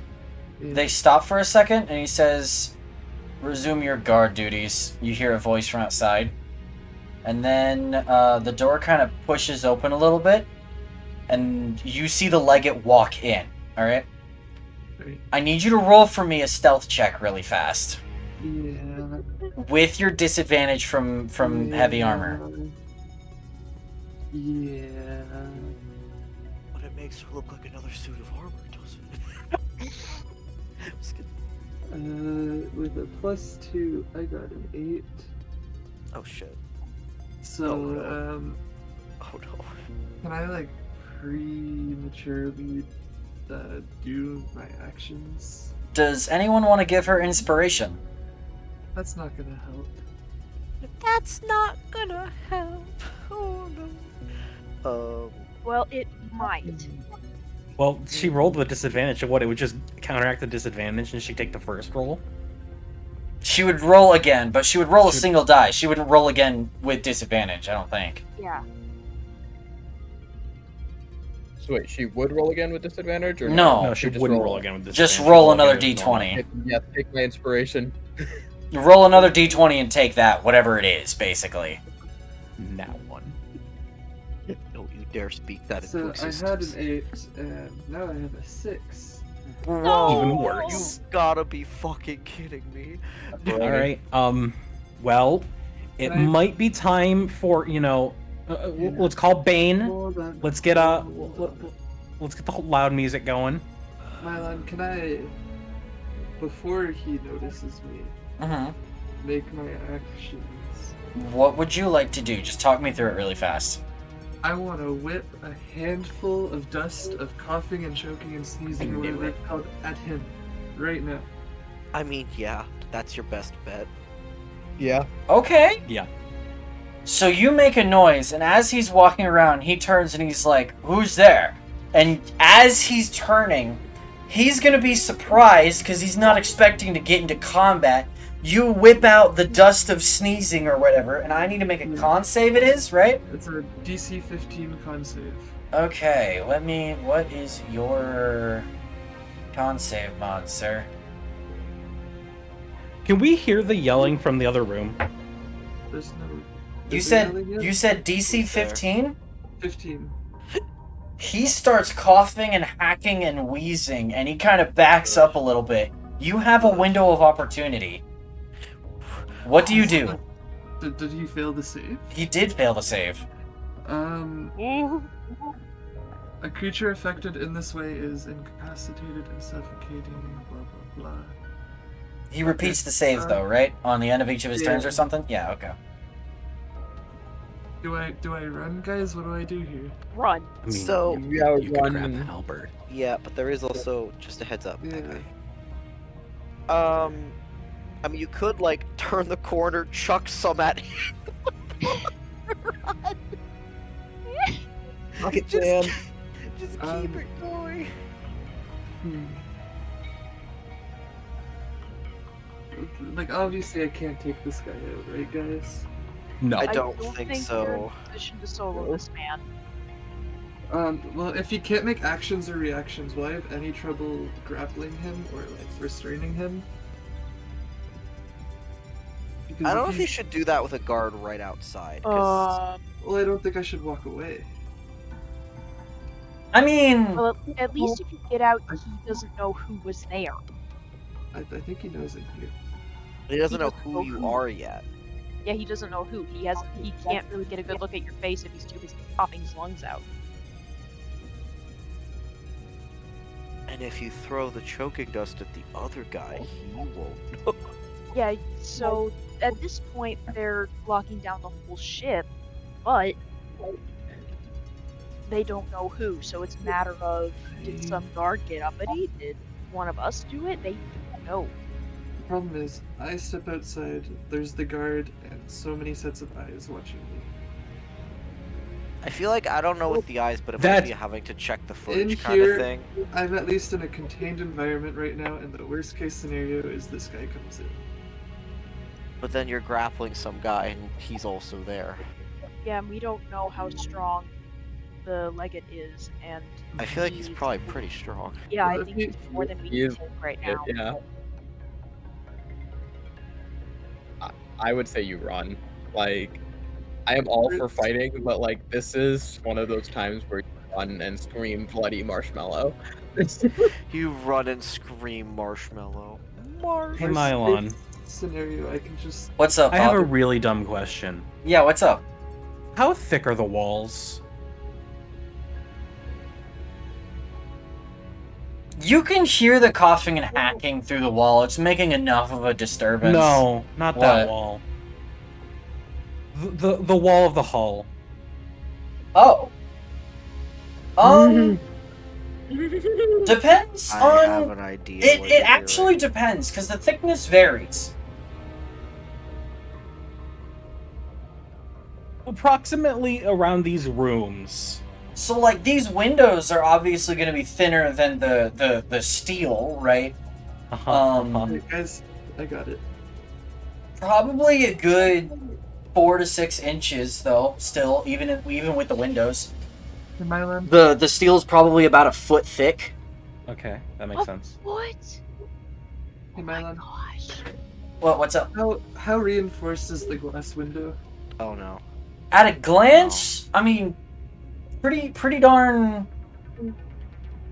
Yeah. They stop for a second and he says, "Resume your guard duties." You hear a voice from outside. And then the door kind of pushes open a little bit and you see the legate walk in. Alright? Right. I need you to roll for me a stealth check really fast. Yeah. With your disadvantage from heavy armor. Yeah. But it makes her look like another suit of armor, doesn't it? Just kidding. With a +2, I got an 8. Oh shit. So, Oh, no. Oh no. can I like prematurely do my actions? Does anyone want to give her inspiration? That's not gonna help. That's not gonna help. Oh no. Well, it might. Well, she rolled with disadvantage, so what? It would just counteract the disadvantage and she'd take the first roll? She would roll again, but she would roll a single die. She wouldn't roll again with disadvantage, I don't think. Yeah. So wait, she would roll again with disadvantage, or No. No, she just wouldn't roll. roll again with this. Just roll another again with normal. d20. Yeah, take my inspiration. You roll another d20 and take that, whatever it is, basically. Now one. Don't you dare speak that So into I existence. had an 8, and now I have a 6. Bro, Even you worse. gotta be fucking kidding me. Alright, well, it Can I- might be time for, let's call Bane. Hold on. Let's get let's get the loud music going. Mylon, can I, before he notices me, Mm-hmm. make my actions? What would you like to do? Just talk me through it really fast. I want to whip a handful of dust of coughing and choking and sneezing or whatever it's called at him right now. I mean, yeah, that's your best bet. Yeah. Okay. Yeah. So you make a noise, and as he's walking around, he turns and he's like, "Who's there?" And as he's turning, he's gonna be surprised because he's not expecting to get into combat. You whip out the dust of sneezing or whatever, and I need to make a con save. It is right. It's a DC 15 con save. Okay, what is your con save mod, sir? Can we hear the yelling from the other room? There's no. You is there said yelling yet? you said DC 15? 15. He starts coughing and hacking and wheezing, and he kind of backs up a little bit. You have a window of opportunity. What do you do? Did he fail the save? He did fail to save. A creature affected in this way is incapacitated and suffocating, blah blah blah. He repeats the save though, right? On the end of each of his turns Yeah. or something? Yeah, okay. Do I run, guys? What do I do here? Run. I mean, So Yeah, You could grab run. the halberd. yeah, but there is also just a heads up. Yeah. I mean, you could like turn the corner, chuck some at him. Run. Fuck it, Just- man. Just keep Um, it going. Like, obviously I can't take this guy out, right, guys? No. I don't think you're so. in a position to solo this man. Well, if he can't make actions or reactions, will I have any trouble grappling him or, like, restraining him? Because I don't know if he- you should do that with a guard right outside. 'cause Well, I don't think I should walk away. I mean, Well, at least if you get out, he doesn't know who was there. I think he knows I'm here. he doesn't know doesn't who know you who. are yet. Yeah, he doesn't know who. He can't really get a good look at your face if he's too busy coughing his lungs out. And if you throw the choking dust at the other guy, he won't know. Yeah, so at this point they're locking down the whole ship, but they don't know who, so it's a matter of did some guard get uppity? Did one of us do it? They don't know. The problem is, I step outside, there's the guard, and so many sets of eyes watching me. I feel like I don't know with the eyes, but it might That- be having to check the In footage kind here- of thing. I'm at least in a contained environment right now, and the worst case scenario is this guy comes in. But then you're grappling some guy and he's also there. Yeah, and we don't know how strong the legate is, and I feel like he's probably pretty strong. yeah, I Well, think he- he's more than we he can is- take right now. Yeah. I would say you run. Like, I am all for fighting, but like this is one of those times where you run and scream bloody marshmallow. You run and scream marshmallow. Hey, Worst Mylon. case scenario, I can just. what's up, I have a Bob? really dumb question. Yeah, what's up? How thick are the walls? You can hear the coughing and hacking through the wall. It's making enough of a disturbance. No, not that What? wall. The wall of the hull. Oh. Depends I have on. an idea. It what you're actually doing. depends because the thickness varies. Approximately around these rooms. So like these windows are obviously going to be thinner than the steel, right? Hey, guys, I got it. Probably a good 4 to 6 inches though. Still, even with the windows, Hey, Mylon, the steel is probably about a foot thick. Okay, that makes sense. What? hey, Oh my Mylon. gosh. What's up? How reinforced is the glass window? Oh no. At a glance, I mean, pretty darn.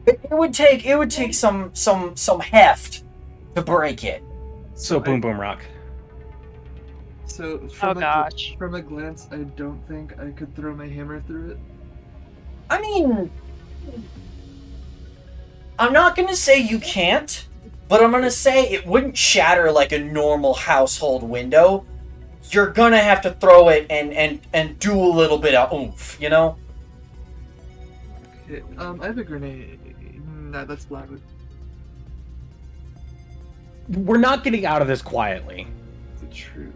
It would take some heft to break it. So boom boom rock. So Oh from gosh. from a glance, I don't think I could throw my hammer through it. I mean, I'm not gonna say you can't, but I'm gonna say it wouldn't shatter like a normal household window. You're gonna have to throw it and do a little bit of oomph, you know? Okay, I have a grenade. Nah, that's Blackwood. We're not getting out of this quietly. Is it true?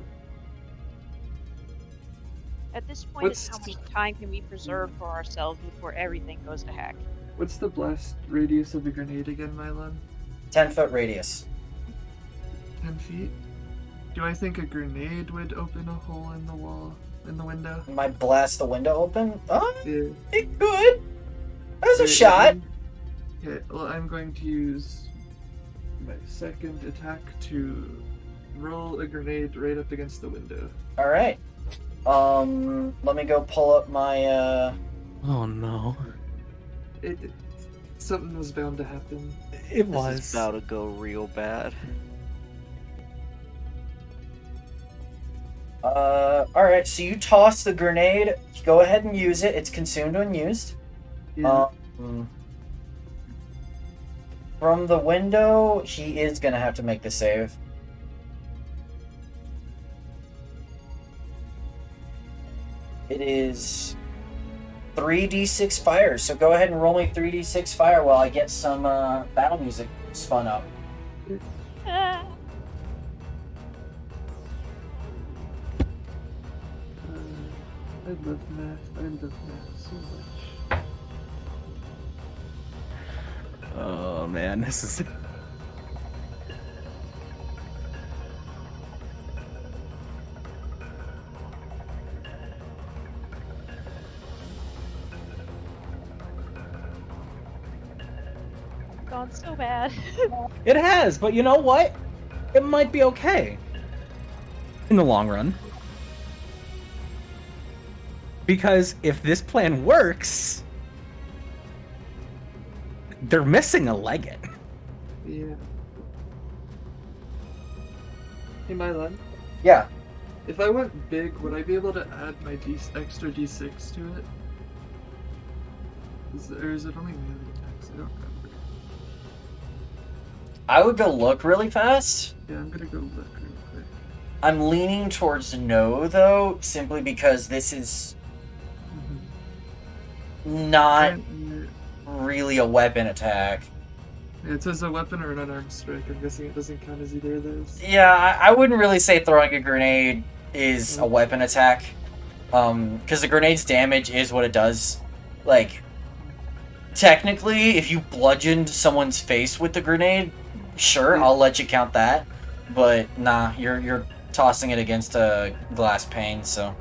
At this point, What's- it's how much time can we preserve for ourselves before everything goes to heck? What's the blast radius of a grenade again, Mylon? 10-foot radius. 10 feet? Do I think a grenade would open a hole in the wall, in the window? Might blast the window open? Oh, Yeah. it could. There's a Wait, shot. Okay, well, I'm going to use my second attack to roll a grenade right up against the window. All right. Let me go pull up my. Oh no. Something was bound to happen. It This is about to go real bad. All right. So you toss the grenade. Go ahead and use it. It's consumed when used. Yeah. From the window, he is gonna have to make the save. It is 3d6 fire, so go ahead and roll me 3d6 fire while I get some battle music spun up. Ah, I love math. I love math so much. Oh man, this is. gone so bad. It has, but you know what? It might be okay. In the long run. Because if this plan works, they're missing a Leggett. Yeah. Hey, Mylon. Yeah. If I went big, would I be able to add my extra d6 to it? Or is it only melee attacks? I don't remember. I would go look really fast. Yeah, I'm gonna go look real quick. I'm leaning towards no, though, simply because this is not really a weapon attack. Yeah, it says a weapon or an unarmed strike. I'm guessing it doesn't count as either of those. Yeah, I wouldn't really say throwing a grenade is a weapon attack. Because the grenade's damage is what it does. Like, technically, if you bludgeoned someone's face with the grenade, sure, I'll let you count that. But nah, you're tossing it against a glass pane, so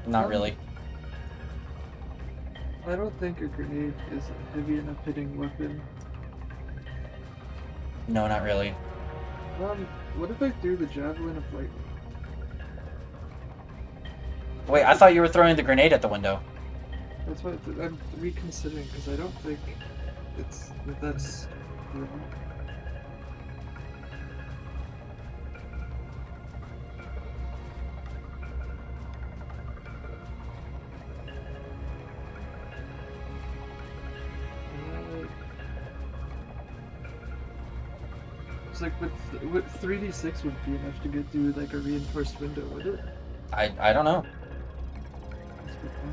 not really. I don't think a grenade is a heavy enough hitting weapon. No, not really. What if I threw the javelin of lightning? Wait, I thought you were throwing the grenade at the window. That's what I'm reconsidering because I don't think that's. It's like what 3d6 would be enough to get through like a reinforced window, would it? I don't know. That's a good point.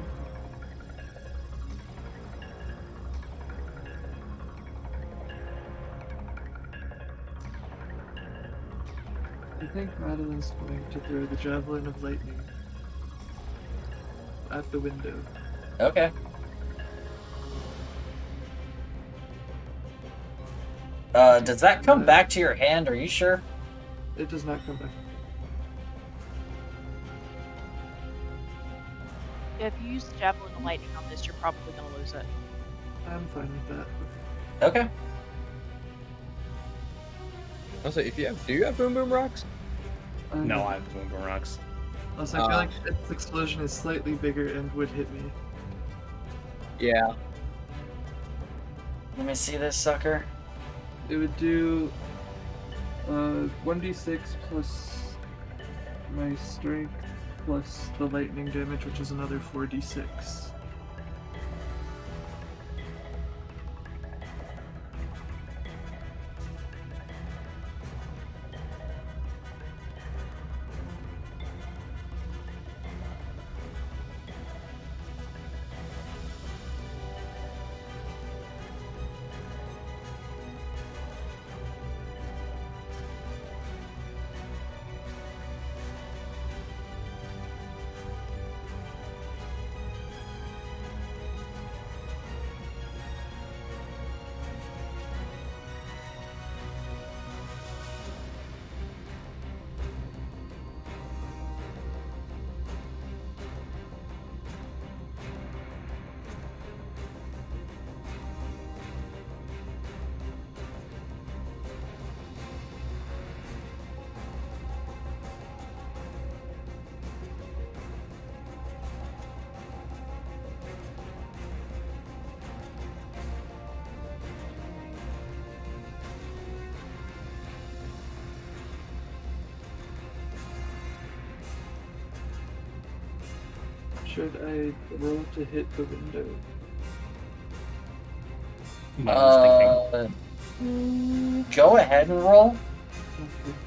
I think Madeline's going to throw the javelin of lightning at the window. Okay. Does that come back to your hand? Are you sure? It does not come back. Yeah, if you use the javelin of lightning on this, you're probably gonna lose it. I'm fine with that. Okay. Also, do you have boom boom rocks? No, I have boom rocks. Also, I feel like its explosion is slightly bigger and would hit me. Yeah. Let me see this sucker. It would do 1d6 plus my strength plus the lightning damage, which is another 4d6. should I roll to hit the window? Miles thinking. Go ahead and roll. Okay.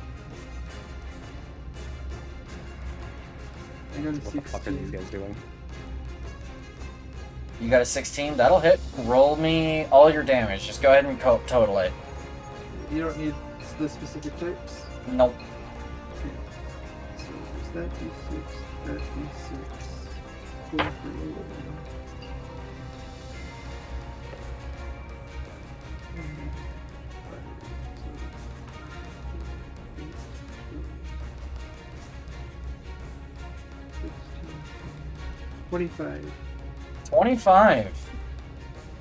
I got a What the fuck are these 16. guys doing? You got a 16. That'll hit. Roll me all your damage. Just go ahead and total it. You don't need the specific types? Nope. Okay. So there's that d6, that d6. 4 for 11. And 25. 25.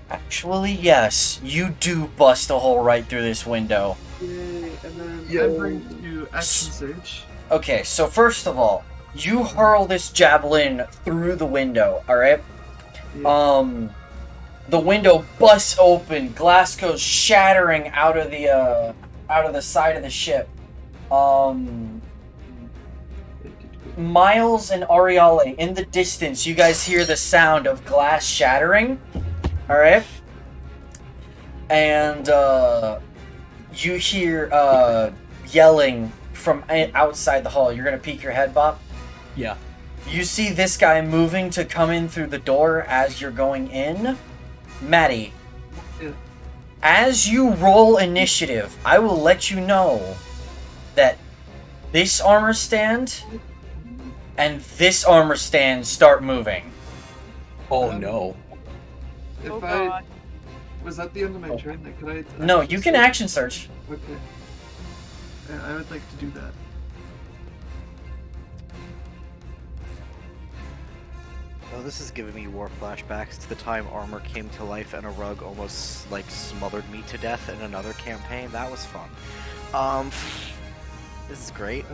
Actually, yes. You do bust a hole right through this window. Yay, and then Yo. I'm going to action surge. Okay, so first of all, you hurl this javelin through the window, alright? Yeah. The window busts open, glass goes shattering out of the side of the ship. Miles and Ariale, in the distance, you guys hear the sound of glass shattering. Alright? And, you hear, yelling from outside the hall. You're gonna peek your head, Bob? Yeah. You see this guy moving to come in through the door as you're going in. Maddie, Yeah. as you roll initiative, I will let you know that this armor stand and this armor stand start moving. Oh no. If Oh I god. was that the end of my turn, then could I? No, you can surge? action search. Okay. Yeah, I would like to do that. Oh, this is giving me war flashbacks to the time armor came to life and a rug almost like smothered me to death in another campaign. That was fun. This is great.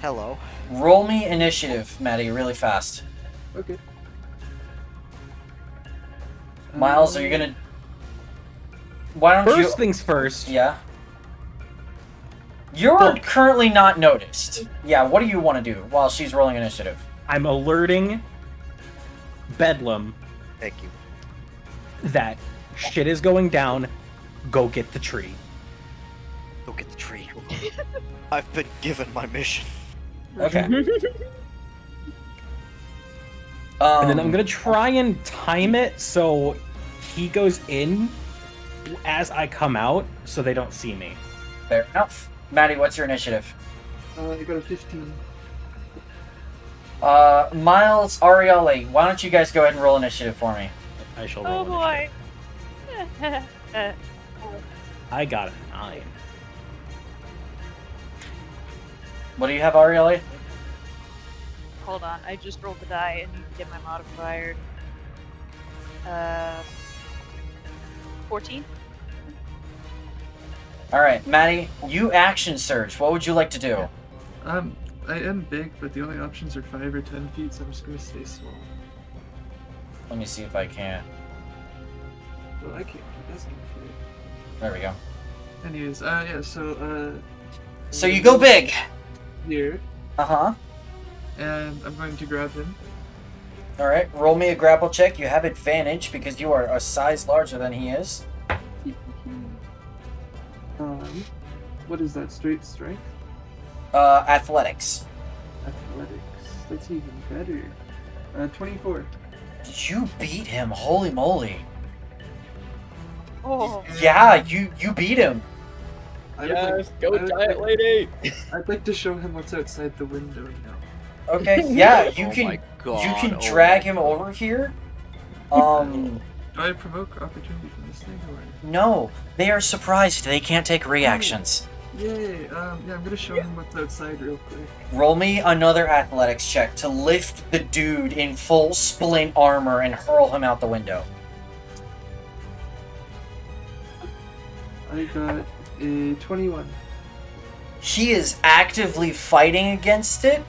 Hello. Roll me initiative, Maddie, really fast. Okay. Miles, are you gonna? Why don't First you? things first. Yeah. You're Look. currently not noticed. Yeah. What do you want to do while she's rolling initiative? I'm alerting Bedlam Thank you. that shit is going down. Go get the tree. Go get the tree. I've been given my mission. Okay. And then I'm gonna try and time it so he goes in as I come out, so they don't see me. Fair enough. Maddie, what's your initiative? I got a 15. Miles, Ariale, why don't you guys go ahead and roll initiative for me? I shall Oh roll boy. initiative. I got a 9. What do you have, Ariale? Hold on, I just rolled the die and need to get my modifier. 14? Alright, Maddie, you action search. What would you like to do? I am big, but the only options are 5 or 10 feet, so I'm just gonna stay small. Let me see if I can. Well, I can't keep asking for it. There we go. Anyways, yeah, so, So you go big! here, Uh-huh. and I'm going to grab him. Alright, roll me a grapple check. You have advantage because you are a size larger than he is. What is that, straight strength? Athletics. Athletics, that's even better. 24. You beat him, holy moly. Oh. Yeah, you beat him. I would like- Yes, go I would giant like- lady! I'd like to show him what's outside the window now. Okay, yeah, you Oh can my God, you can oh drag my him God. over here. Do I provoke opportunity from this thing, or? No, they are surprised. They can't take reactions. Yay, yeah, I'm gonna show him what's outside real quick. Roll me another athletics check to lift the dude in full splint armor and hurl him out the window. I got a 21. He is actively fighting against it,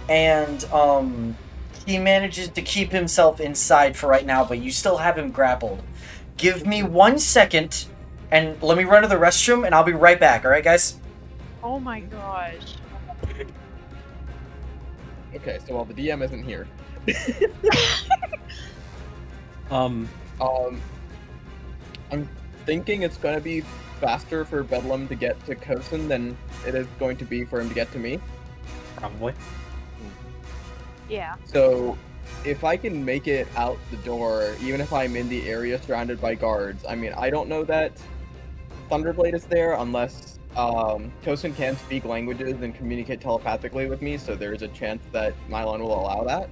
and he manages to keep himself inside for right now, but you still have him grappled. Give me 1 second, and let me run to the restroom, and I'll be right back, alright guys? Oh my gosh. Okay, so while the DM isn't here, Um, I'm thinking it's gonna be faster for Bedlam to get to Kosen than it is going to be for him to get to me. probably. Yeah. So, if I can make it out the door, even if I'm in the area surrounded by guards, I mean, I don't know that Thunderblade is there unless Kosen can speak languages and communicate telepathically with me, so there's a chance that Mylon will allow that.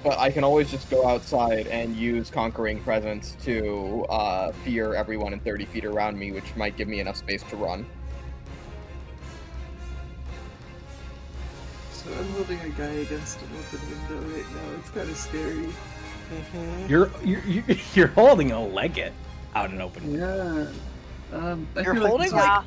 But I can always just go outside and use Conquering Presence to fear everyone in 30 feet around me, which might give me enough space to run. So I'm holding a guy against an open window right now. It's kind of scary. You're holding a Leggett out in open. Yeah. I You're feel like holding this is- like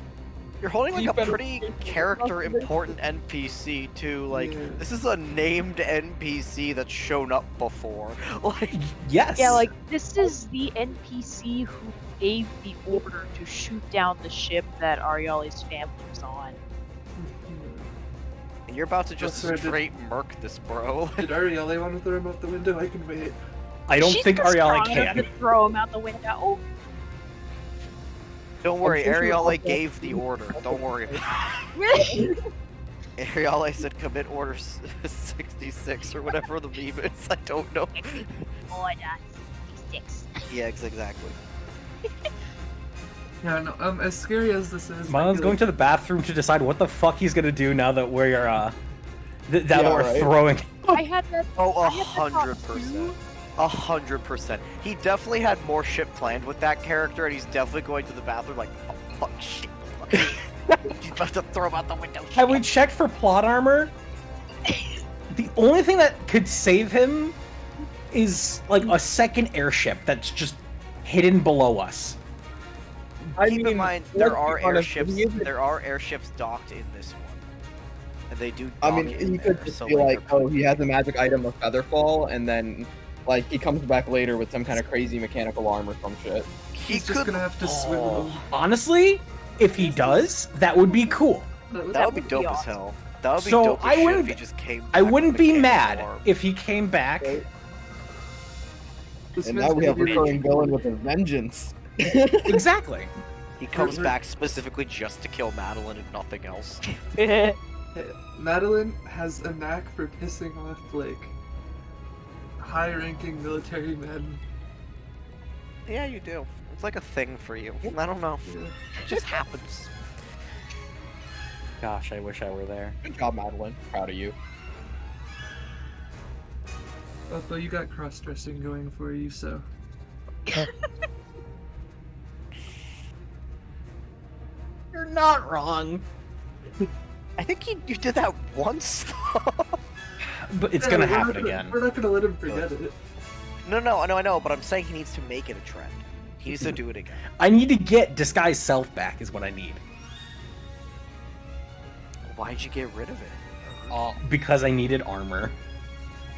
you're holding like a Defend- pretty character important NPC too. Like Yeah. this is a named NPC that's shown up before. Like Yes. Yeah, like this is the NPC who gave the order to shoot down the ship that Ariale's family was on. and you're about to just That's right, straight murk this bro. Did Arielle want to throw him out the window? I can wait. I don't She's think just Ariale strong enough can. to throw him out the window. Don't worry, I'm thinking Ariale about gave the order. Don't worry. Ariale said commit order 66 or whatever the meme is. I don't know. Order 66. Yeah, exactly. Yeah, no. As scary as this is, Mylon's going to the bathroom to decide what the fuck he's gonna do now that we're now that Yeah, we're right. throwing. I had that. Oh, I had that thought 100%. too. 100%. He definitely had more shit planned with that character, and he's definitely going to the bathroom like, oh, fuck, shit. He's about to throw him out the window. Have we shit. checked for plot armor? The only thing that could save him is like a second airship that's just hidden below us. Keep in mind, there are airships. He There are airships docked in this one, and they do. I Dock mean, in he could there, just so, be like, they're oh, he has a magic item of Featherfall, and then, like, he comes back later with some kind of crazy mechanical arm or some shit. He He's could. just gonna have to swim him. Honestly, if he does, that would be cool. That would be would be dope as awesome. hell. That would be So, dope I as shit wouldn't- if he just came. I back wouldn't with be mechanical mad arm. if he came back. This And man's now we gonna have be- recurring villain with a vengeance. Exactly. He comes We're- back specifically just to kill Madeline and nothing else. Hey, Madeline has a knack for pissing off like high-ranking military men. Yeah, you do. It's like a thing for you. I don't know. Yeah. It just happens. Gosh, I wish I were there. Good job, Madeline. Proud of you. Although you got cross-dressing going for you, so You're not wrong. I think you did that once. But it's Yeah, gonna we're not happen again. We're not gonna let him forget it. No, I know, but I'm saying he needs to make it a trend. He needs to do it again. I need to get disguise self back is what I need. Why'd you get rid of it? Because I needed armor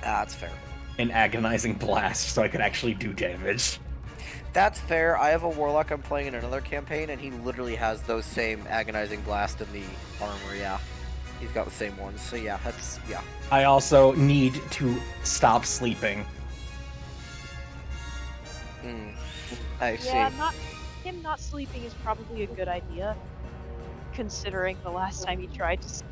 Ah, that's fair. and agonizing blast so I could actually do damage. That's fair. I have a warlock I'm playing in another campaign, and he literally has those same agonizing blast and the armor. Yeah, he's got the same ones. So yeah, that's yeah. I also need to stop sleeping. I see. Yeah, him not sleeping is probably a good idea, considering the last time he tried to. Do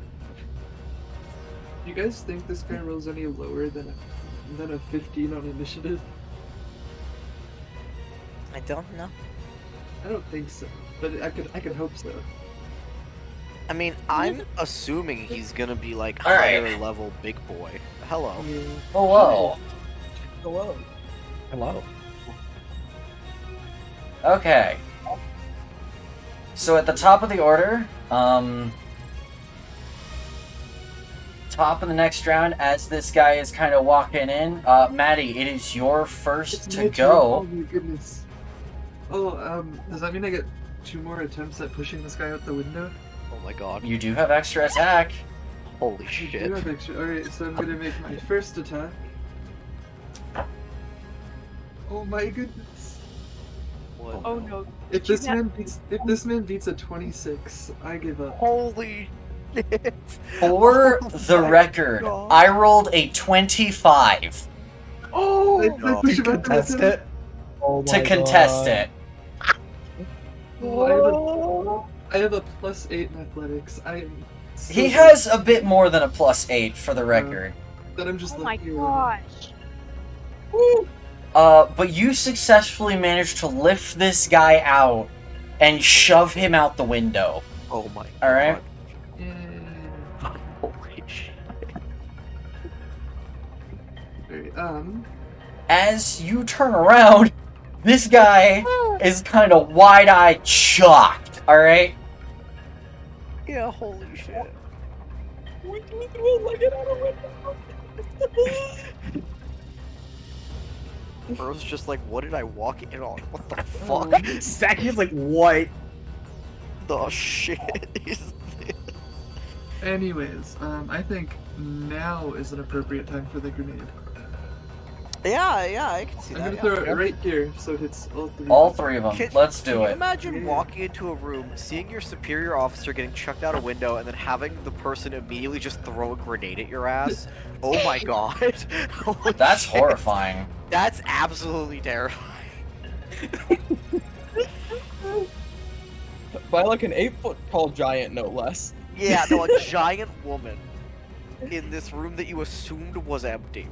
you guys think this guy rolls any lower than a 15 on initiative? I don't know. I don't think so, but I could hope so. I mean, I'm assuming he's gonna be like All right. higher level big boy. Hello. Yeah. Hello. Hello. Hello. Okay. So at the top of the order, top of the next round, as this guy is kind of walking in, Maddie, it is your first to My turn. go. Oh my goodness. Oh, does that mean I get 2 more attempts at pushing this guy out the window? Oh my god. You do have extra attack. Holy I shit. do have extra. Alright, so I'm gonna make my first attack. Oh my goodness. What? Oh no! If Did you this have- man beats a 26, I give up. Holy For Oh the my record, God. I rolled a 25 Oh I no! push To it back contest with him. it. Oh to my contest God. it. Oh, I have a +8 in athletics. I am so He good. has a bit more than a +8 for the record. That I'm just Oh my lucky or gosh. But you successfully managed to lift this guy out and shove him out the window. Oh my All right. God! Yay. Holy shit! Alright, As you turn around, this guy is kind of wide-eyed shocked. All right. Yeah, holy shit! We will let it out of window. Earl's just like, what did I walk in on? What the fuck? Zacky's like, what? The shit is this? anyways, I think now is an appropriate time for the grenade. Yeah, I can see I'm that. gonna Yeah. throw it right here so it hits all three. All three of them. Can- Let's Can do you it. imagine Yeah. walking into a room, seeing your superior officer getting chucked out a window, and then having the person immediately just throw a grenade at your ass? Oh my god. Holy That's shit. horrifying. That's absolutely terrifying. By like an 8-foot tall giant, no less. Yeah, no, a giant woman in this room that you assumed was empty.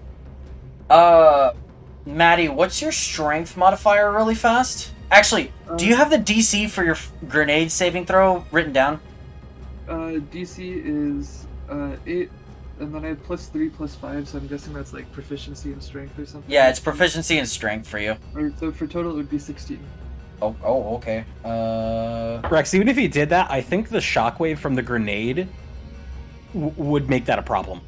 Maddie, what's your strength modifier really fast? Actually, do you have the DC for your grenade saving throw written down? DC is 8, and then I have +3, +5, so I'm guessing that's like proficiency and strength or something. Yeah, it's proficiency and strength for you. So for total it would be 16. Oh, okay. Rex, even if you did that, I think the shockwave from the grenade would make that a problem.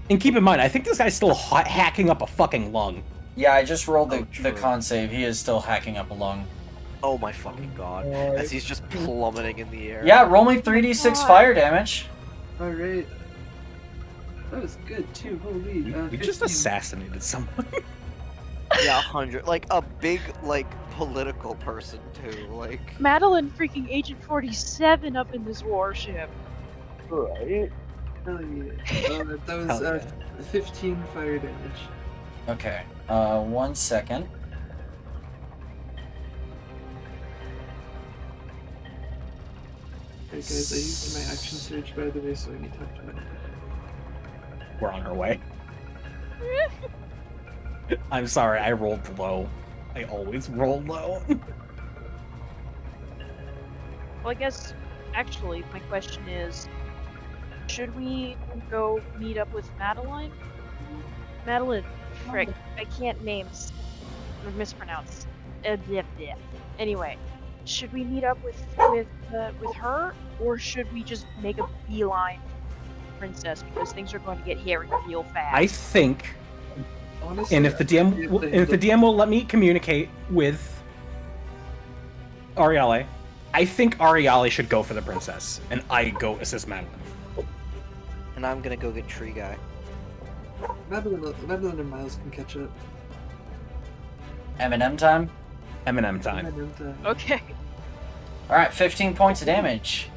And keep in mind, I think this guy's still hacking up a fucking lung. Yeah, I just rolled Oh, the true. con save. He is still hacking up a lung. Oh my fucking god. As he's just plummeting in the air. Yeah, roll me 3d6 fire damage. Alright. That was good too, holy. We just 15. assassinated someone. Yeah, 100. Like, a big, like, political person, too. Like... Madeline freaking Agent 47 up in this warship. Right. Hell yeah. That was Hell yeah. 15 fire damage. Okay. 1 second. Alright guys, I used my action surge by the way, so I need time to meditate. We're on our way. I'm sorry, I rolled low. I always roll low. Well, I guess, actually, my question is, should we go meet up with Madeline? Madeline, frick, I can't names. Mispronounce. Bleh, bleh. Anyway, should we meet up with her, or should we just make a beeline for Princess, because things are going to get hairy real fast? I think, Honestly, and if the DM will let me communicate with Ariale, I think Ariale should go for the princess, and I go assist Madeline. And I'm gonna go get Tree Guy. Madeline and Miles can catch up. M&M time. Eminem time. Okay. Alright, 15 points of damage.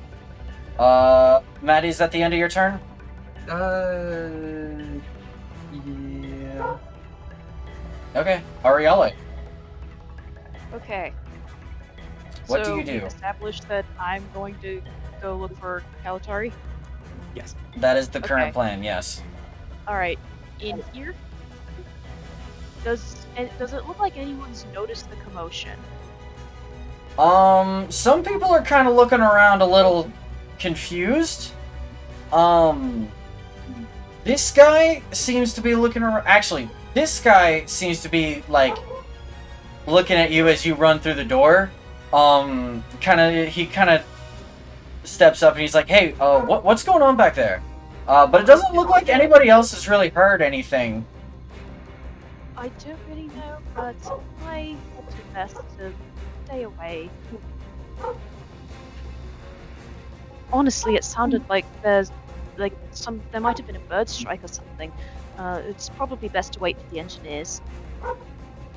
Maddie, is that the end of your turn? Yeah. Okay, Arielle. Okay. What So do you do? we've established that I'm going to go look for Kalatari. Yes. That is the current Okay. plan, yes. All right, in here. Does it look like anyone's noticed the commotion? Some people are kind of looking around a little confused. This guy seems to be looking around. Actually, this guy seems to be like looking at you as you run through the door. He kind of steps up and he's like, "Hey, what's going on back there?" But it doesn't look like anybody else has really heard anything. I don't really know, but I hope it's best to stay away. Honestly, it sounded like there might have been a bird strike or something. It's probably best to wait for the engineers.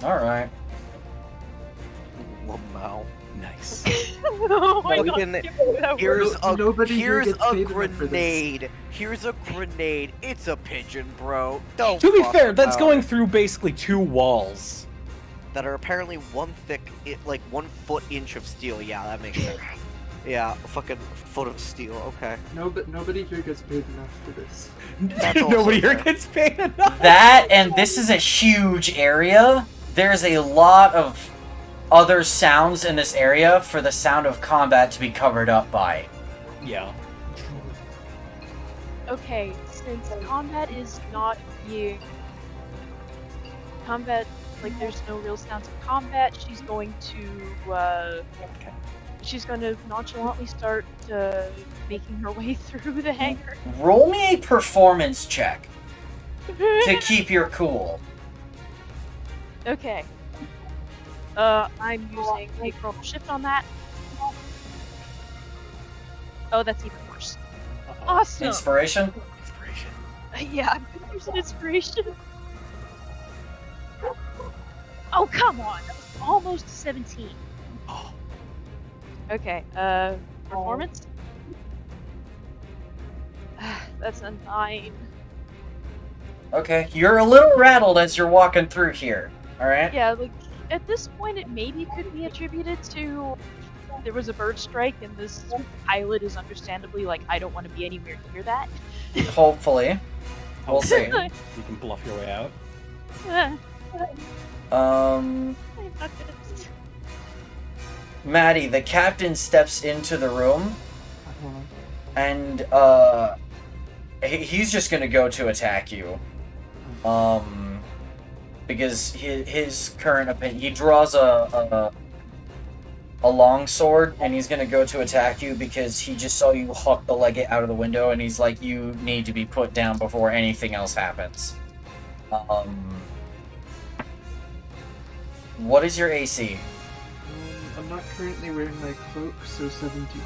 All right. Lamau. Nice. Oh my god. Fucking- can't believe that Here's worked. a Nobody here here's gets a paid enough for this. grenade. Here's a grenade. It's a pigeon, bro. Don't. To be fuck fair, that's about going it. through basically 2 walls. That are apparently 1 thick, like 1 foot inch of steel. Yeah, that makes sense. Yeah, a fucking foot of steel. Okay. No, but nobody here gets paid enough for this. That's also Nobody here fair. gets paid enough. That, and this is a huge area. There's a lot of other sounds in this area for the sound of combat to be covered up by. Yeah. Okay, since combat is not being combat, like there's no real sounds of combat, she's going to nonchalantly start making her way through the hangar. Roll me a performance check to keep your cool. Okay. I'm using a chrono shift on that. Oh, that's even worse. Awesome. Inspiration? Yeah, I'm gonna use an inspiration. Oh, come on! That was almost 17. Okay, performance? That's a 9. Okay, you're a little rattled as you're walking through here. Alright? Yeah, like, at this point it maybe could be attributed to there was a bird strike and this pilot is understandably like, I don't want to be anywhere near that. Hopefully. We'll see. You can bluff your way out. I'm not good at this. Maddie, the captain steps into the room, and he's just gonna go to attack you. Because his current opinion, he draws a long sword, and he's gonna go to attack you because he just saw you huck the legate out of the window, and he's like, you need to be put down before anything else happens. What is your AC? I'm not currently wearing my cloak, so 17.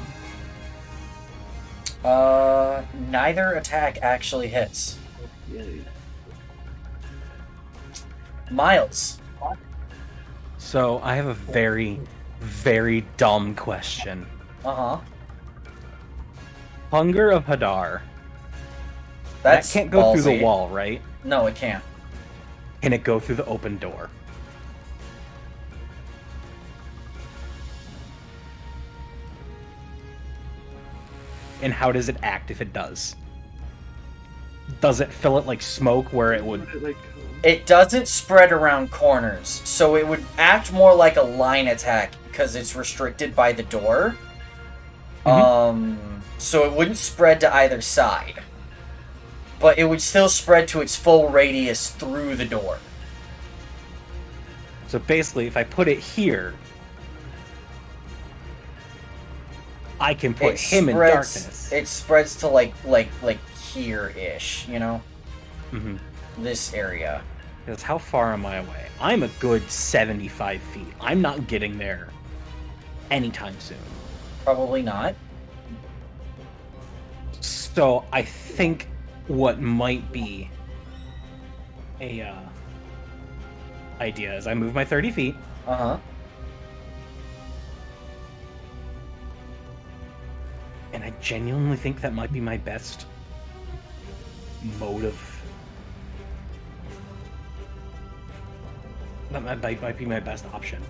Neither attack actually hits. Yay. Miles. So I have a very, very dumb question. Uh-huh. Hunger of Hadar. That can't go through the ballsy. wall, right? No, it can't. Can it go through the open door? And how does it act if it does? Does it fill it like smoke where it would... It doesn't spread around corners, so it would act more like a line attack because it's restricted by the door. So it wouldn't spread to either side. But it would still spread to its full radius through the door. So basically, if I put it here, I can put him in darkness. It spreads to like here-ish, you know? Mm-hmm. This area. Because how far am I away? I'm a good 75 feet. I'm not getting there anytime soon. Probably not. So I think what might be a idea is I move my 30 feet. Uh-huh. And I genuinely think that might be my best mode of... That might be my best option.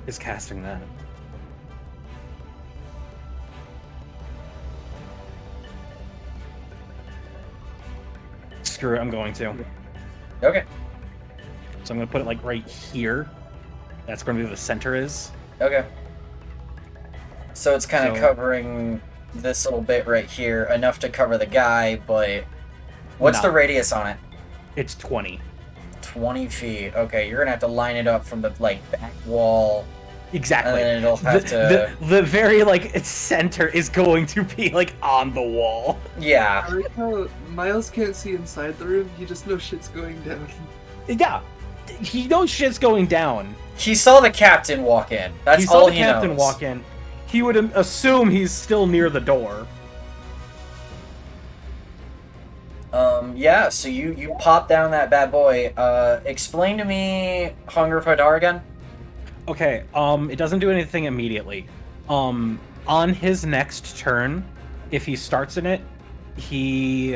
Is casting that. Screw it, I'm going to. Okay. So I'm gonna put it like right here. That's gonna be where the center is. Okay. So it's kind of So- covering this little bit right here, enough to cover the guy, but what's No. the radius on it? It's 20. 20 feet. Okay, you're gonna have to line it up from the back wall. Exactly. And then it'll have the very its center is going to be on the wall. Yeah. I like how Miles can't see inside the room, he just knows shit's going down. Yeah. He knows shit's going down. He saw the captain walk in. That's he saw all the he captain knows. walk in. He would assume he's still near the door. Yeah, so you pop down that bad boy. Explain to me Hunger of Hadar again? Okay, it doesn't do anything immediately. On his next turn, if he starts in it, he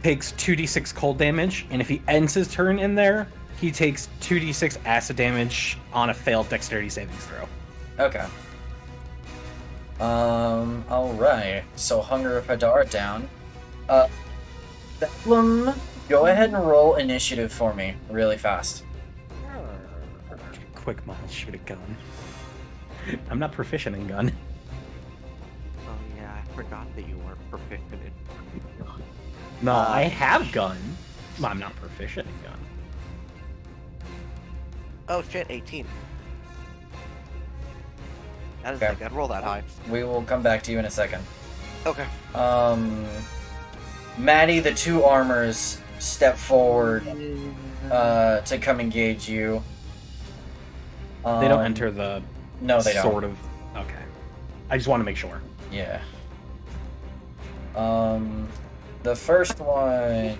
takes 2d6 cold damage, and if he ends his turn in there, he takes 2d6 acid damage on a failed dexterity savings throw. Okay. Alright. So Hunger of Hadar down. Bedlam, go ahead and roll initiative for me really fast. Quick model shoot a gun. I'm not proficient in gun. Oh yeah, I forgot that you weren't proficient in. No, I have gun. But I'm not proficient in gun. Oh shit, 18. I didn't Okay. think I'd roll that high. We will come back to you in a second. Okay. Maddie, the two armors step forward to come engage you. They don't enter the No, they don't. sort of. Okay. I just want to make sure. Yeah. The first one...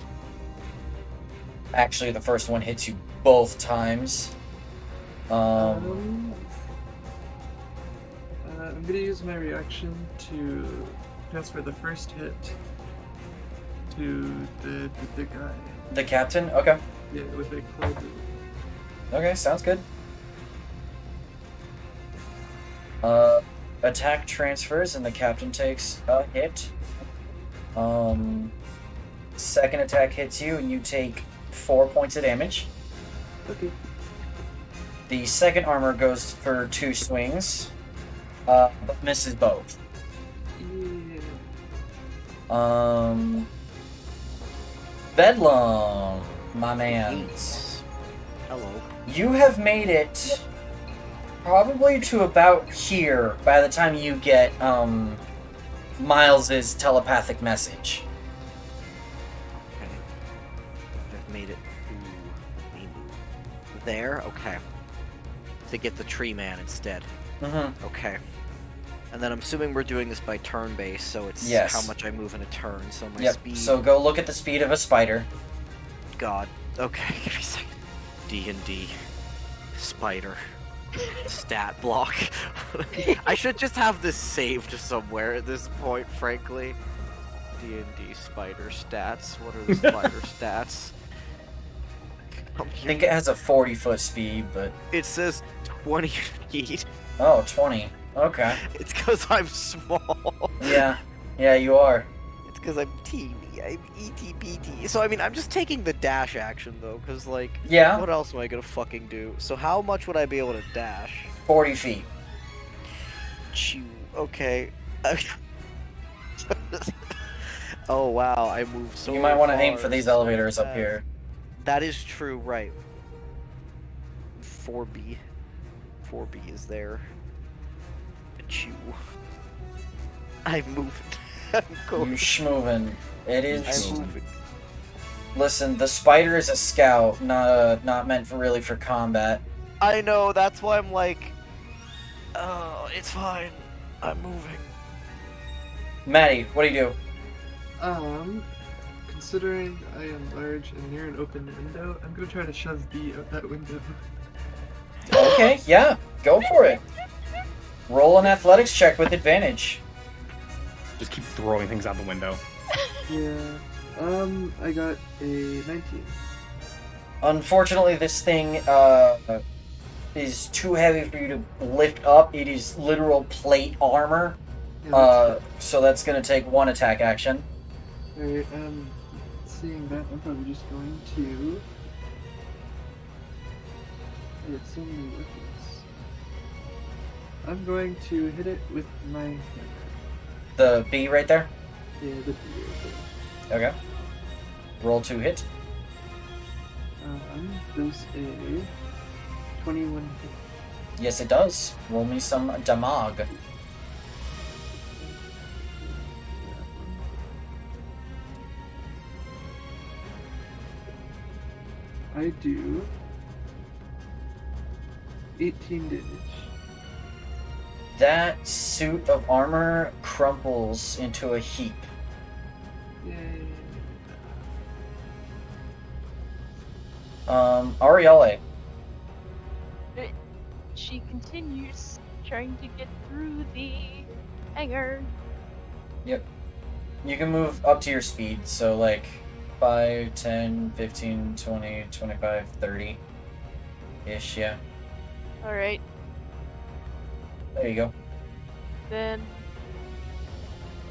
Actually, the first one hits you both times. I'm gonna use my reaction to transfer the first hit to the guy. The captain? Okay. Yeah, it was very close. Okay, sounds good. Attack transfers and the captain takes a hit. Second attack hits you and you take 4 points of damage. Okay. The second armor goes for 2 swings, but misses both. Yeah. Bedlam, my man. Hello. You have made it probably to about here by the time you get Miles's telepathic message. Okay. I've made it there. Okay. To get the tree man instead. Mm-hmm. Okay. And then I'm assuming we're doing this by turn base, so it's Yes. how much I move in a turn. So my Yep. speed. So go look at the speed of a spider. God. Okay. Give me a second. D&D. Spider. Stat block. I should just have this saved somewhere at this point, frankly. D&D spider stats. What are the spider stats? I think it has a 40-foot speed, but... It says 20 feet. Oh, 20. Okay. It's because I'm small. Yeah. Yeah, you are. It's because I'm teeny. I'm ETPT. So, I mean, I'm just taking the dash action, though, because, like, Yeah. what else am I gonna fucking do? So, how much would I be able to dash? 40 feet. Chew. Okay. Oh, wow. I moved so You might want to far, aim for these so elevators up fast. here. That is true, right. 4B. 4B is there. Chew. I'm moving. I'm going. You schmovin'. It is... I'm moving. Listen, the spider is a scout, not meant for really for combat. I know, that's why I'm like... Oh, it's fine. I'm moving. Maddie, what do you do? Considering I am large and near an open window, I'm gonna try to shove B out that window. Okay, yeah, go for it. Roll an athletics check with advantage. Just keep throwing things out the window. Yeah. I got a 19. Unfortunately, this thing is too heavy for you to lift up. It is literal plate armor. Yeah, So that's gonna take 1 attack action. Alright, seeing that, I'm probably just going to... I have so many weapons. I'm going to hit it with my hammer. The B right there? Yeah, the B right there. Okay. Roll 2 hit. Does a 21 hit. Yes, it does. Roll me some damage. I do 18 damage. That suit of armor crumples into a heap. Yay. Arielle. she continues trying to get through the hangar. Yep. You can move up to your speed, so like 5, 10, 15, 20, 25, 30-ish, yeah. Alright, There you go. then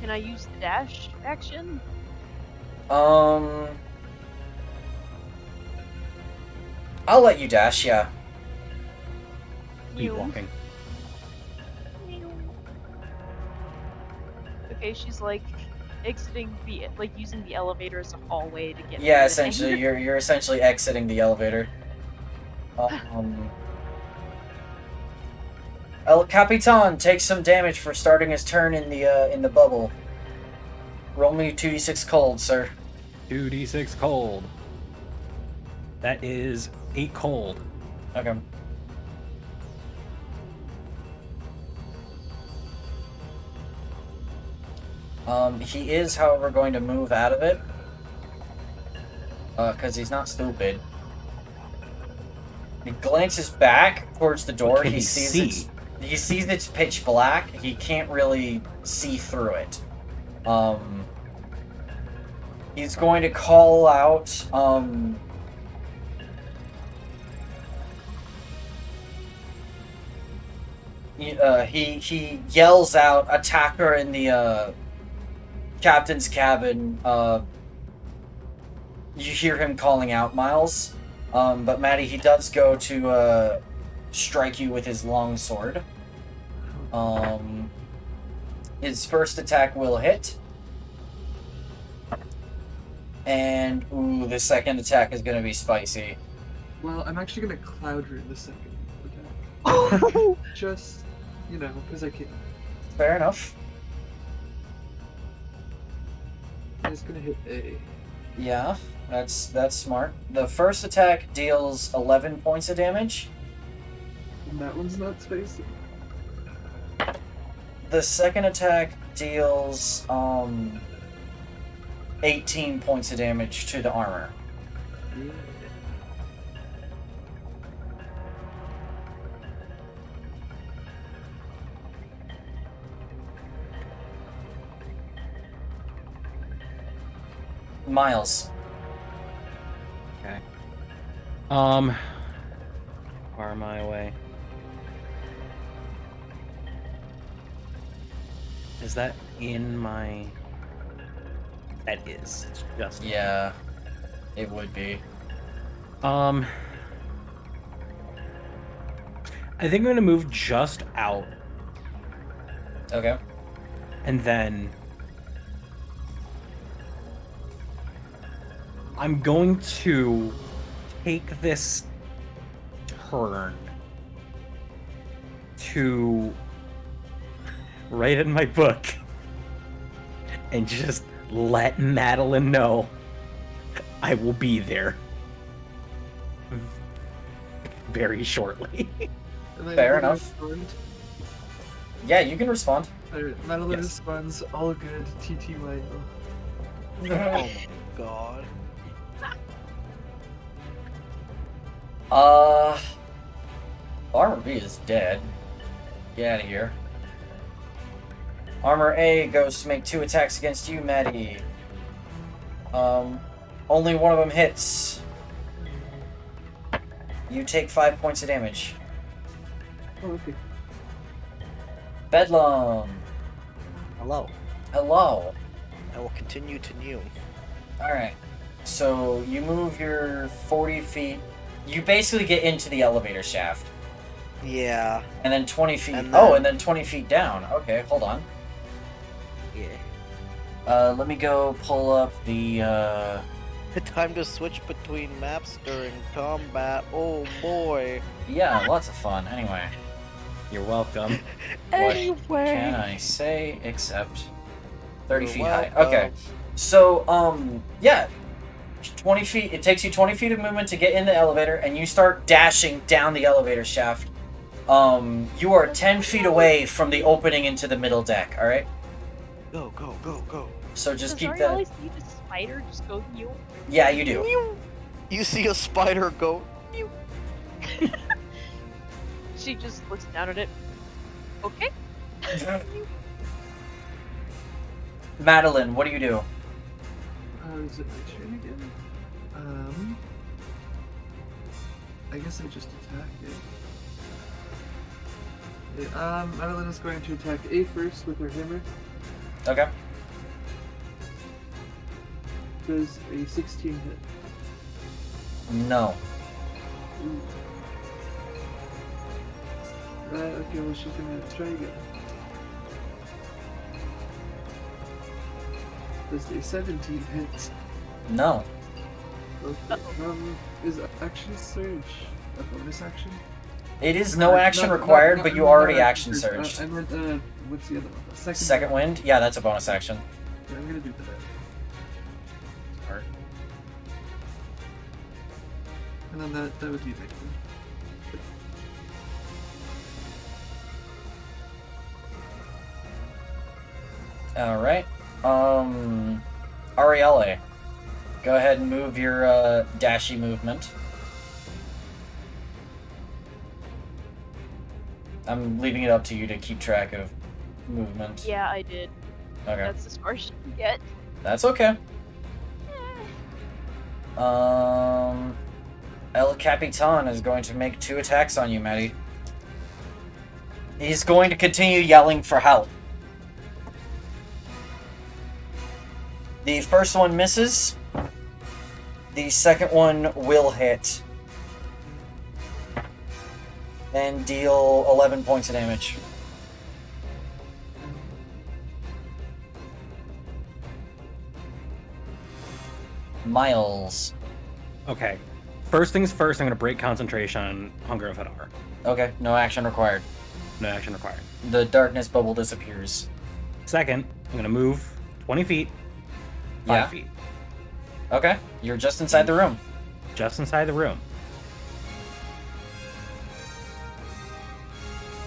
can I use the dash action? I'll let you dash, yeah. Speed You. walking. Okay, she's like exiting the using the elevator as a hallway to get. Yeah, through the essentially, hangar. you're essentially exiting the elevator. El Capitan takes some damage for starting his turn in the bubble. Roll me 2d6 cold, sir. 2d6 cold. That is 8 cold. Okay. He is, however, going to move out of it. Because he's not stupid. He glances back towards the door. What can He he sees see? he sees it's pitch black. He can't really see through it. He's going to call out, he yells out, attacker in the, captain's cabin. You hear him calling out, Miles. But Maddie, he does go to, strike you with his long sword. His first attack will hit. And, ooh, the second attack is gonna be spicy. Well, I'm actually gonna Cloud Rune the second attack. Just, you know, because I can. Fair enough. It's gonna hit A. Yeah, that's smart. The first attack deals 11 points of damage. And that one's not spicy. The second attack deals 18 points of damage to the armor. Yeah. Miles. Okay. Far my way. Is that in my... That is. It's just... Yeah, it would be. I think I'm gonna move just out, Okay. and then I'm going to take this turn to write in my book and just let Madeline know I will be there very shortly. Am I Fair able to enough. respond? Yeah, you can respond. Madeline Yes. responds, all good, TTYL. Oh my god. Armor B is dead. Get out of here. Armor A goes to make 2 attacks against you, Maddie. Only one of them hits. You take 5 points of damage. Oh, okay. Bedlam. Hello. Hello. I will continue to new. Alright. So you move your 40 feet. You basically get into the elevator shaft. Yeah. And then 20 feet. And Oh, then- and then 20 feet down. Okay, hold on. Yeah. Let me go pull up the, Time to switch between maps during combat. Oh boy. Yeah, lots of fun. Anyway. You're welcome. What can I say except 30 You're feet high? welcome. Okay. So, yeah. 20 feet. It takes you 20 feet of movement to get in the elevator, and you start dashing down the elevator shaft. You are 10 feet away from the opening into the middle deck, alright? Go, go, go, go. So just Does keep Ariel that. always see the spider just go you? Yeah, you do. You see a spider go. She She just looks down at it. Okay. Madeline, what do you do? Is it my turn again? I guess I just attack it. Yeah, Madeline is going to attack A first with her hammer. Okay. Does a 16 hit? No. Ooh. Okay, well, she's gonna try again. Does a 17 hit? No. Okay. Is action surge a bonus action? It is no action required, but you already action surged. I meant, what's the other one? Second wind? Yeah, that's a bonus action. Yeah, I'm gonna do that. Smart. And then that would be Nathan. Alright. Arielle. Go ahead and move your dashy movement. I'm leaving it up to you to keep track of movement. Yeah, I did. Okay. That's as far as she can get. That's okay. El Capitan is going to make 2 attacks on you, Maddie. He's going to continue yelling for help. The first one misses. The second one will hit. And deal 11 points of damage. Miles. Okay. First things first, I'm going to break concentration on Hunger of Hadar. Okay, no action required. No action required. The darkness bubble disappears. Second, I'm going to move 20 feet, 5 feet. Okay, you're just inside the room. Just inside the room.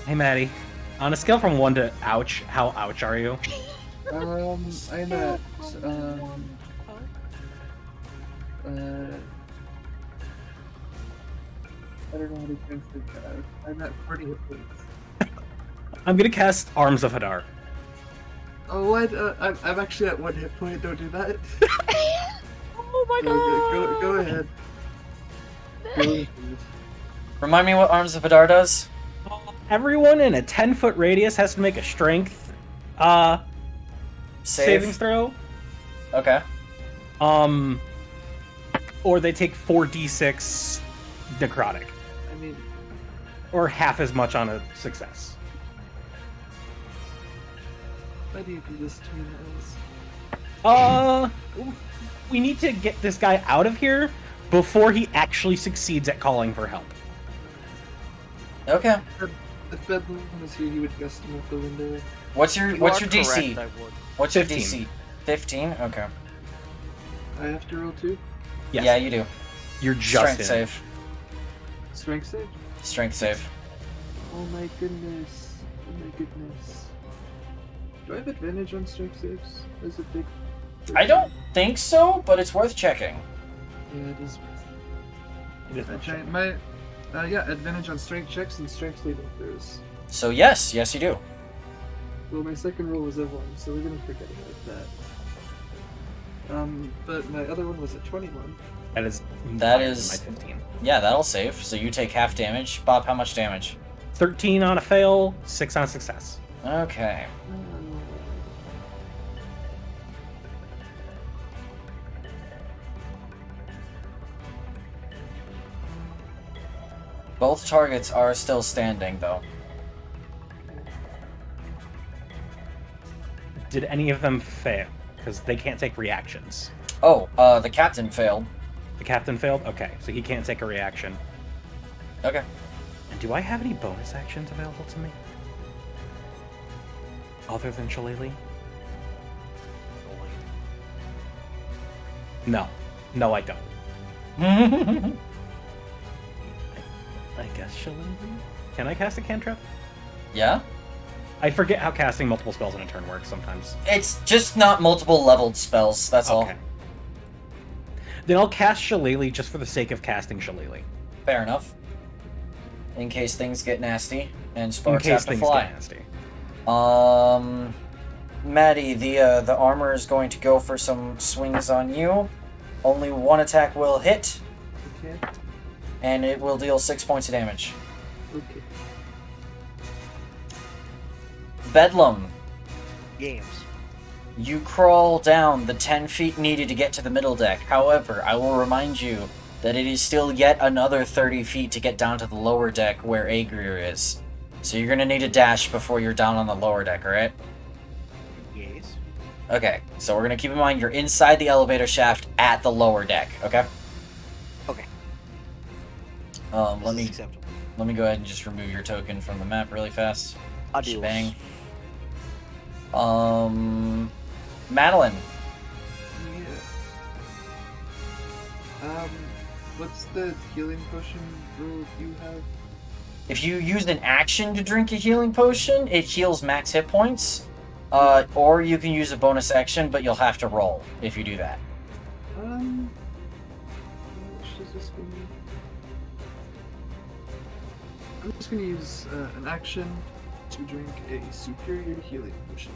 Hey, Maddie. On a scale from 1 to ouch, how ouch are you? I'm at, I don't know how to translate that. I'm at 40 hit points. I'm going to cast Arms of Hadar. Oh, what? I'm actually at 1 hit point. Don't do that. Oh my god! Go ahead. Go ahead. Remind me what Arms of Hadar does? Everyone in a 10-foot radius has to make a strength saving throw. Okay. Or they take 4d6 necrotic. I mean, or half as much on a success. Why do you do this to me, Miles? We need to get this guy out of here before he actually succeeds at calling for help. Okay. If Bedlam was here, he would gust him out the window. What's your DC? I would. What's your 15. DC? 15? Okay. I have to roll 2? Yes. Yeah, you do. You're just Strength in. save. Strength save? Strength save. Oh my goodness. Oh my goodness. Do I have advantage on strength saves? Is it big? I don't think so, but it's worth checking. Yeah, it is. It is much Okay, yeah, advantage on strength checks and strength saving throws. So yes, you do. Well, my second roll was a 1, so we're gonna forget about that. But my other one was a 21. That is That higher is- than my 15. Yeah, that'll save. So you take half damage. Bob, how much damage? 13 on a fail, 6 on a success. Okay. Both targets are still standing, though. Did any of them fail? Because they can't take reactions. Oh, the captain failed. The captain failed? Okay, so he can't take a reaction. Okay. And do I have any bonus actions available to me? Other than Shillelagh? No. No, I don't. I guess Shillelagh? Can I cast a cantrip? Yeah? I forget how casting multiple spells in a turn works sometimes. It's just not multiple leveled spells, that's all. Okay. Then I'll cast Shillelagh just for the sake of casting Shillelagh. Fair enough. in case things get nasty and In sparks case have to things fly. get nasty. Maddie, the armor is going to go for some swings on you. Only one attack will hit, Okay. and it will deal 6 points of damage. Okay. Bedlam, Games. you crawl down the 10 feet needed to get to the middle deck. However, I will remind you that it is still yet another 30 feet to get down to the lower deck where Agrier is. So you're going to need a dash before you're down on the lower deck, alright? Yes. Okay, so we're going to keep in mind you're inside the elevator shaft at the lower deck, okay? Okay. Let This is me acceptable. go ahead and just remove your token from the map really fast. Adios. Bang. Madeline. Yeah. What's the healing potion rule you have? If you use an action to drink a healing potion, it heals max hit points. Or you can use a bonus action, but you'll have to roll if you do that. Which does this give me? I'm just gonna use an action to drink a superior healing potion.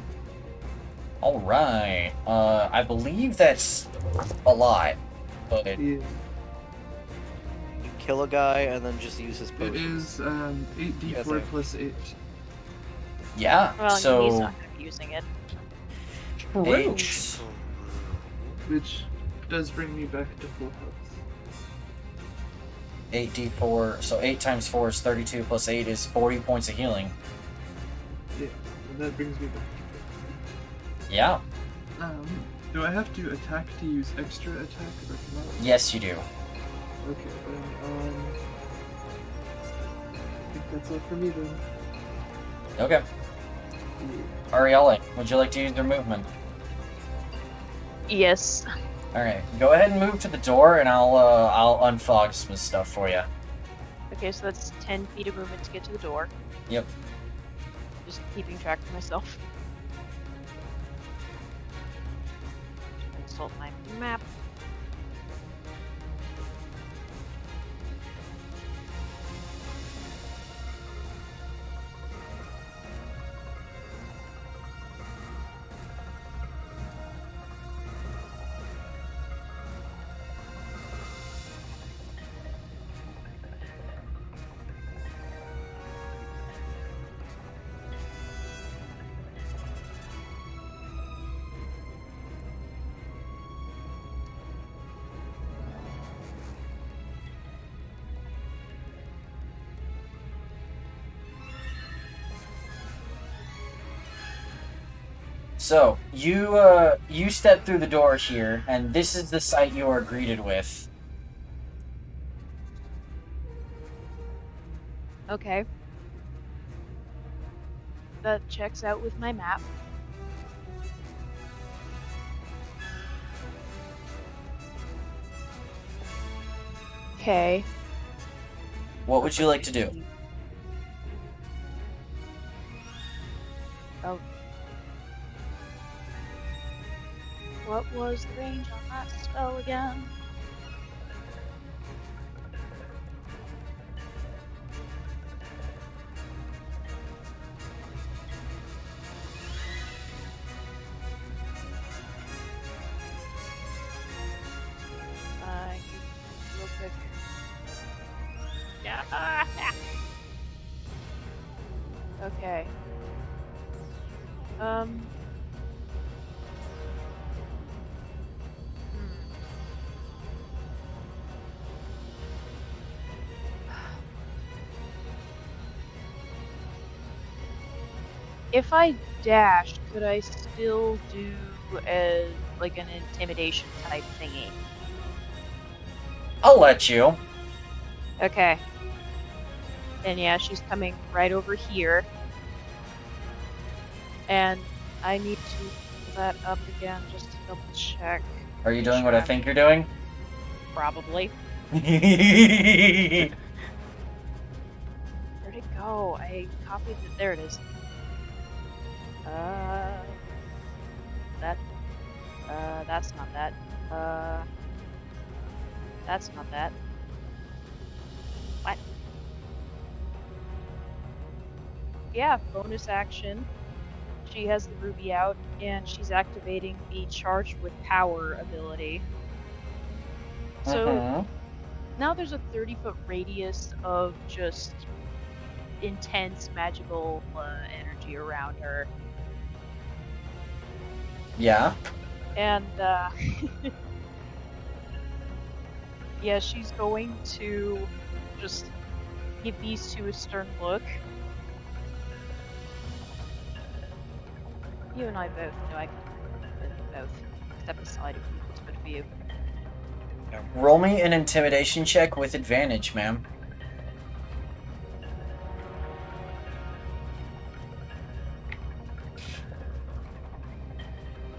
Alright. I believe that's a lot. But Yeah. You kill a guy and then just use his It potions. is 8d4 same. plus 8. yeah, Well, he's so not going to be using it. 8. Which does bring me back to full health. 8d4, so 8 times 4 is 32 plus 8 is 40 points of healing. Yeah, and that brings me back to full Yeah, health. Do I have to attack to use extra attack or not? yes you do. Okay, then, I think that's all for me then. Okay. Yeah. Ariella, would you like to use your movement? Yes. Alright, go ahead and move to the door and I'll unfog some stuff for you. Okay, so that's 10 feet of movement to get to the door. Yep. Just keeping track of myself. Consult my map. So, you step through the door here, and this is the sight you are greeted with. Okay. That checks out with my map. Okay. What would you like to do? Oh. What was the range on that spell again? Real quick. Yeah. Okay. If I dashed, could I still do like an intimidation type thingy? I'll let you. Okay. And yeah, she's coming right over here. And I need to pull that up again just to double check. Are you doing what I think you're doing? Probably. Where'd it go? I copied it. There it is. That's not that. That's not that. What? yeah, bonus action. She has the ruby out, and she's activating the Charged with Power ability. So now there's a 30-foot radius of just intense magical energy around her. Yeah. And yeah, she's going to just give these two a stern look. You and I both know I can both step aside if it's good for you. Roll me an intimidation check with advantage, ma'am.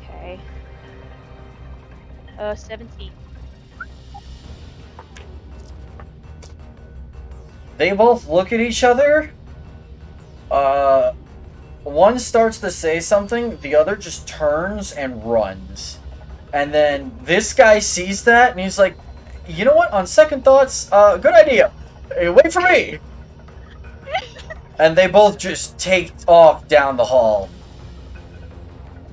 Okay. 17. They both look at each other. One starts to say something, the other just turns and runs. And then this guy sees that and he's like, you know what? On second thoughts, good idea. Hey, wait for me. And they both just take off down the hall.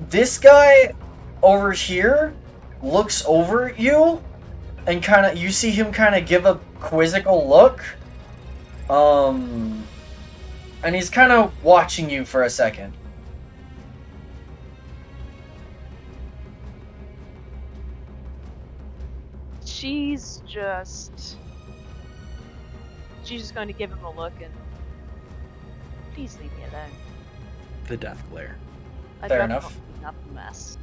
This guy over here looks over at you and you see him kind of give a quizzical look. And he's kind of watching you for a second. She's just going to give him a look and please leave me alone. The death glare. Fair enough. Clean up the mess.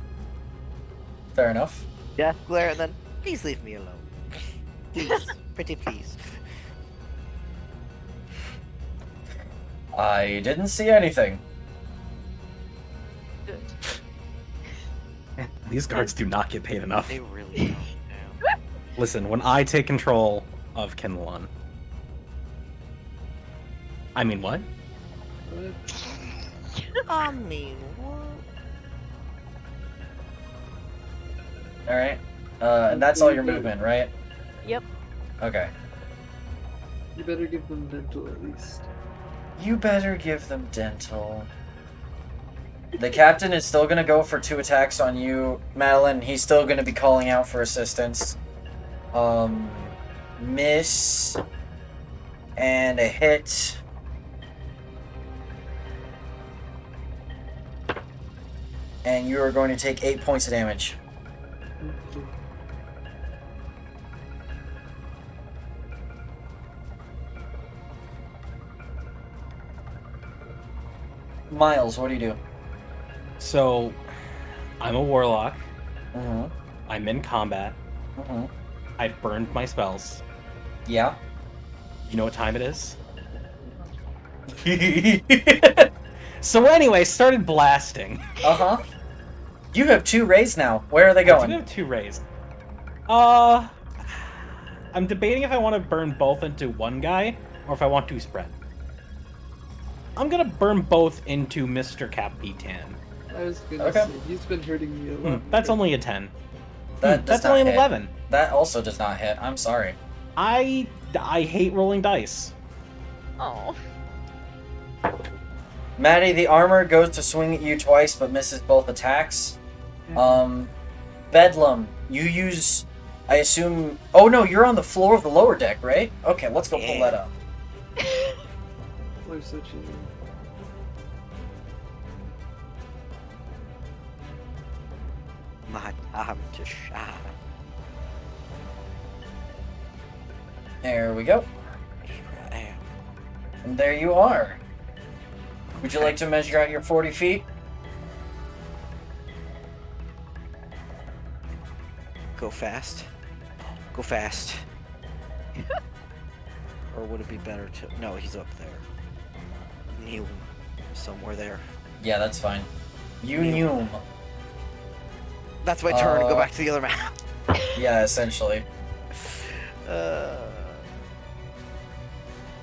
Fair enough. Death glare, and then please leave me alone. Please, pretty please. I didn't see anything. Good. These guards do not get paid enough. They really don't. Listen, when I take control of Kinlan. I mean, what? I mean, what? Alright. And that's all your movement, right? Yep. Okay. You better give them dental at least. You better give them dental. The captain is still gonna go for 2 attacks on you, Madeline. He's still gonna be calling out for assistance. Miss. And a hit. And you are going to take 8 points of damage. Okay. Miles, what do you do? So, I'm a warlock. Mm-hmm. I'm in combat. Mm-hmm. I've burned my spells. Yeah. You know what time it is? So anyway, started blasting. Uh-huh. You have 2 rays now. Where are they I do going? have 2 rays. I'm debating if I want to burn both into one guy, or if I want to spread. I'm gonna burn both into Mr. Capitan. I was gonna Okay. say, he's been hurting me a lot. That's only a 10. That does That's not only an hit. 11. That also does not hit. I'm sorry. I hate rolling dice. Oh. Maddie, the armor goes to swing at you twice, but misses both attacks. Bedlam, you use, I assume. Oh no, you're on the floor of the lower deck, right? Okay, let's go pull that up. We're so cheating. My time to shine. There we go. Here I am. And there you are. Would you like to measure out your 40 feet? Go fast. Go fast. Or would it be better to... No, he's up there. Neum. Somewhere there. Yeah, that's fine. Unium. That's my turn to go back to the other map. Yeah, essentially. I'm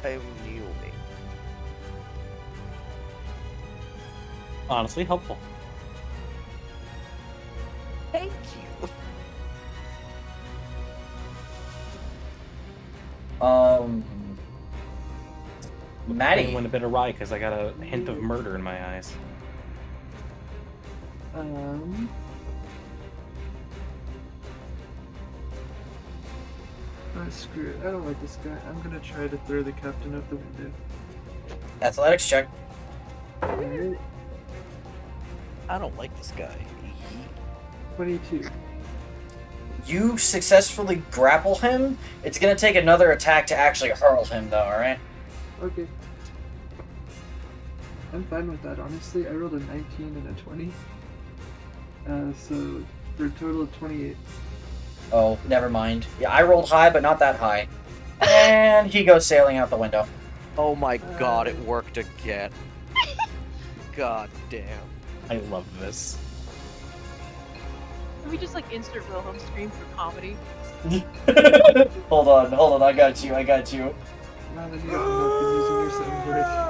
Neuming. Honestly, helpful. Thank you. Brain Maddie. went a bit awry because I got a hint of murder in my eyes. Screw it. I don't like this guy. I'm gonna try to throw the captain out the window. Athletics check. Alright, I don't like this guy. 22. You successfully grapple him. It's gonna take another attack to actually hurl him, though. All right. Okay. I'm fine with that, honestly. I rolled a 19 and a 20. So for a total of 28. Oh, never mind. Yeah, I rolled high, but not that high. And he goes sailing out the window. Oh my god, it worked again. God damn. I love this. Can we just like insert Wilhelm scream for comedy? hold on. I got you. Now that you got me using your soundboard.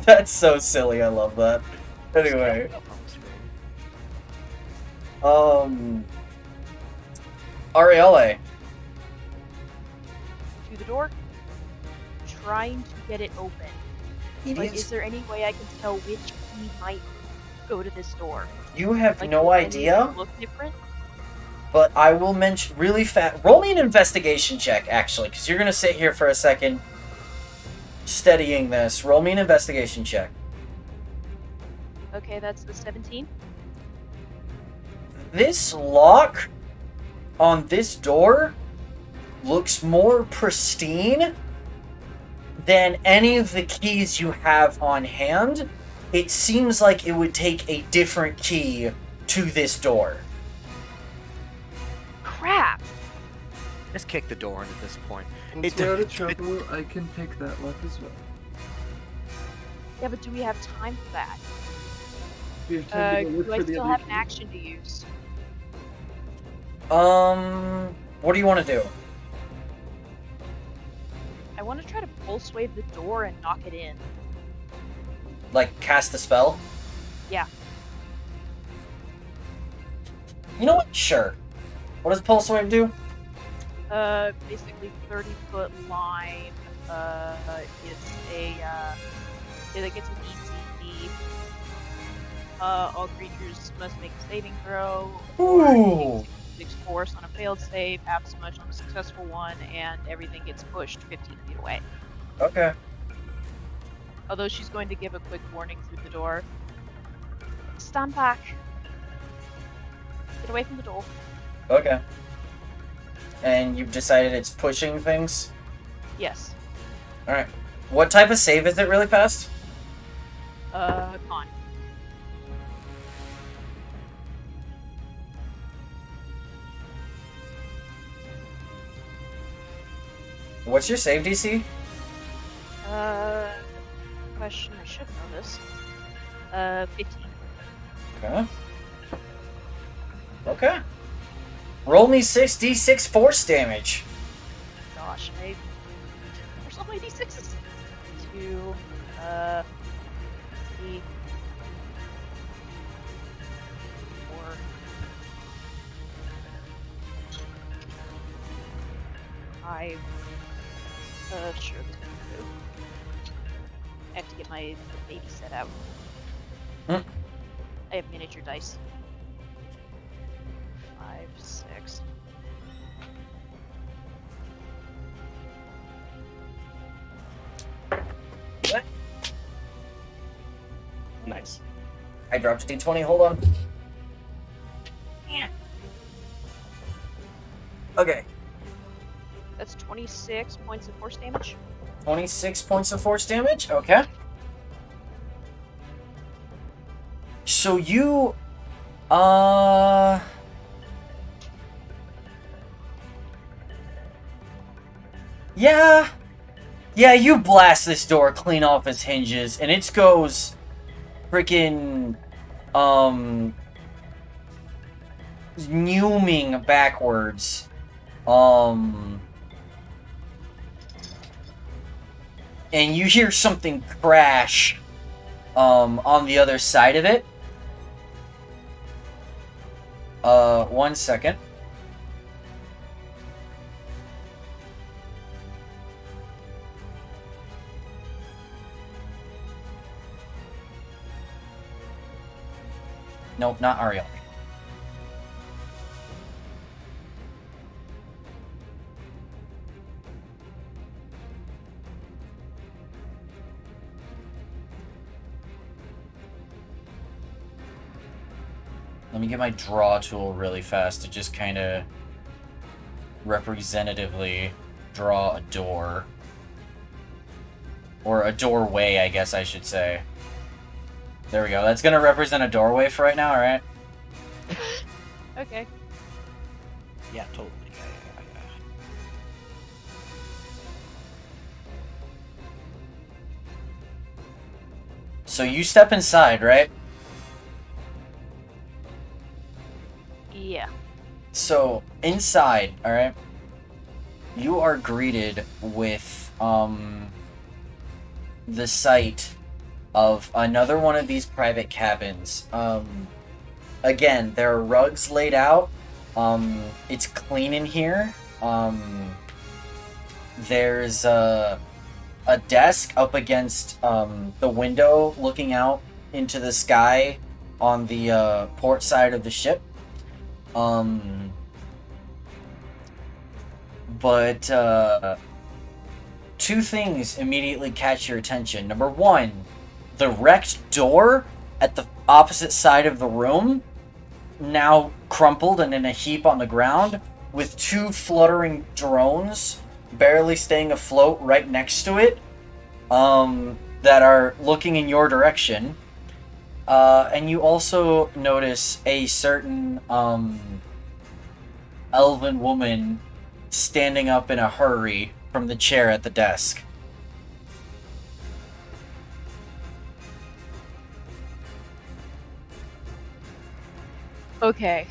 That's so silly. I love that. Anyway. Arielle. To the door, trying to get it open. Like, is there any way I can tell which key might go to this door? You have Like, no does any of idea, them look different? but I will mention really fast. Roll me an investigation check, actually, because you're gonna sit here for a second, studying this. Roll me an investigation check. Okay, that's the 17. This lock on this door looks more pristine than any of the keys you have on hand. It seems like it would take a different key to this door. Crap! Just kick the door in at this point. Once we're out of trouble, I can pick that lock as well. Yeah, but do we have time for that? We have time to go look Do I for the still other have key. an action to use? What do you want to do? I want to try to pulse wave the door and knock it in. Like, cast the spell? Yeah. You know what? Sure. What does Pulse Wave do? Basically 30-foot line, is it gets an ECD. All creatures must make a saving throw. Ooh. Takes force on a failed save, half smudge on a successful one, and everything gets pushed 15 feet away. Okay. Although she's going to give a quick warning through the door. Stand back. Get away from the door. Okay. And you've decided it's pushing things? Yes. Alright. What type of save is it really fast? Con. What's your save DC? Question, I should know this. 15. Okay. Okay. Roll me 6d6 force damage. Gosh, where's all my d6s? 2, 3, 4, 5. Sure, this can do. I have to get my baby set out. Hmm. I have miniature dice. 5, 6. Nice. I dropped a d20, hold on. Okay. That's 26 points of force damage. 26 points of force damage? Okay. So you... Yeah. Yeah, you blast this door clean off its hinges, and it goes... freaking... Newming backwards. And you hear something crash on the other side of it. 1 second. Nope, not Ariel. Let me get my draw tool really fast to just kind of representatively draw a door. Or a doorway, I guess I should say. There we go. That's going to represent a doorway for right now, alright? Okay. Yeah, totally. Yeah. So you step inside, right? Yeah. So, inside, alright, you are greeted with, the sight of another one of these private cabins. Again, there are rugs laid out. It's clean in here. There's a desk up against, the window looking out into the sky on the, port side of the ship. But two things immediately catch your attention. Number one, the wrecked door at the opposite side of the room, now crumpled and in a heap on the ground, with two fluttering drones barely staying afloat right next to it, that are looking in your direction. And you also notice a certain, elven woman standing up in a hurry from the chair at the desk. Okay.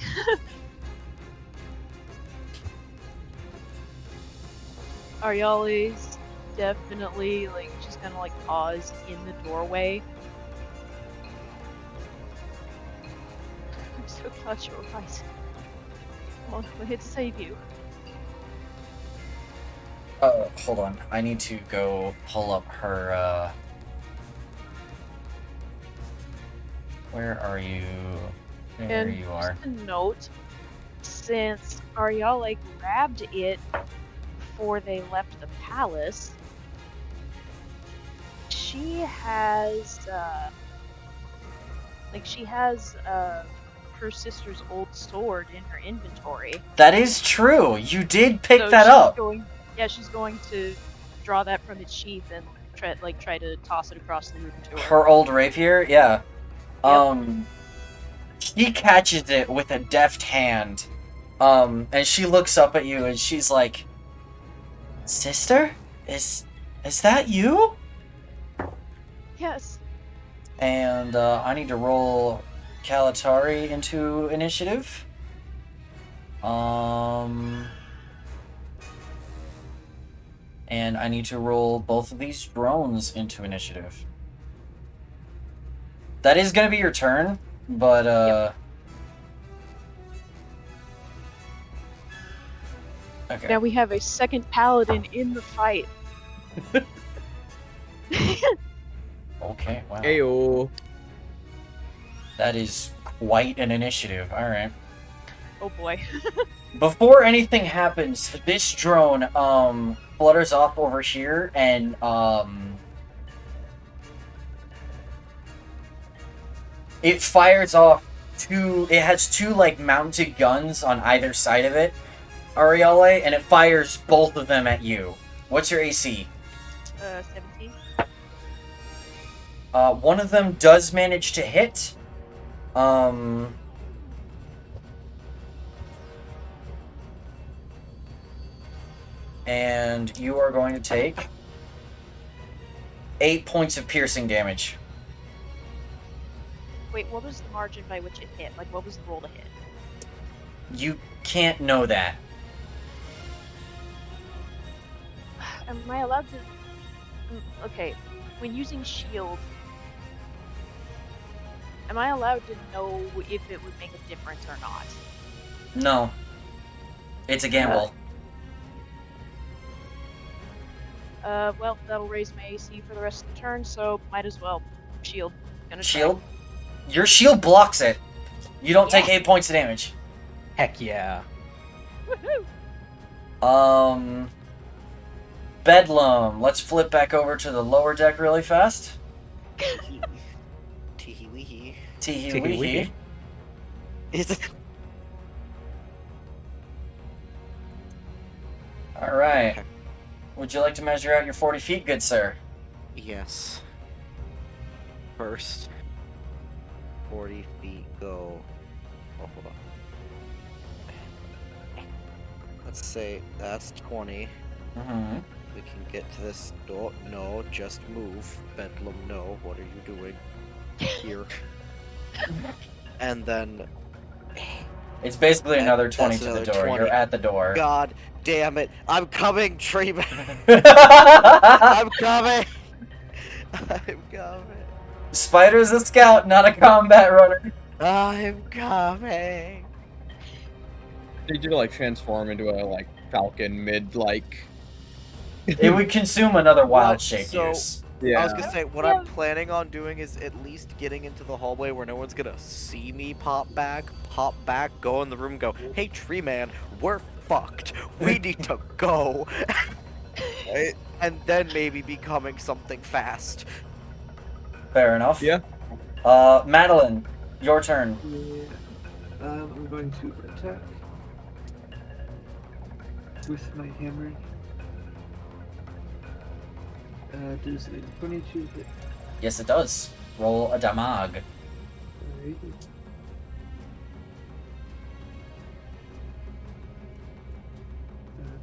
Ariale's definitely, like, she's gonna, like, pause in the doorway. I'm so glad you're right. Come on, we're here to save you. Hold on. I need to go pull up her, Where are you? There And you are. just a note, since Ariale grabbed it before they left the palace, she has, her sister's old sword in her inventory. That is true! You did pick So that she's up! she's going to draw that from its sheath and try to toss it across the room to her. Her old rapier? Yeah. She catches it with a deft hand. And she looks up at you and she's like, Sister? Is that you? Yes. And, I need to roll Kalatari into initiative. And I need to roll both of these drones into initiative. That is gonna be your turn, but, Yep. Okay. Now we have a second paladin in the fight. Okay, wow. Ayo. That is quite an initiative. Alright. Oh boy. Before anything happens, this drone, flutters off over here and, it fires off it has two, like, mounted guns on either side of it, Ariale, and it fires both of them at you. What's your AC? 17. One of them does manage to hit. And you are going to take 8 points of piercing damage. Wait, what was the margin by which it hit? Like, what was the roll to hit? You can't know that. Am I allowed to... Okay, when using shield, am I allowed to know if it would make a difference or not? No. It's a gamble. Well, that'll raise my AC for the rest of the turn, so might as well. Shield. Gonna try. Shield? Your shield blocks it. You don't take Yeah. 8 points of damage. Heck yeah. Woohoo! Bedlam. Let's flip back over to the lower deck really fast. Teehee-weehee. Teehee-weehee. Is it? Alright. Would you like to measure out your 40 feet, good sir? Yes. First, 40 feet go. Oh, hold on. Let's say that's 20. Mm-hmm. We can get to this door. No, just move. Bedlam, no. What are you doing? Here. And then. It's basically another 20 That's to the another door. 20. You're at the door. God damn it. I'm coming, Treeman. I'm coming. I'm coming. Spider's a scout, not a combat runner. I'm coming. Did you like transform into a like falcon mid like? It would consume another wild What? shape So- use. Yeah. I was gonna say, what I'm planning on doing is at least getting into the hallway where no one's gonna see me pop back, go in the room, go, hey, tree man, we're fucked. We need to go. Right? And then maybe becoming something fast. Fair enough. Yeah. Madeline, your turn. Yeah. I'm going to attack with my hammer. Does a 22 hit? Yes, it does. Roll a damage. Alright.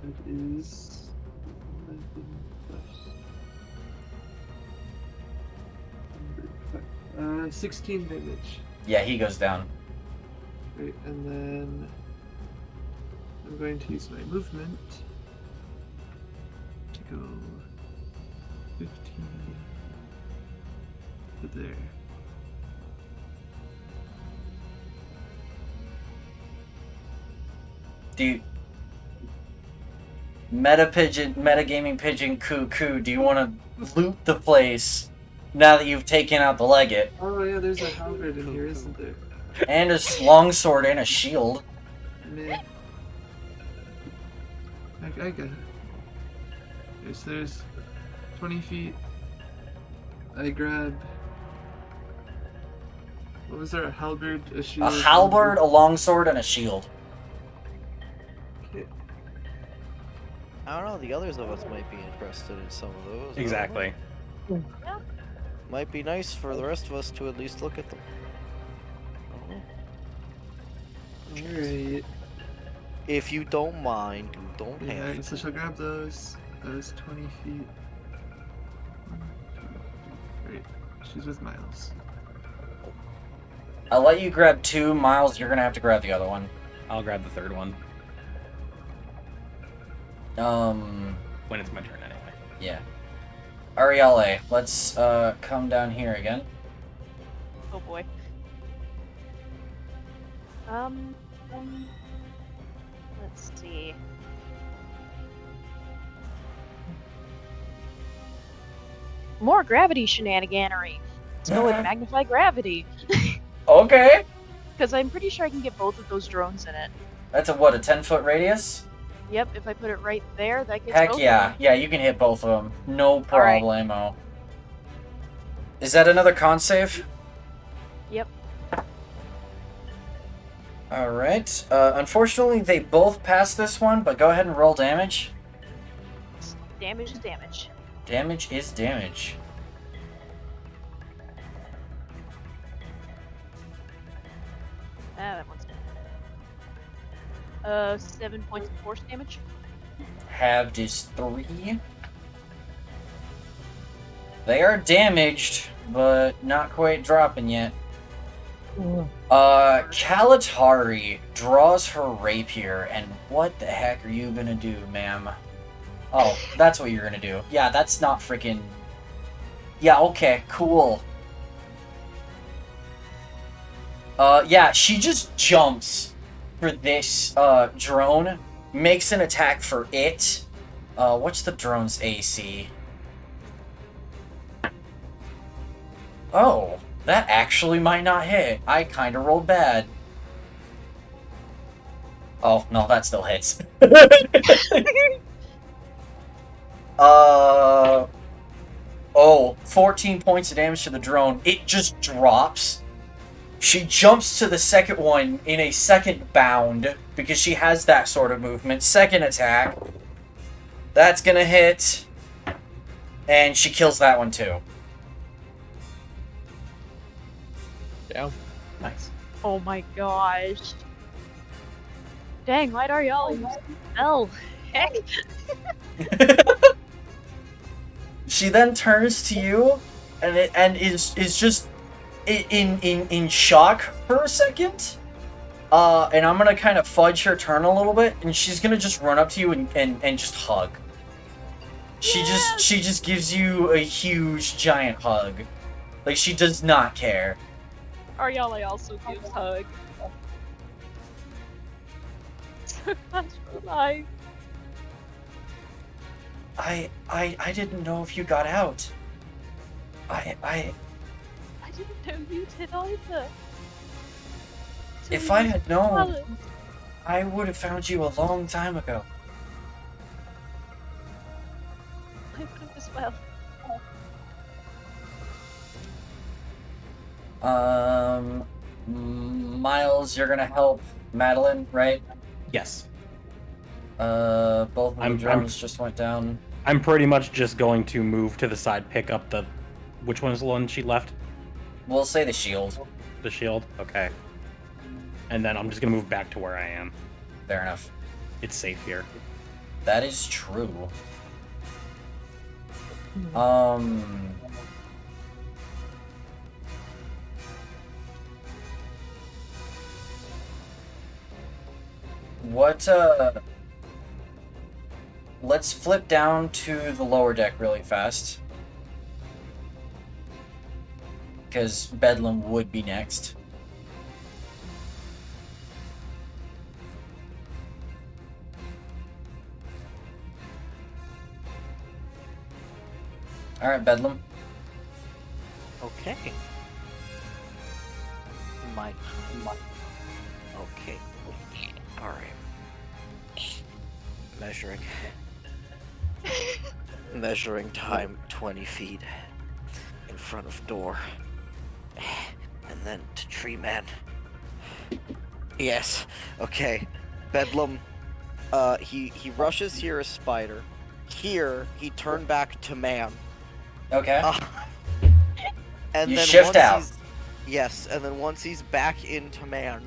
That is 11 plus 16 damage. Yeah, he goes down. Right, and then I'm going to use my movement to go 15 to there. Dude. Metagaming pigeon cuckoo, do you want to loot the place now that you've taken out the legate? Oh yeah, there's a halberd in here, isn't there? And a longsword and a shield. Meh. I got it. Okay, so there's 20 feet. I grab. What was there? A halberd, a shield. A halberd, a longsword, and a shield. Okay. I don't know, the others of us might be interested in some of those. Exactly. Might be nice for the rest of us to at least look at them. Alright. If you don't mind, you don't Yeah, I have guess I shall grab those. Those 20 feet. Great. She's with Miles. I'll let you grab 2. Miles, you're gonna have to grab the other one. I'll grab the third one when it's my turn anyway. Yeah. Arielle, let's come down here again. Oh boy. Let's see. More gravity shenaniganery. Let's go with magnify gravity. Okay. Because I'm pretty sure I can get both of those drones in it. That's a what, a 10-foot radius? Yep, if I put it right there, that gets Heck both yeah. of them. Yeah, you can hit both of them. No Alright. problemo. Is that another con save? Yep. Alright. Unfortunately, they both passed this one, but go ahead and roll damage. Damage is damage. Damage is damage. That one's 7 points of force damage. Halved is 3. They are damaged, but not quite dropping yet. Kalatari draws her rapier, and what the heck are you gonna do, ma'am? Oh, that's what you're gonna do. Yeah, that's not freaking... Yeah, okay, cool. Yeah, she just jumps for this drone, makes an attack for it. What's the drone's AC? Oh, that actually might not hit. I kind of rolled bad. Oh, no, that still hits. 14 points of damage to the drone. It just drops. She jumps to the second one in a second bound because she has that sort of movement. Second attack. That's gonna hit. And she kills that one too. Yeah. Nice. Oh my gosh. Dang, why'd Ariella use spell? Heck. She then turns to you and is just in shock for a second. And I'm gonna kind of fudge her turn a little bit, and she's gonna just run up to you and just hug. She just gives you a huge giant hug. Like, she does not care. Ariella also gives hug. So much for life. I didn't know if you got out. I didn't know you did either. If I had known, I would have found you a long time ago. I would have as well. Miles, you're gonna help Madeline, right? Yes. Both of the drones just went down. I'm pretty much just going to move to the side, pick up the... Which one is the one she left? We'll say the shield. The shield? Okay. And then I'm just gonna move back to where I am. Fair enough. It's safe here. That is true. What, let's flip down to the lower deck really fast. Because Bedlam would be next. Alright, Bedlam. Okay. My. Okay. Alright. Measuring. Measuring time 20 feet in front of door. And then to Tree Man. Yes. Okay. Bedlam. He rushes here as Spider. Here, he turned back to man. Okay. And you then shift once out. Yes, and then once he's back into man,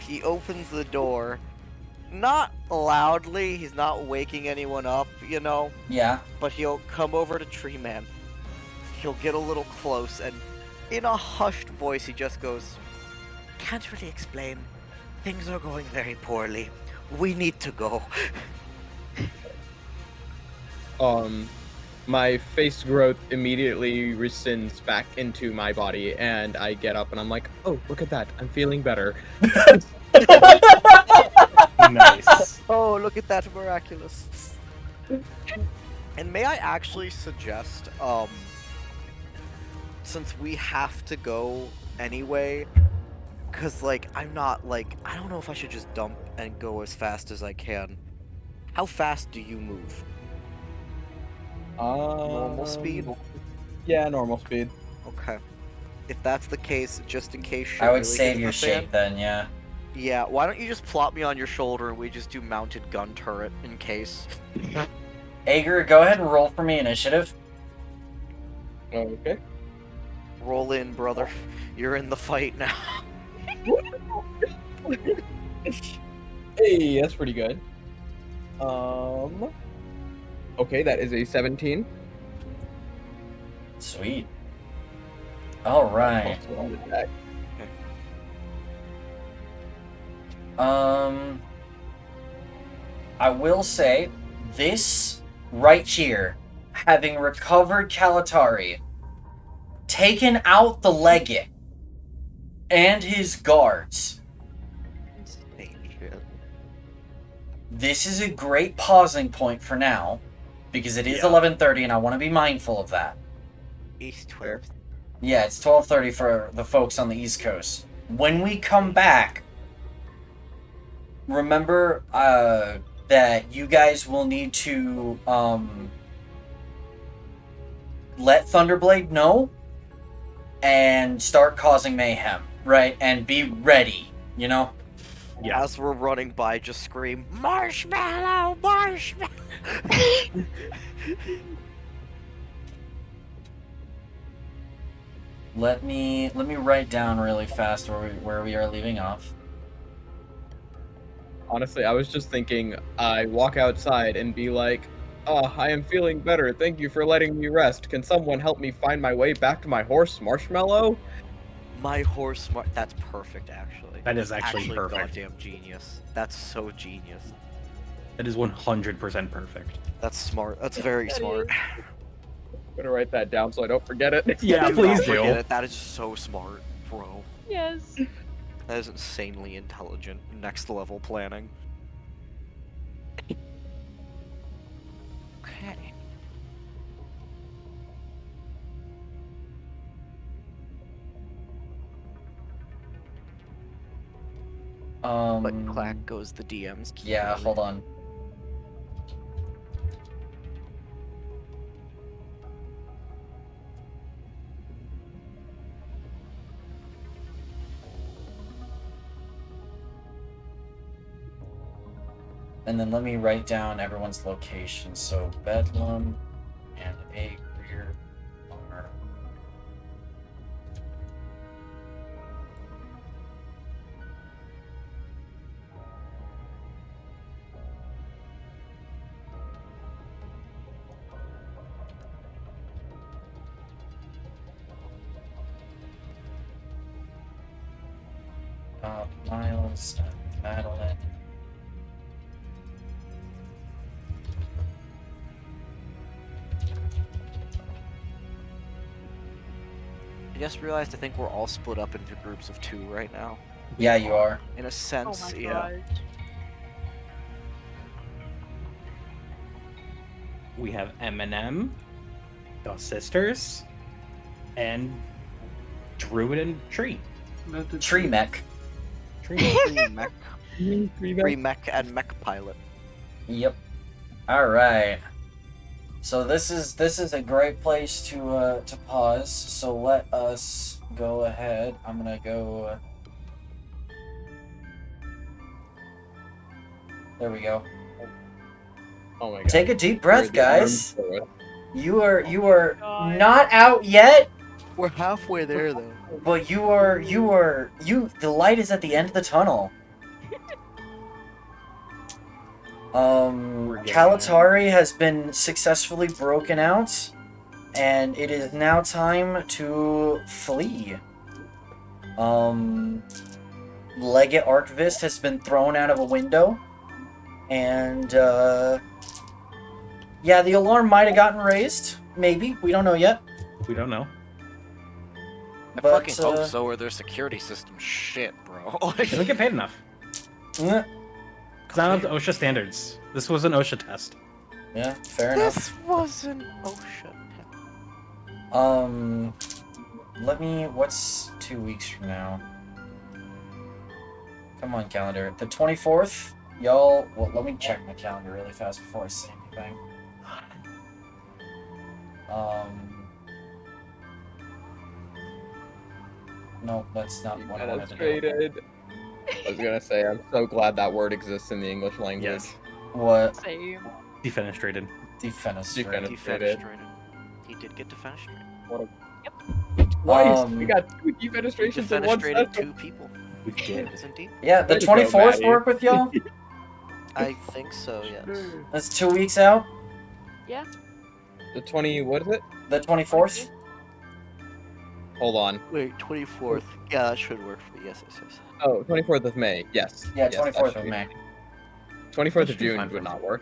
he opens the door. Not loudly, he's not waking anyone up, you know? Yeah. But he'll come over to Tree Man. He'll get a little close, and in a hushed voice, he just goes, "Can't really explain. Things are going very poorly. We need to go." My face growth immediately rescinds back into my body, and I get up and I'm like, oh, look at that. I'm feeling better. Nice. Oh, look at that, miraculous. And may I actually suggest, since we have to go anyway, because, like, I'm not, like, I don't know if I should just dump and go as fast as I can. How fast do you move? Normal speed? Yeah, normal speed. Okay. If that's the case, just in case shit I would really save hits your the fan, shape then, yeah. Yeah, why don't you just plop me on your shoulder and we just do mounted gun turret in case. Ager, go ahead and roll for me initiative. Okay. Roll in, brother. You're in the fight now. Hey, that's pretty good. Okay, that is a 17. Sweet. Alright. Also on the deck. I will say, this right here, having recovered Kalatari, taken out the legate, and his guards, Insane. this is a great pausing point for now, because it is Yeah. 11:30, and I want to be mindful of that. East 12. Yeah, it's 12:30 for the folks on the East Coast. When we come back, remember that you guys will need to let Thunderblade know and start causing mayhem, right? And be ready, you know? Yeah. As we're running by, just scream, Marshmallow! Marshmallow! Let me write down really fast where we are leaving off. Honestly, I was just thinking I walk outside and be like, "Oh, I am feeling better. Thank you for letting me rest. Can someone help me find my way back to my horse, Marshmallow?" My horse, that's perfect, actually. That is actually perfect. Goddamn genius. That's so genius. That is 100% perfect. That's smart. That's very smart. I'm gonna write that down so I don't forget it. Yeah, Do please not forget do. it. That is so smart, bro. Yes. That is insanely intelligent. Next level planning. Okay. But clack goes the DM's key. Yeah, hold on. And then let me write down everyone's location. So Bedlam and a rear bar. Miles and Madeline. I just realized I think we're all split up into groups of 2 right now. Yeah, you are. In a Oh sense, my yeah. god. We have Eminem, the sisters, and Druid and Tree. Not the Tree mech. Tree. Free mech. Free mech and mech pilot. Yep. All right. So this is a great place to pause. So let us go ahead. I'm gonna go. There we go. Oh my god. Take a deep breath, Where's the arm guys. for it? You are God. not out yet, We're halfway there, though. but you. The light is at the end of the tunnel. We're getting Kalatari has been successfully broken out, and it is now time to flee. Leggett Archivist has been thrown out of a window, and yeah, the alarm might have gotten raised. Maybe, we don't know yet. We don't know. I But, fucking hope so, or their security system shit, bro. They don't get paid enough. Yeah, It's not up to OSHA standards. This was an OSHA test. fair enough. This wasn't OSHA. What's 2 weeks from now? Come on, calendar. The 24th? Y'all, well, let me check my calendar really fast before I say anything. No, that's not what I wanted to do. Illustrated. I was gonna say, I'm so glad that word exists in the English language. Yes. What? Same. Defenestrated. Defenestrated. Defenestrated. He did get defenestrated. Twice! We got 2 defenestrations in one Defenestrated session. 2 people. We did. Yes, indeed. Yeah, the Way to go, 24th Maddie. work with y'all? I think so, yes. That's 2 weeks out? Yeah. The 20, what is it? The 24th? Hold on. Wait, 24th. Yeah, that should work for me. Yes, yes, yes. Oh, 24th of May. Yes. Yeah, Yes, that 24th should of be- May. 24th That should of be June fine for would me. not work.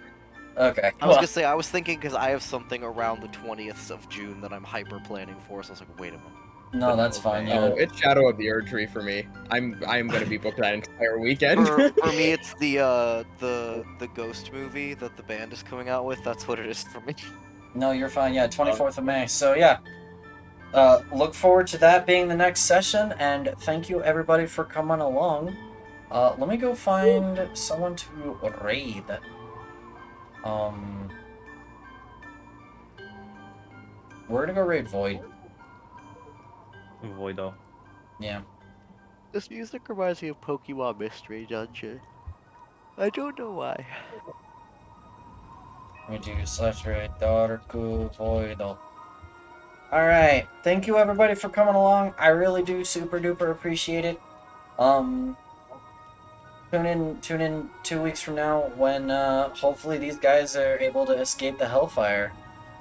Okay. I was gonna say, I was thinking because I have something around the 20th of June that I'm hyper planning for, so I was like, wait a minute. No, that's fine. Yeah. Oh, it's Shadow of the Erdtree for me. I am gonna be booked that entire weekend. For me, it's the Ghost movie that the band is coming out with. That's what it is for me. No, you're fine. Yeah, 24th of May. So yeah, look forward to that being the next session, and thank you everybody for coming along. Let me go find someone to raid. We're gonna go raid Void. Voido. Yeah. This music reminds me of Pokemon Mystery Dungeon. I don't know why. We do /raid Darku Voido. Alright, thank you everybody for coming along. I really do super duper appreciate it. Tune in 2 weeks from now when hopefully these guys are able to escape the Hellfire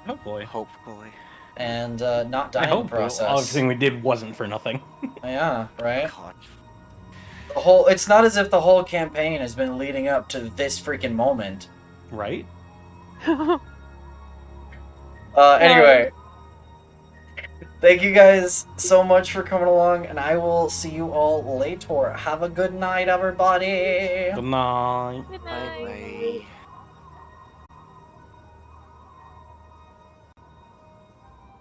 Hopefully. Hopefully. and not die I in the hope process. everything we did wasn't for nothing. Yeah, right? God. It's not as if the whole campaign has been leading up to this freaking moment. Right? Anyway. Thank you guys so much for coming along, and I will see you all later. Have a good night, everybody. Good night. Good Bye night. bye.